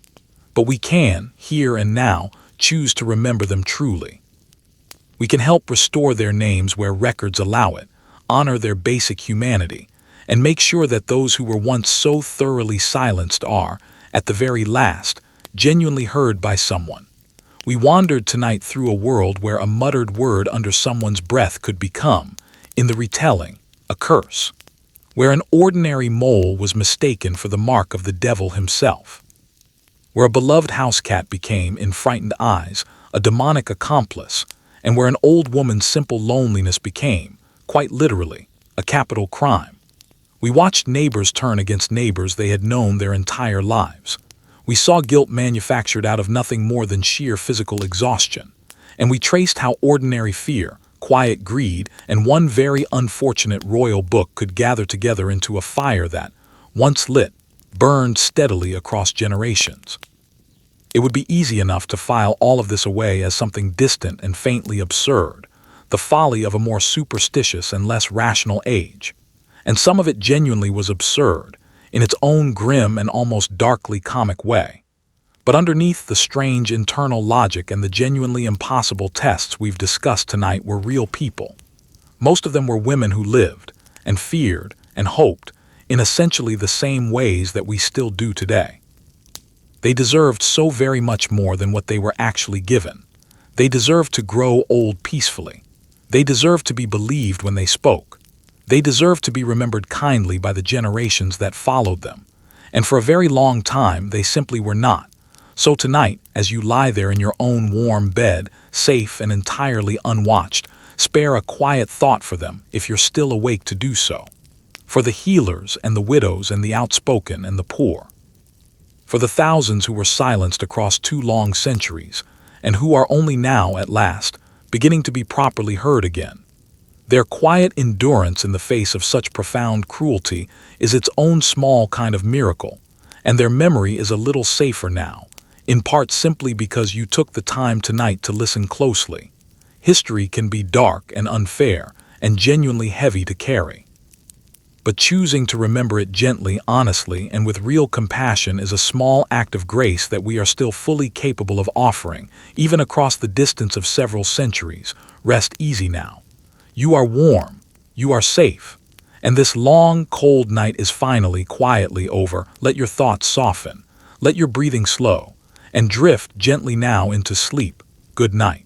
but we can, here and now, choose to remember them truly. We can help restore their names where records allow it, honor their basic humanity, and make sure that those who were once so thoroughly silenced are, at the very last, genuinely heard by someone. We wandered tonight through a world where a muttered word under someone's breath could become, in the retelling, a curse, where an ordinary mole was mistaken for the mark of the devil himself, where a beloved house cat became, in frightened eyes, a demonic accomplice, and where an old woman's simple loneliness became, quite literally, a capital crime. We watched neighbors turn against neighbors they had known their entire lives. We saw guilt manufactured out of nothing more than sheer physical exhaustion, and we traced how ordinary fear, quiet greed, and one very unfortunate royal book could gather together into a fire that, once lit, burned steadily across generations. It would be easy enough to file all of this away as something distant and faintly absurd, the folly of a more superstitious and less rational age. And some of it genuinely was absurd, in its own grim and almost darkly comic way. But underneath the strange internal logic and the genuinely impossible tests we've discussed tonight were real people. Most of them were women who lived, and feared, and hoped, in essentially the same ways that we still do today. They deserved so very much more than what they were actually given. They deserved to grow old peacefully. They deserved to be believed when they spoke. They deserved to be remembered kindly by the generations that followed them. And for a very long time, they simply were not. So tonight, as you lie there in your own warm bed, safe and entirely unwatched, spare a quiet thought for them if you're still awake to do so. For the healers and the widows and the outspoken and the poor. For the thousands who were silenced across 2 long centuries, and who are only now, at last, beginning to be properly heard again. Their quiet endurance in the face of such profound cruelty is its own small kind of miracle, and their memory is a little safer now, in part simply because you took the time tonight to listen closely. History can be dark and unfair, and genuinely heavy to carry. But choosing to remember it gently, honestly, and with real compassion is a small act of grace that we are still fully capable of offering, even across the distance of several centuries. Rest easy now. You are warm, you are safe, and this long, cold night is finally, quietly over. Let your thoughts soften, let your breathing slow, and drift gently now into sleep. Good night.